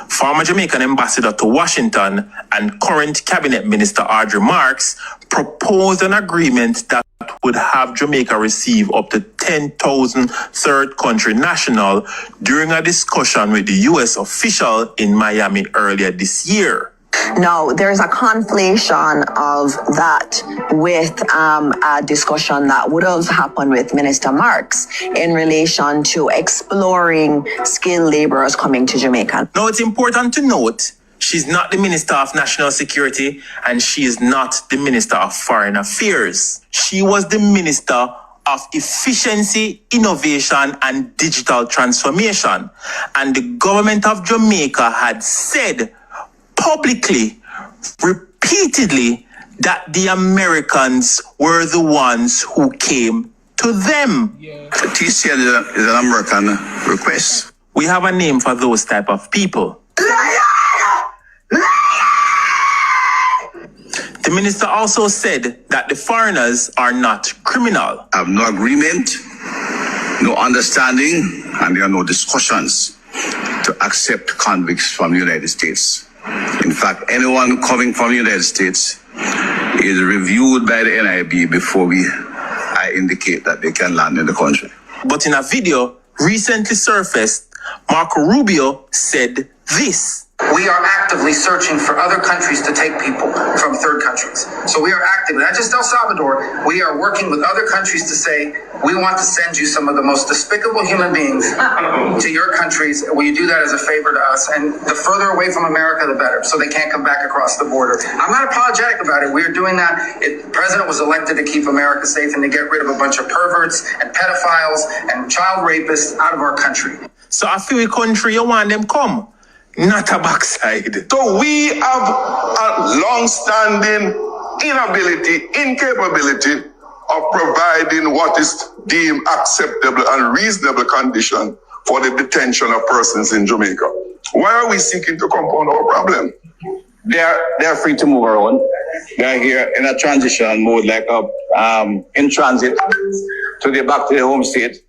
Former Jamaican ambassador to Washington and current cabinet minister Audrey Marks proposed an agreement that would have Jamaica receive up to 10,000 third country national during a discussion with the U.S. official in Miami earlier this year. Now, there's a conflation of that with a discussion that would have happened with Minister Marks in relation to exploring skilled laborers coming to Jamaica. Now, it's important to note, she's not the Minister of National Security and she is not the Minister of Foreign Affairs. She was the Minister of Efficiency, Innovation and Digital Transformation. And the government of Jamaica had said publicly, repeatedly, that the Americans were the ones who came to them. The TCN is an American request. We have a name for those type of people. The minister also said that the foreigners are not criminal. I have no agreement, no understanding, and there are no discussions to accept convicts from the United States. In fact, anyone coming from the United States is reviewed by the NIB before I indicate that they can land in the country. But in a video recently surfaced, Marco Rubio said this. We are actively searching for other countries to take people from third countries. So we are actively, not just El Salvador, we are working with other countries to say, we want to send you some of the most despicable human beings to your countries. Will you do that as a favor to us? And the further away from America, the better, so they can't come back across the border. I'm not apologetic about it. We are doing that. The president was elected to keep America safe and to get rid of a bunch of perverts and pedophiles and child rapists out of our country. So I feel country, you want them come. Not a backside. So we have a long-standing incapability of providing what is deemed acceptable and reasonable condition for the detention of persons in Jamaica. Why are we seeking to compound our problem? They're free to move around. They're here in a transition mode, like in transit back to their home state.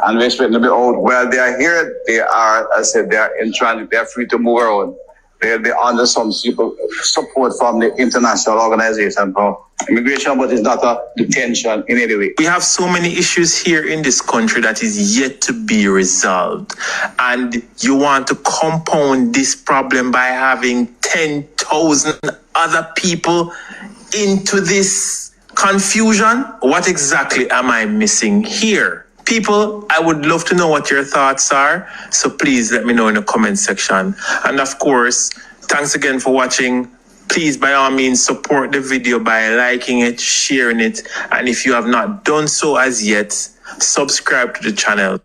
And we're expecting to be out. While they are here, they are, as I said, they are in transit, they're free to move around. They'll be under some support from the international organization for immigration, but it's not a detention in any way. We have so many issues here in this country that is yet to be resolved. And you want to compound this problem by having 10,000 other people into this Confusion? What exactly am I missing here? People, I would love to know what your thoughts are, so please let me know in the comment section. And of course, thanks again for watching. Please, by all means, support the video by liking it, sharing it, and if you have not done so as yet, subscribe to the channel.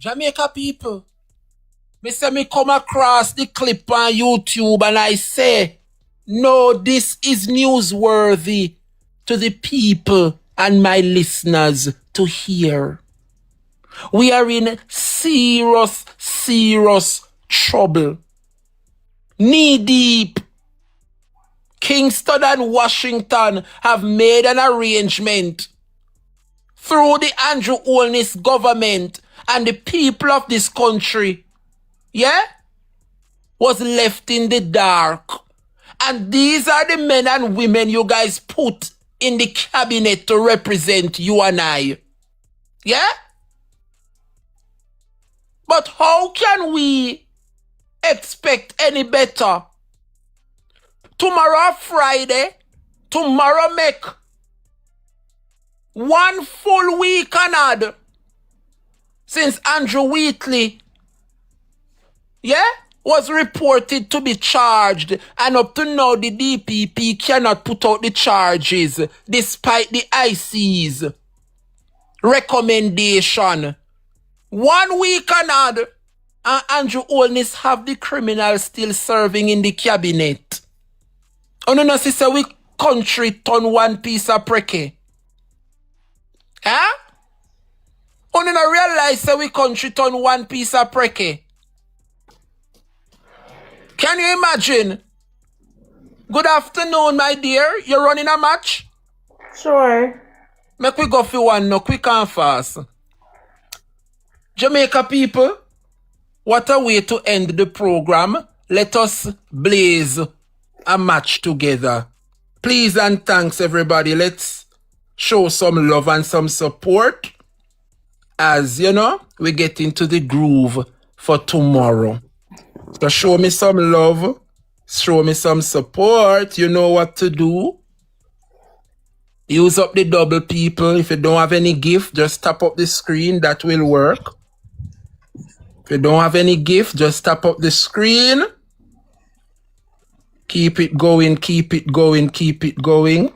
Jamaica people, me come across the clip on YouTube and I say, no, this is newsworthy to the people and my listeners to hear. We are in serious, serious trouble. Knee deep. Kingston and Washington have made an arrangement through the Andrew Holness government, and the people of this country, was left in the dark. And these are the men and women you guys put in the cabinet to represent you and I. But how can we expect any better? Tomorrow Friday, tomorrow make 1 full week and odd since Andrew Wheatley, was reported to be charged, and up to now the DPP cannot put out the charges despite the IC's recommendation. 1 week and odd, and Andrew Holness have the criminal still serving in the cabinet. Oh no, sister, we country turn one piece of preke. Oh no, realize that we country turn one piece of preke. Can you imagine? Good afternoon, my dear. You running a match? Sure. Make we go for one no quick and fast. Jamaica people, what a way to end the program. Let us blaze a match together. Please and thanks everybody. Let's show some love and some support as, we get into the groove for tomorrow. So show me some love, show me some support. You know what to do. Use up the double, people. If you don't have any gift, just tap up the screen. That will work. If you don't have any gift, just tap up the screen. Keep it going, keep it going, keep it going.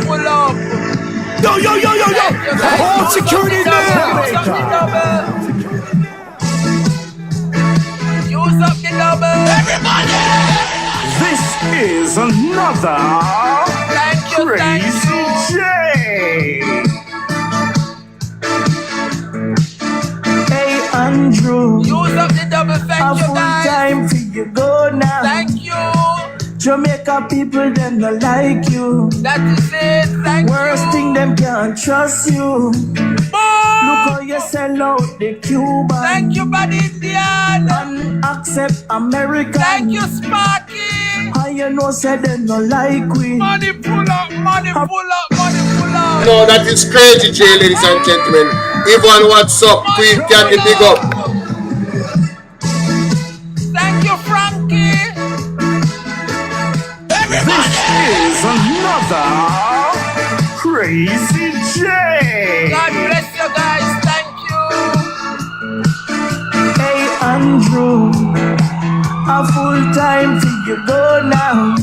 Pull up. Yo. All security now. Use up the double. Everybody. This is another Crazy J. Hey Andrew, Use up the double, thank you full guys. time for you go now. Thank you. Jamaica people them not like you. That is it, thank Worst you. thing them can't trust you. Look how you sell out the Cuban. Thank you, buddy Indian. And accept American. Thank you, Sparky. How you know say they no like we. Money pull up, money pull up, money pull up. No, that is Crazy J, ladies and gentlemen. Yvonne, what's up? Queen Candy, big up. Thank you, Frankie. This is another Crazy J. God bless you guys, thank you. Hey Andrew, a full time for you go now.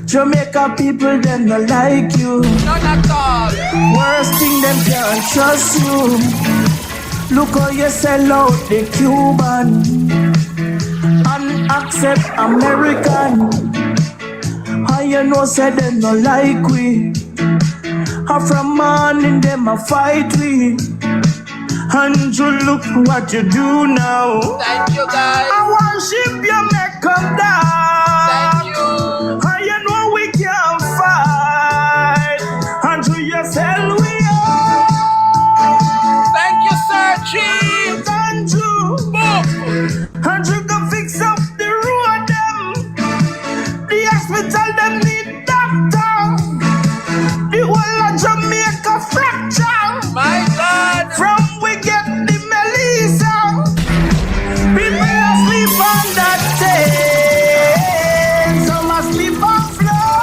Jamaica people them not like you. None at all. Worst thing them can't trust you. Look how you sell out the Cuban and accept American. How you know say them no like we. From morning them a fight we. Andrew, look what you do now. Thank you guys. I worship you make come down. Thank you. How you know we can't fight. Andrew, you sell we out. Thank you, Sir Chief. Andrew, Andrew go fix up the road them. The hospital them need doctor. The whole of Jamaica fracture. My God. From we get the Melissa. People asleep on that day. Some asleep on floor.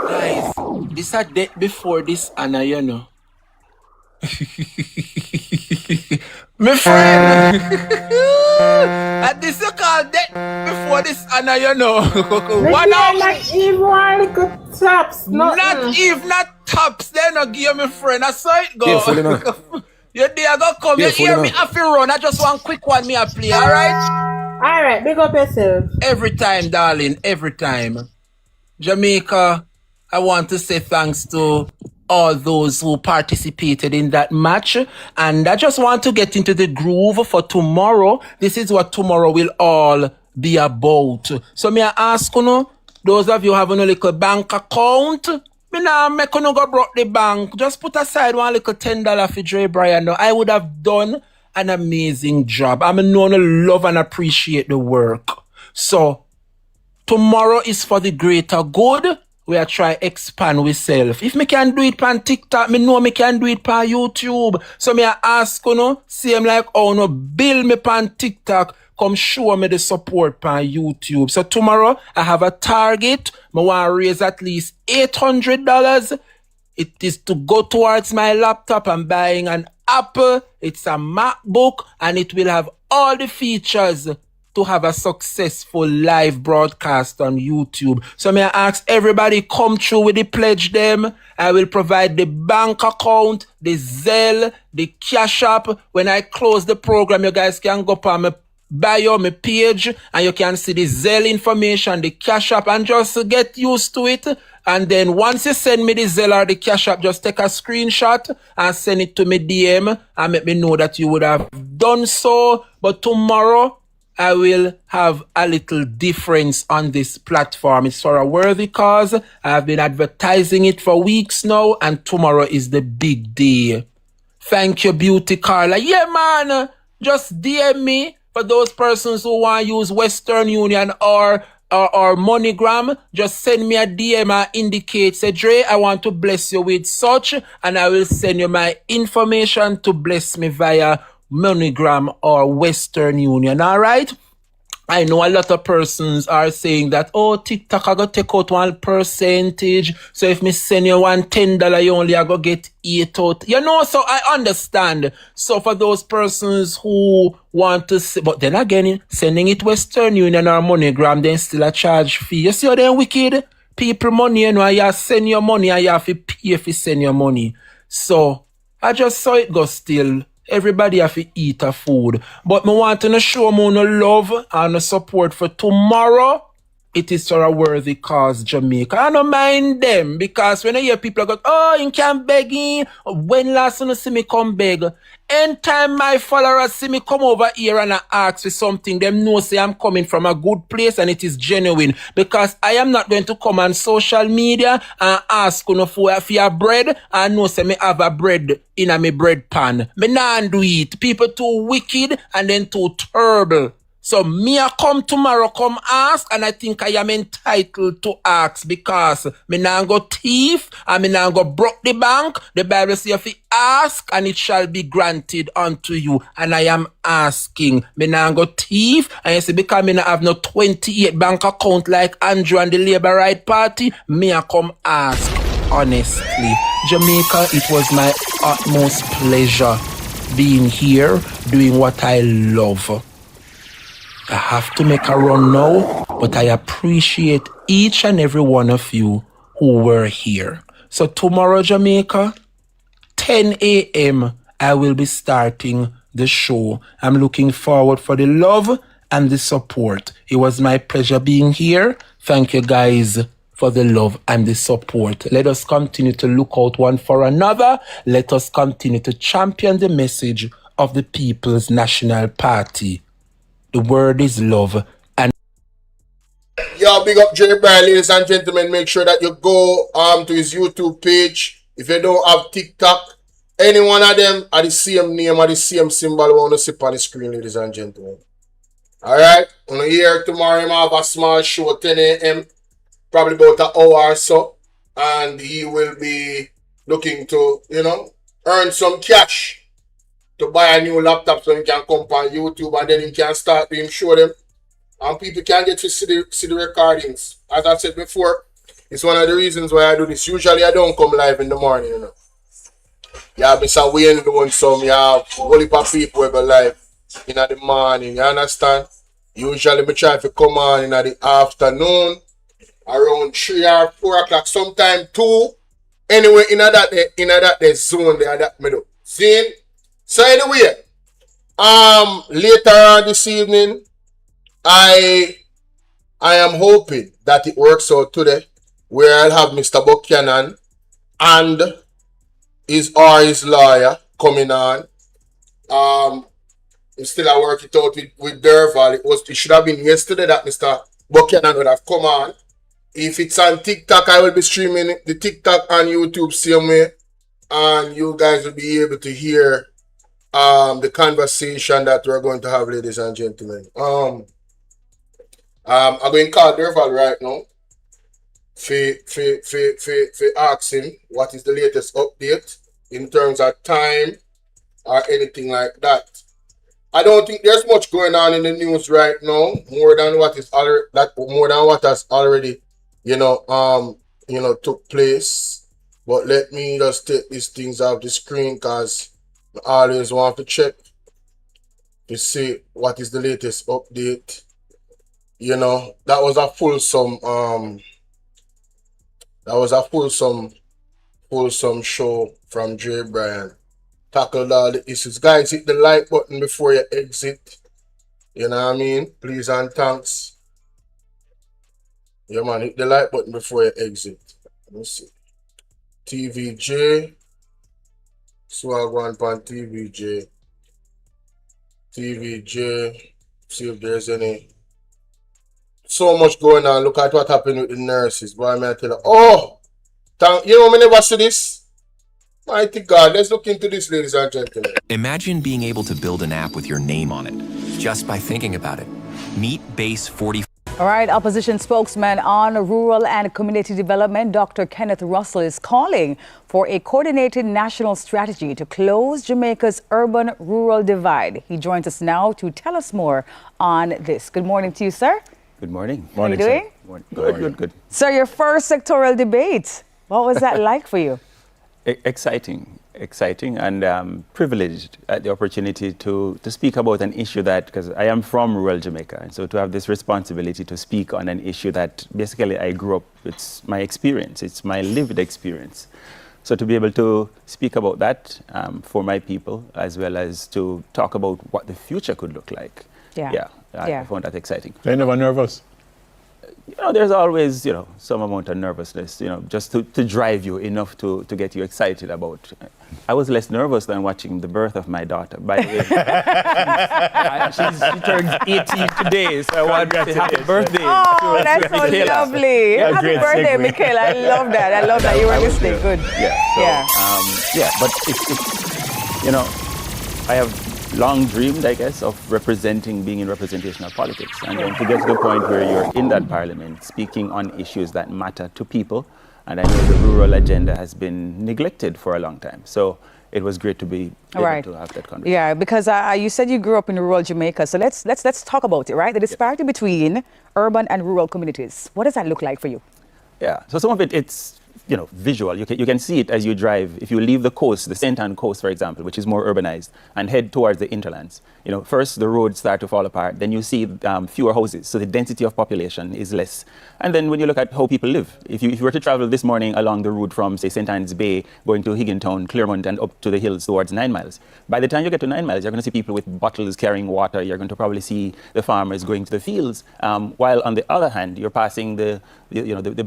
Guys, this a death before this Anna, you know. My friend. And this you call death before this Anna, you know. One hour. Not even little tops. Not even not tops. They not give me friend. I saw it go. You there go come. You hear me have to run. I just want quick one me a play, alright? Alright, big up yourself. Every time, darling, every time. Jamaica, I want to say thanks to all those who participated in that match. And I just want to get into the groove for tomorrow. This is what tomorrow will all be about. So may I ask you, those of you having a little bank account, me nah make you go broke the bank. Just put aside one little $10 for DREBRIAN. I would have done an amazing job. I'm known to love and appreciate the work. So tomorrow is for the greater good. We are trying to expand ourselves. If me can do it on TikTok, me know me can do it on YouTube. So me I ask you, same like oh no, build me on TikTok, come show me the support on YouTube. So tomorrow I have a target. I want to raise at least $800. It is to go towards my laptop. I'm buying an Apple. It's a MacBook and it will have all the features to have a successful live broadcast on YouTube. So may I ask everybody come through with the pledge them. I will provide the bank account, the Zelle, the Cash App. When I close the program, you guys can go on my bio, my page, and you can see the Zelle information, the Cash App, and just get used to it. And then once you send me the Zelle or the Cash App, just take a screenshot and send it to me DM and make me know that you would have done so. But tomorrow, I will have a little difference on this platform. It's for a worthy cause. I have been advertising it for weeks now, and tomorrow is the big day. Thank you, Beauty Carla. Yeah, man. Just DM me for those persons who want to use Western Union or MoneyGram. Just send me a DM and indicate, say, Dre, I want to bless you with such, and I will send you my information to bless me via MoneyGram or Western Union. All right. I know a lot of persons are saying that, oh, TikTok, I go take out 1%. So if me send you $10, you only I go get 8 out. You know, so I understand. So for those persons who want to see, but then again, sending it Western Union or MoneyGram, then still a charge fee. You see how they're wicked? People money, you know, you send your money and you have to pay if you send your money. So I just saw it go still Everybody have to eat a food. But me want to show me no love and no support for tomorrow. It is for a worthy cause, Jamaica. I don't mind them because when I hear people go, oh, you can't beg in. When last you see me come beg? Anytime my followers see me come over here and I ask for something, them know say I'm coming from a good place and it is genuine. Because I am not going to come on social media and ask you for your bread and know say me have a bread in a me bread pan. Me nah do it. People too wicked and then too terrible. So me a come tomorrow, come ask, and I think I am entitled to ask because me nah go thief and me nah go broke the bank. The Bible says if you ask and it shall be granted unto you. And I am asking. Me nah go thief and you say because me nah have no 28 bank account like Andrew and the Labour Right Party, me a come ask. Honestly, Jamaica, it was my utmost pleasure being here, doing what I love. I have to make a run now, but I appreciate each and every one of you who were here. So tomorrow, Jamaica, 10 a.m., I will be starting the show. I'm looking forward for the love and the support. It was my pleasure being here. Thank you guys for the love and the support. Let us continue to look out one for another. Let us continue to champion the message of the People's National Party. The word is love. And yo, big up JAMAICA, ladies and gentlemen. Make sure that you go to his YouTube page. If you don't have TikTok, any one of them are the same name or the same symbol we want to see on the screen, ladies and gentlemen. Alright, on here tomorrow I have a small show 10 a.m. Probably about an hour or so. And he will be looking to, earn some cash to buy a new laptop so he can come on YouTube and then he can start doing show them. And people can get to see the recordings. As I said before, it's one of the reasons why I do this. Usually I don't come live in the morning, You have Mr. Wayne doing some, you have a whole heap of people who go live in the morning, you understand? Usually I try to come on in the afternoon, around 3 or 4 o'clock, sometime 2. Anyway, in that zone there that me do. See? So anyway, later on this evening, I am hoping that it works out today, where I'll have Mr. Buchanan and his lawyer coming on. Still I work it out with Derval. It should have been yesterday that Mr. Buchanan would have come on. If it's on TikTok, I will be streaming the TikTok and YouTube same way, and you guys will be able to hear the conversation that we're going to have, ladies and gentlemen. I'm going to call Derval right now for ask him what is the latest update in terms of time or anything like that. I don't think there's much going on in the news right now, more than what has already, took place. But let me just take these things off the screen because I always want to check to see what is the latest update. That was a fulsome show from DREBRIAN. Tackled all the issues. Guys, hit the like button before you exit. You know what I mean? Please and thanks. Yeah, man, hit the like button before you exit. Let me see. TVJ. Swag one pan TVJ. TVJ. See if there's any. So much going on. Look at what happened with the nurses. Boy, I may tell you. Oh! We never see this. Mighty God, let's look into this, ladies and gentlemen. Imagine being able to build an app with your name on it, just by thinking about it. Meet Base 40. All right, opposition spokesman on rural and community development, Dr. Kenneth Russell, is calling for a coordinated national strategy to close Jamaica's urban-rural divide. He joins us now to tell us more on this. Good morning to you, sir. Good morning. How are you doing? Good. Sir, your first sectoral debate. What was that like for you? Exciting and privileged at the opportunity to speak about an issue that, because I am from rural Jamaica, and so to have this responsibility to speak on an issue that basically I grew up, it's my experience, it's my lived experience. So to be able to speak about that for my people, as well as to talk about what the future could look like. I found that exciting. You're never nervous? You know, there's always, some amount of nervousness, just to drive you enough to get you excited about. I was less nervous than watching the birth of my daughter. By the way, she turns 18 today, so I want to say happy birthday. Oh, that's so lovely. Yeah, happy birthday, Michaela. I love that. I love that you were listening. Good. But I have long dreamed, I guess, of being in representational politics, and then to get to the point where you're in that parliament speaking on issues that matter to people. And I know the rural agenda has been neglected for a long time. So it was great to be able to have that conversation. Yeah, because you said you grew up in rural Jamaica. So let's talk about it, right? The disparity between urban and rural communities. What does that look like for you? Yeah, so some of it's visual. You can see it as you drive. If you leave the coast, the St. Anne coast, for example, which is more urbanized, and head towards the hinterlands, first the roads start to fall apart. Then you see fewer houses, so the density of population is less. And then when you look at how people live, if you were to travel this morning along the route from, say, St. Anne's Bay, going to Higgintown, Claremont, and up to the hills towards 9 miles, by the time you get to 9 miles, you're going to see people with bottles carrying water. You're going to probably see the farmers going to the fields, while on the other hand, you're passing the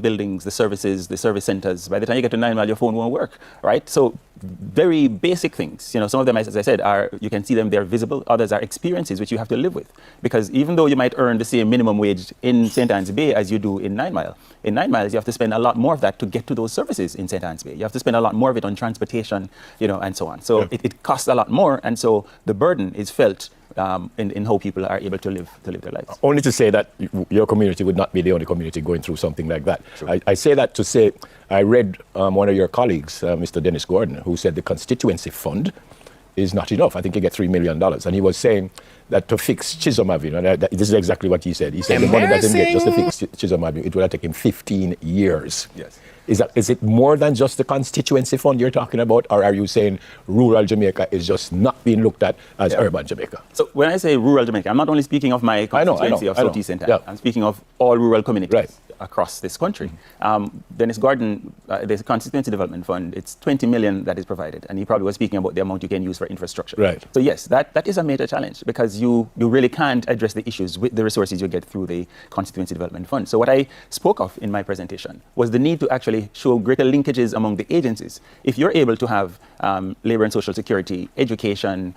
buildings, the services, the service centers. By the time you get to 9 miles, your phone won't work, right? So very basic things. Some of them, as I said, you can see them, they're visible. Others are experiences which you have to live with. Because even though you might earn the same minimum wage in St. Anne's Bay as you do in 9 Mile, in 9 Miles, you have to spend a lot more of that to get to those services in St. Anne's Bay. You have to spend a lot more of it on transportation, and so on. So it costs a lot more. And so the burden is felt in how people are able to live their lives. Only to say that your community would not be the only community going through something like that. Sure. I say that to say, I read one of your colleagues, Mr. Dennis Gordon, who said the constituency fund is not enough. I think he gets $3 million. And he was saying that to fix Chisholm Avenue, and this is exactly what he said. He said the money doesn't get just to fix Chisholm Avenue. It would have taken 15 years. Yes. Is it more than just the constituency fund you're talking about, or are you saying rural Jamaica is just not being looked at as urban Jamaica? So when I say rural Jamaica, I'm not only speaking of my constituency of Southeast St. Anne. I'm speaking of all rural communities across this country. Dennis Gordon, the Constituency Development Fund, it's 20 million that is provided, and he probably was speaking about the amount you can use for infrastructure. Right. So yes, that is a major challenge, because you really can't address the issues with the resources you get through the Constituency Development Fund. So what I spoke of in my presentation was the need to actually show greater linkages among the agencies. If you're able to have labor and social security, education,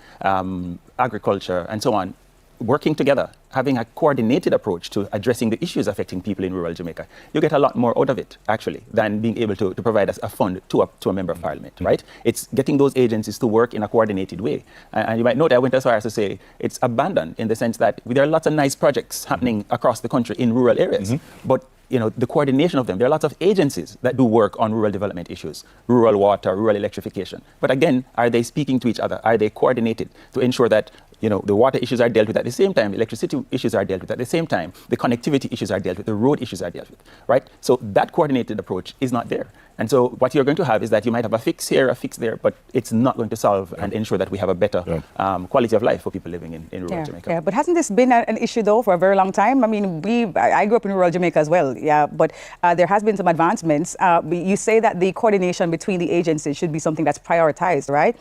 agriculture, and so on, working together, having a coordinated approach to addressing the issues affecting people in rural Jamaica, you get a lot more out of it, actually, than being able to provide us a fund to a member of parliament, right? It's getting those agencies to work in a coordinated way. And you might note I went as far as to say it's abandoned, in the sense that there are lots of nice projects happening across the country in rural areas, but the coordination of them. There are lots of agencies that do work on rural development issues, rural water, rural electrification. But again, are they speaking to each other? Are they coordinated to ensure that the water issues are dealt with at the same time, the electricity issues are dealt with at the same time, the connectivity issues are dealt with, the road issues are dealt with, right? So that coordinated approach is not there. And so what you're going to have is that you might have a fix here, a fix there, but it's not going to solve and ensure that we have a better quality of life for people living in rural Jamaica. Yeah, but hasn't this been an issue, though, for a very long time? I mean, I grew up in rural Jamaica as well, but there has been some advancements. You say that the coordination between the agencies should be something that's prioritized, right?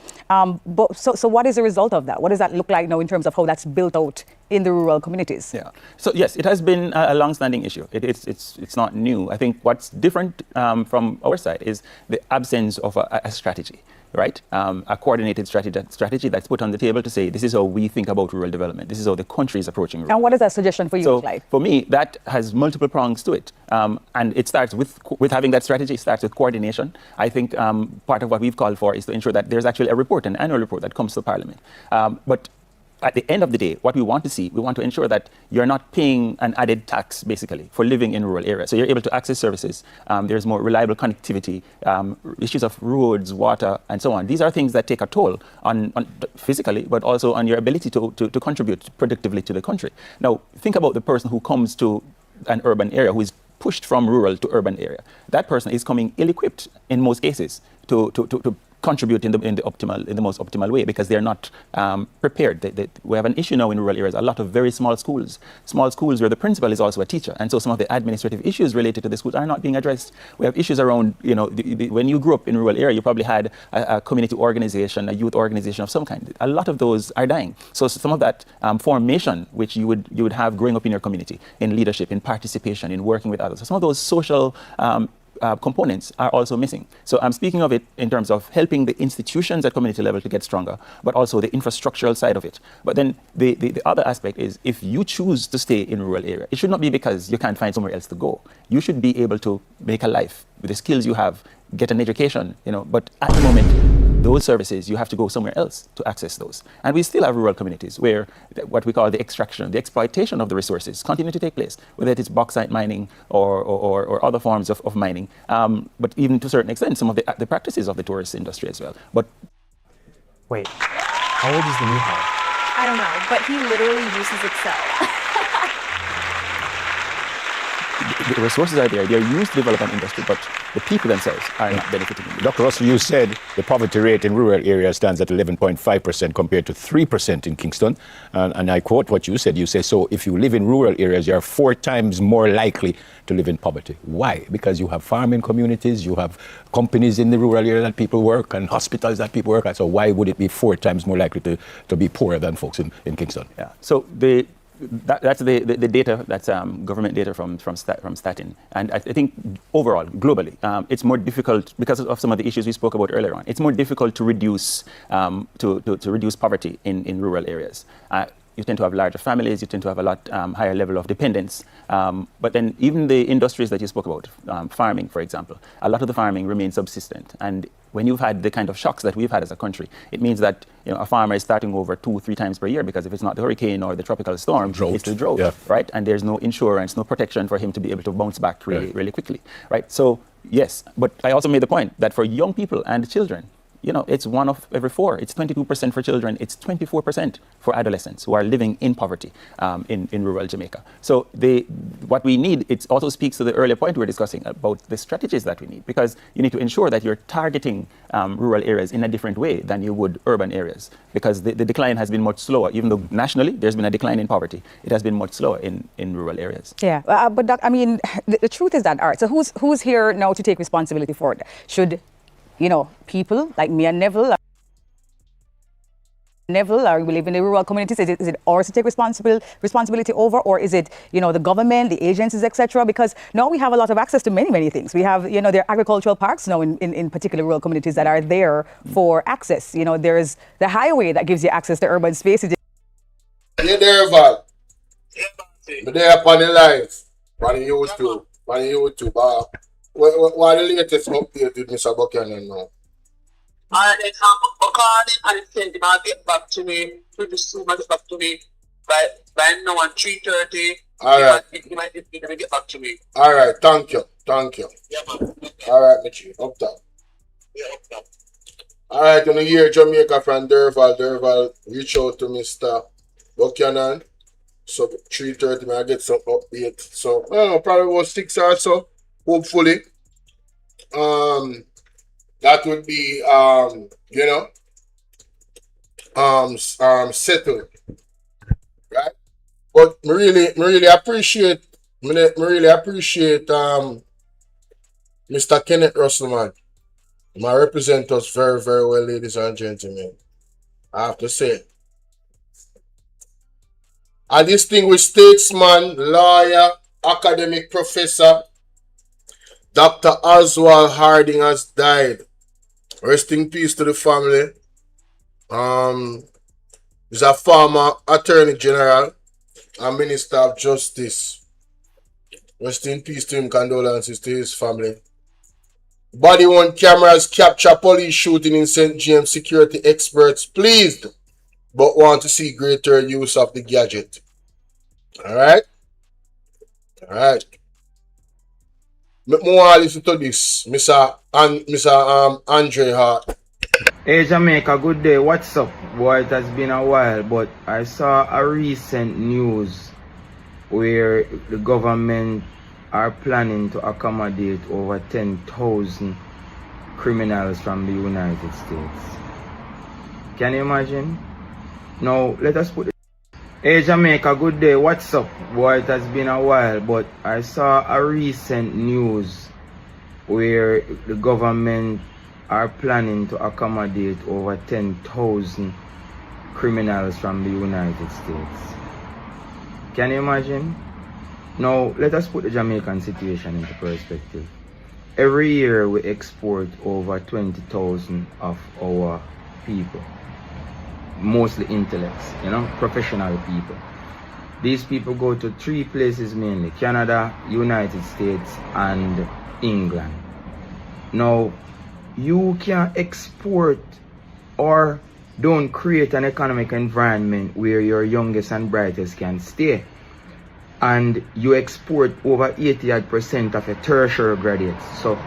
But so what is the result of that? What does that look like now in terms of how that's built out in the rural communities? Yeah. So yes, it has been a long-standing issue. It's not new. I think what's different from our side is the absence of a strategy, right? A coordinated strategy that's put on the table to say, this is how we think about rural development. This is how the country is approaching rural. And what is that suggestion for you look like? For me, that has multiple prongs to it. And it starts with having that strategy. It starts with coordination. I think part of what we've called for is to ensure that there's actually a report, an annual report that comes to Parliament. But at the end of the day, what we want to see, we want to ensure that you're not paying an added tax, basically, for living in rural areas. So you're able to access services. There's more reliable connectivity, issues of roads, water, and so on. These are things that take a toll on physically, but also on your ability to contribute productively to the country. Now, think about the person who comes to an urban area, who is pushed from rural to urban area. That person is coming ill-equipped in most cases to contribute in the most optimal way because they're not prepared. We have an issue now in rural areas, a lot of very small schools where the principal is also a teacher, and so some of the administrative issues related to the schools are not being addressed. We have issues around, when you grew up in a rural area, you probably had a community organization, a youth organization of some kind. A lot of those are dying. So some of that formation which you would have growing up in your community, in leadership, in participation, in working with others, so some of those social components are also missing. So I'm speaking of it in terms of helping the institutions at community level to get stronger, but also the infrastructural side of it. But then the other aspect is, if you choose to stay in a rural area, it should not be because you can't find somewhere else to go. You should be able to make a life with the skills you have, get an education, but at the moment, those services, you have to go somewhere else to access those. And we still have rural communities where what we call the extraction, the exploitation of the resources continue to take place, whether it is bauxite mining or other forms of mining. But even to a certain extent, some of the practices of the tourist industry as well. But wait, how old is the new hire? I don't know, but he literally uses Excel. The resources are there. They are used to develop an industry, but the people themselves are not benefiting. Dr. Russell, you said the poverty rate in rural areas stands at 11.5% compared to 3% in Kingston. And I quote what you said. You say, so if you live in rural areas, you are 4 times more likely to live in poverty. Why? Because you have farming communities, you have companies in the rural area that people work, and hospitals that people work at. So why would it be 4 times more likely to be poorer than folks in Kingston? Yeah. So that's the data, that's government data from Statin. And I think overall, globally, it's more difficult because of some of the issues we spoke about earlier on. It's more difficult to reduce reduce poverty in rural areas. You tend to have larger families, you tend to have a lot higher level of dependence. But then even the industries that you spoke about, farming, for example, a lot of the farming remains subsistent. And when you've had the kind of shocks that we've had as a country, it means that a farmer is starting over 2-3 times per year, because if it's not the hurricane or the tropical storm, it's the drought, right? And there's no insurance, no protection for him to be able to bounce back really quickly, right? So yes, but I also made the point that for young people and children, it's 1 of every 4. It's 22% for children. It's 24% for adolescents who are living in poverty in rural Jamaica. So what we need, it also speaks to the earlier point we were discussing about the strategies that we need, because you need to ensure that you're targeting rural areas in a different way than you would urban areas, because the decline has been much slower. Even though nationally there's been a decline in poverty, it has been much slower in rural areas. Yeah, but the truth is that, all right, so who's here now to take responsibility for it? Should people like me and Neville, or we live in the rural communities, is it ours to take responsibility over, or is it, the government, the agencies, etc.? Because now we have a lot of access to many things. We have, there are agricultural parks now in particular rural communities that are there for access. There's the highway that gives you access to urban spaces. You there, Val? But there upon the lines, on YouTube, what the latest update with Mr. Buchanan now? According and sent him and get back to me, pretty soon get back to me by now at 3:30. Alright. He might get back to me. Alright, thank you. Yeah, man. Alright, Mitchie, up top. Yeah, up top. Alright, when you hear Jamaica from Derval reach out to Mr. Buchanan. So 3:30 I get some update. So I don't know, probably about 6 or so. Hopefully, that would be settled, right? But I really appreciate Mr. Kenneth Russell, man. He represent us very, very well, ladies and gentlemen. I have to say, a distinguished statesman, lawyer, academic professor, Dr. Oswald Harding has died. Rest in peace to the family. He's a former Attorney General and Minister of Justice. Rest in peace to him. Condolences to his family. Body-worn cameras capture police shooting in St. James. Security experts pleased, but want to see greater use of the gadget. Alright? Alright. More listen to this, Mr. Andre Hart. Hey Jamaica, good day. What's up? Boy, it has been a while, but I saw a recent news where the government are planning to accommodate over 10,000 criminals from the United States. Can you imagine? Now, let us put it. Hey Jamaica, good day. What's up? Boy, it has been a while, but I saw a recent news where the government are planning to accommodate over 10,000 criminals from the United States. Can you imagine? Now, let us put the Jamaican situation into perspective. Every year we export over 20,000 of our people, mostly intellects, professional people. These people go to 3 places mainly: Canada, United States, and England. Now, you can export or don't create an economic environment where your youngest and brightest can stay. And you export over 80% of a tertiary graduates. So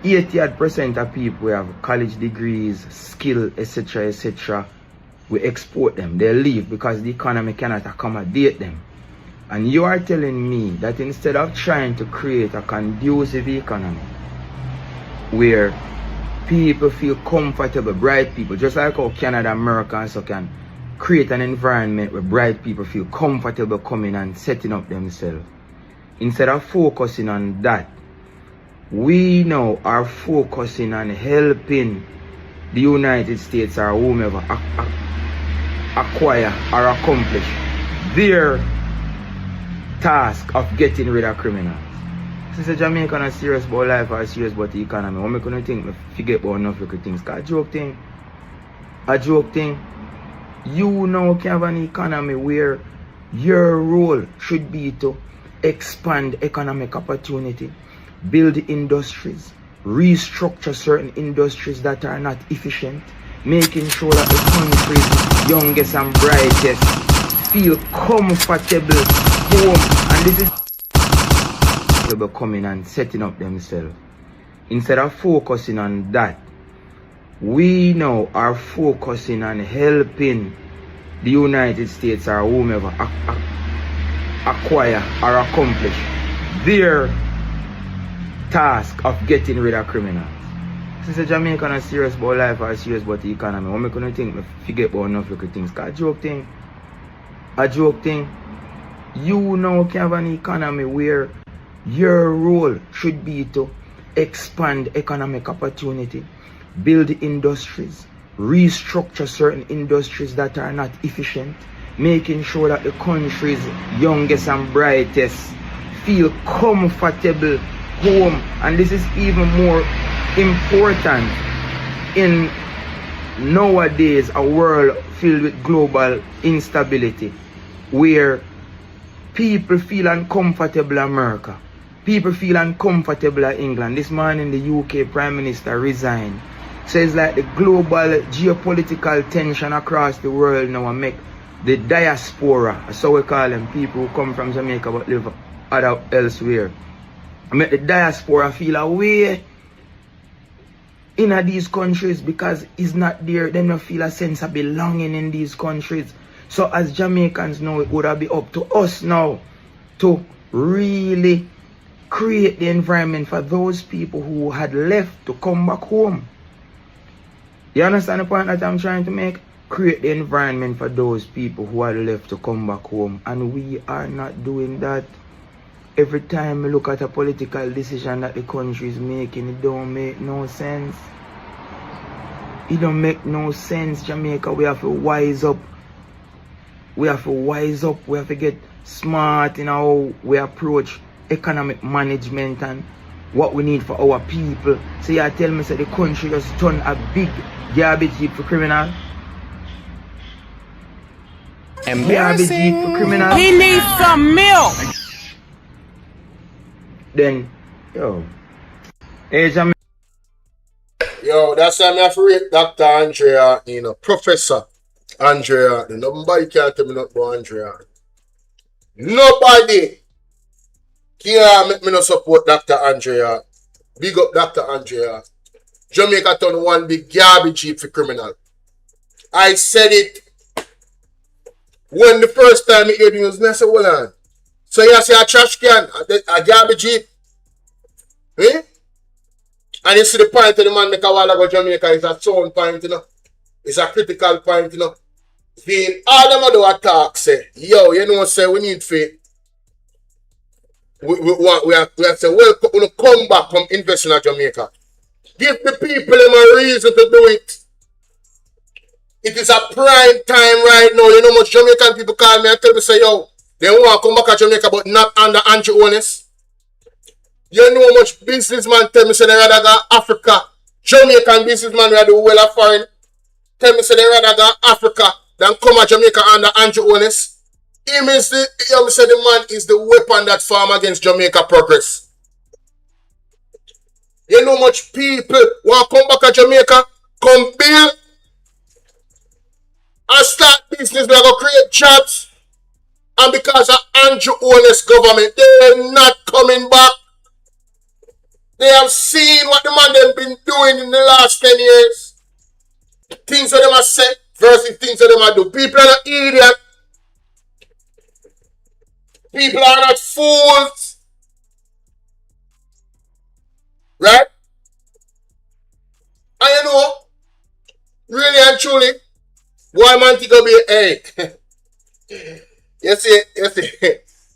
80% of people who have college degrees, skill, etc., etc., we export them. They leave because the economy cannot accommodate them. And you are telling me that instead of trying to create a conducive economy where people feel comfortable, bright people, just like how Canada, America also can create an environment where bright people feel comfortable coming and setting up themselves. Instead of focusing on that, we now are focusing on helping the United States or whomever acquire or accomplish their task of getting rid of criminals. Since the Jamaican are serious about life or serious about the economy, what am I going to think? Forget about enough little things. Because a joke thing, you now can have an economy where your role should be to expand economic opportunity, build industries, restructure certain industries that are not efficient, making sure that the country's youngest and brightest feel comfortable home. And this is coming and setting up themselves. Instead of focusing on that, we now are focusing on helping the United States or whomever acquire or accomplish their task of getting rid of criminals. Since the Jamaican are serious about life or serious about the economy, what am I going to think? Forget about enough little things. Because a joke thing, you now can have an economy where your role should be to expand economic opportunity, build industries, restructure certain industries that are not efficient, making sure that the country's youngest and brightest feel comfortable home. And this is even more important in nowadays a world filled with global instability, where people feel uncomfortable in America, people feel uncomfortable in England. This morning the UK Prime Minister resigned. So it's like the global geopolitical tension across the world now make the diaspora, so we call them, people who come from Jamaica but live elsewhere, make the diaspora feel away in these countries because it's not there. They don't feel a sense of belonging in these countries. So as Jamaicans now, it would be up to us now to really create the environment for those people who had left to come back home. You understand the point that I'm trying to make? Create the environment for those people who are left to come back home. And we are not doing that. Every time we look at a political decision that the country is making, it don't make no sense. It don't make no sense, Jamaica. We have to wise up. We have to wise up. We have to get smart in how we approach economic management and what we need for our people. So you tell me, so the country just turn a big garbage heap for criminals? Garbage heap for criminals? He needs some milk. Then, yo. Hey, Jamaica. Yo, that's why I have to rate Dr. Andrea, Professor Andrea. Nobody can tell me nothing about Andrea. Nobody can make me not support Dr. Andrea. Big up Dr. Andrea. Jamaica turn one big garbage heap for criminal. I said it when the first time it heard news. I said, hold on. So you say a trash can, a garbage heap? Eh? And you see the point of the man make a while ago, Jamaica is a sound point, you know. It's a critical point, you know. Being all them do attack say, yo, you know, say we need faith. We have to say, well, we come back, come invest in Jamaica. Give the people them a reason to do it. It is a prime time right now. You know much Jamaican people call me and tell me, say, yo, they want to come back to Jamaica, but not under anti-owners. You know much businessman tell me, say, they rather go Africa. Jamaican businessman rather do well foreign. Tell me, say, they rather go Africa than come to Jamaica under anti-owners. Him is the, you say, the man is the weapon that farm against Jamaica progress. You know much people want to come back to Jamaica, come build, and start business, they go create jobs. And because of Andrew Holness government, they're not coming back. They have seen what the man they've been doing in the last 10 years. Things that they must say versus things that they must do. People are not idiots. People are not fools. Right? And you know, really and truly, why man think of be, hey, you see,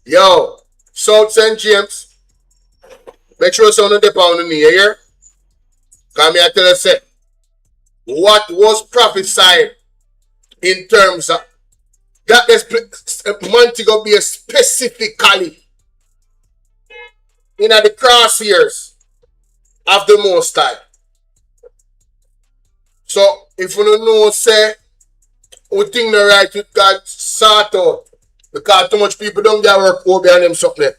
yo, South St. James, make sure someone dip on the knee here. Come here, tell us, say, what was prophesied in terms of that this Montego Bay specifically in the crosshairs of the Most High. So if you don't know, say, we think the right with God sort out because too much people don't get work over behind them something.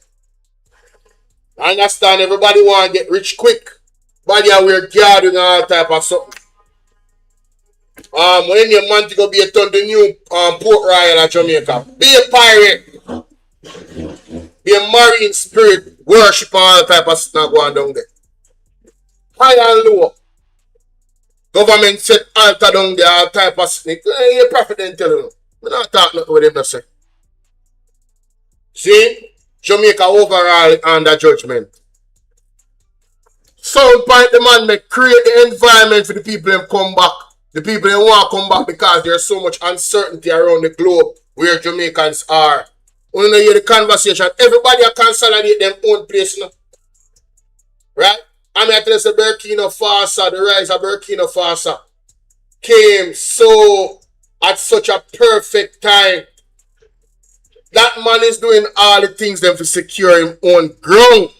I understand everybody want to get rich quick. Body are wear guard and all type of something. When your man to go be a ton the new Port Royal at Jamaica. Be a pirate. Be a marine spirit. Worship and all type of stuff going down there. High and low. Government set altar down there, all type of snake. Your prophet didn't tell you. I'm not talking with him, say. See? Jamaica overall under judgment. Some point the man may create the environment for the people to come back. The people that want to come back because there's so much uncertainty around the globe where Jamaicans are. When you hear the conversation, everybody can consolidate their own place now. Right? I mean, I tell you, Burkina Faso, the rise of Burkina Faso came so at such a perfect time. That man is doing all the things then to secure him own ground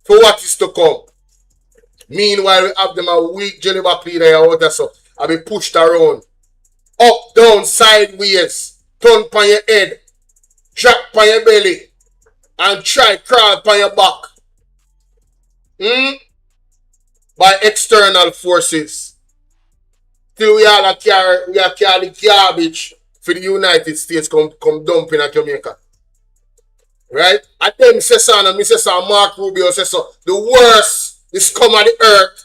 for what is to come. Meanwhile, we have them a weak jelly back leader out there, so I be pushed around. Up, down, sideways, turn on your head, drop on your belly, and try crawl on your back. By external forces. Till we all carry the garbage for the United States come dumping at Jamaica. Right? I tell me say so, and me say so, Mark Rubio say so. The worst is come on the earth.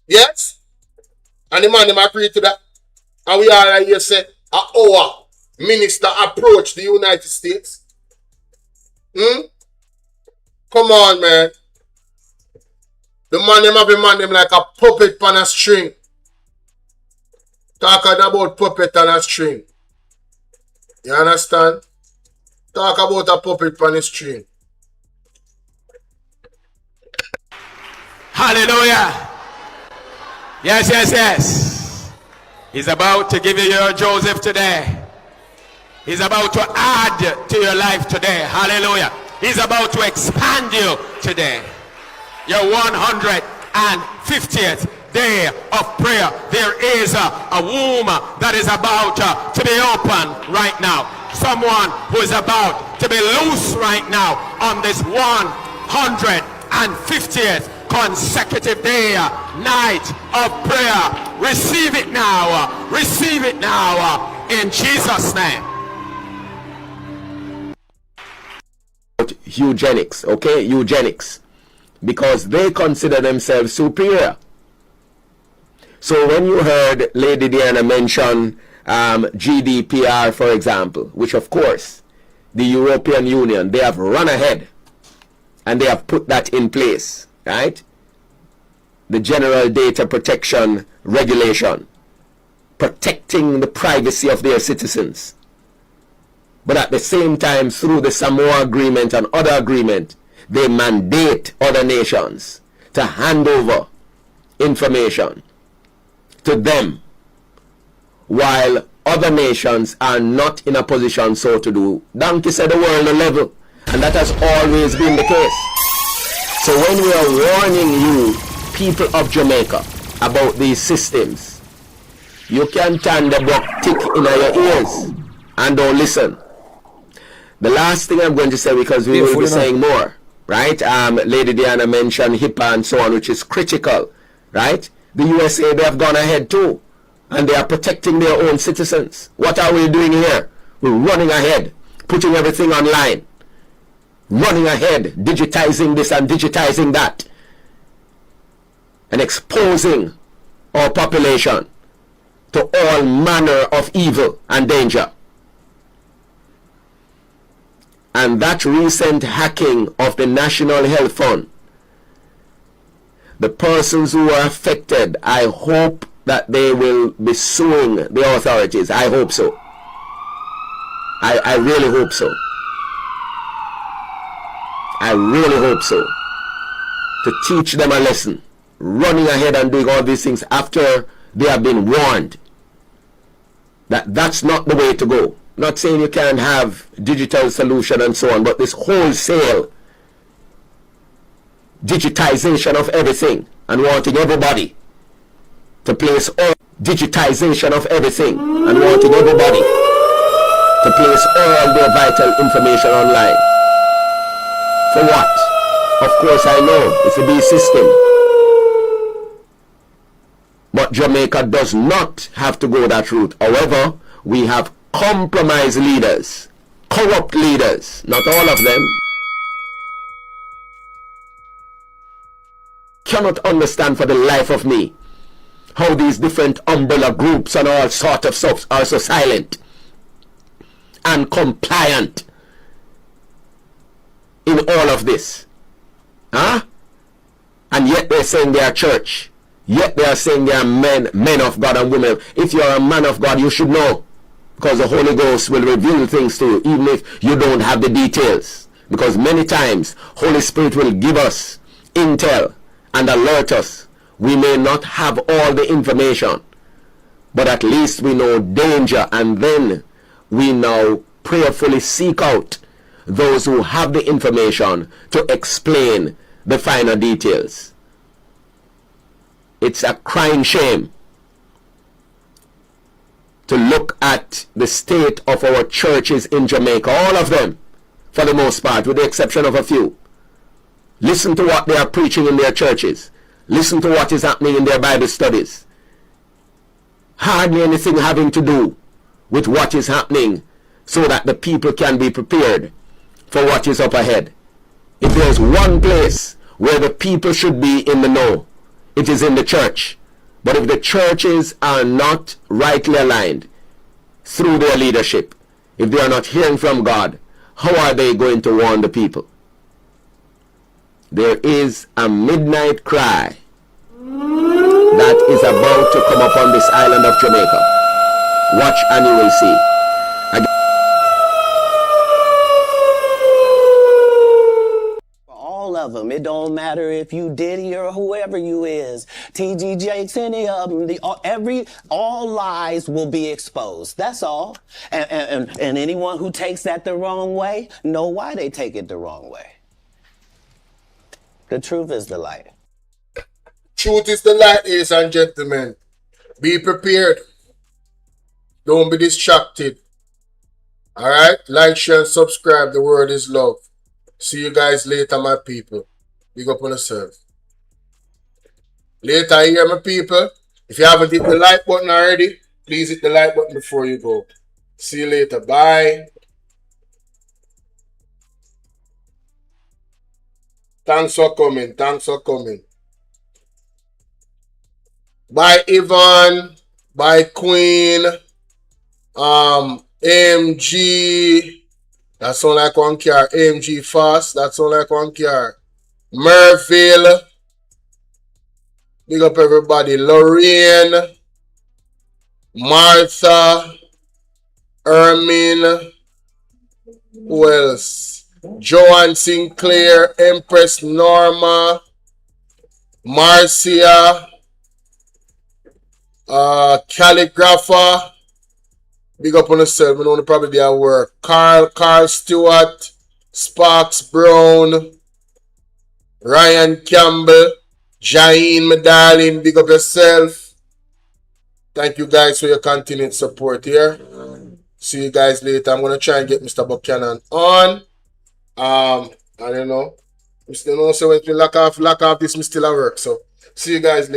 Yes? And the man them agree to that. And we all here say our minister approach the United States. Come on, man. The man them have a man them like a puppet on a string. Talking about puppet on a string. You understand? Talk about a puppet on a string. Hallelujah. Yes, yes, yes. He's about to give you your Joseph today. He's about to add to your life today. Hallelujah. He's about to expand you today. Your 150th day of prayer. There is a womb that is about to be open right now. Someone who is about to be loose right now on this 150th consecutive day, night of prayer. Receive it now. Receive it now in Jesus' name. Eugenics, okay? Eugenics. Because they consider themselves superior. So when you heard Lady Diana mention GDPR, for example, which of course the European Union, they have run ahead and they have put that in place, right? the General Data Protection Regulation, protecting the privacy of their citizens. But at the same time, through the Samoa Agreement and other agreements, they mandate other nations to hand over information to them, while other nations are not in a position so to do. Donkey said the world level, and that has always been the case. So when we are warning you, people of Jamaica, about these systems, you can turn the block tick in your ears and don't listen. The last thing I'm going to say, because we will be saying more, right? Lady Diana mentioned HIPAA and so on, which is critical, right? The USA, they have gone ahead too, and they are protecting their own citizens. What are we doing here? We're running ahead, putting everything online, running ahead, digitizing this and digitizing that, and exposing our population to all manner of evil and danger. And that recent hacking of the National Health Fund, the persons who are affected, I hope that they will be suing the authorities. I hope so. I really hope so. I really hope so. To teach them a lesson. Running ahead and doing all these things after they have been warned that that's not the way to go. Not saying you can't have digital solution and so on, but this wholesale digitization of everything and wanting everybody to place all digitization of everything and wanting everybody to place all their vital information online. For what? Of course I know it's a B system. But Jamaica does not have to go that route. However, we have compromised leaders, corrupt leaders, not all of them, cannot understand for the life of me how these different umbrella groups and all sort of stuff are so silent and compliant in all of this. Huh? And yet they're saying they are church. Yet they are saying they are men of God and women. If you are a man of God, you should know, because the Holy Ghost will reveal things to you, even if you don't have the details. Because many times, Holy Spirit will give us intel and alert us. We may not have all the information, but at least we know danger, and then we now prayerfully seek out those who have the information to explain the finer details. It's a crying shame to look at the state of our churches in Jamaica, all of them, for the most part, with the exception of a few. Listen to what they are preaching in their churches. Listen to what is happening in their Bible studies. Hardly anything having to do with what is happening so that the people can be prepared for what is up ahead. If there's one place where the people should be in the know, it is in the church. But if the churches are not rightly aligned through their leadership, if they are not hearing from God, how are they going to warn the people? There is a midnight cry that is about to come upon this island of Jamaica. Watch and you will see. All of them. It don't matter if you Diddy or whoever you is. TG Jakes, any of them. All lies will be exposed. That's all. And anyone who takes that the wrong way, know why they take it the wrong way. The truth is the light. Truth is the light, ladies and gentlemen. Be prepared. Don't be distracted. Alright? Like, share, and subscribe. The word is love. See you guys later, my people. Big up on yourself. Later, here, my people. If you haven't hit the like button already, please hit the like button before you go. See you later. Bye. Thanks for coming. Thanks for coming. Bye, Yvonne. Bye, Queen. AMG. That sound like one car. AMG Fast. That sound like one car. Merville. Big up everybody. Lorraine, Martha, Ermin, who else? Joanne Sinclair, Empress Norma, Marcia, Calligrapher. Big up on yourself. I know probably be at work. Carl Stewart, Sparks Brown, Ryan Campbell, Jaine, my darling. Big up yourself. Thank you guys for your continued support here. See you guys later. I'm gonna try and get Mr. Buchanan on. I don't know. Mr. No, so when we lock off this, me still at work. So see you guys later.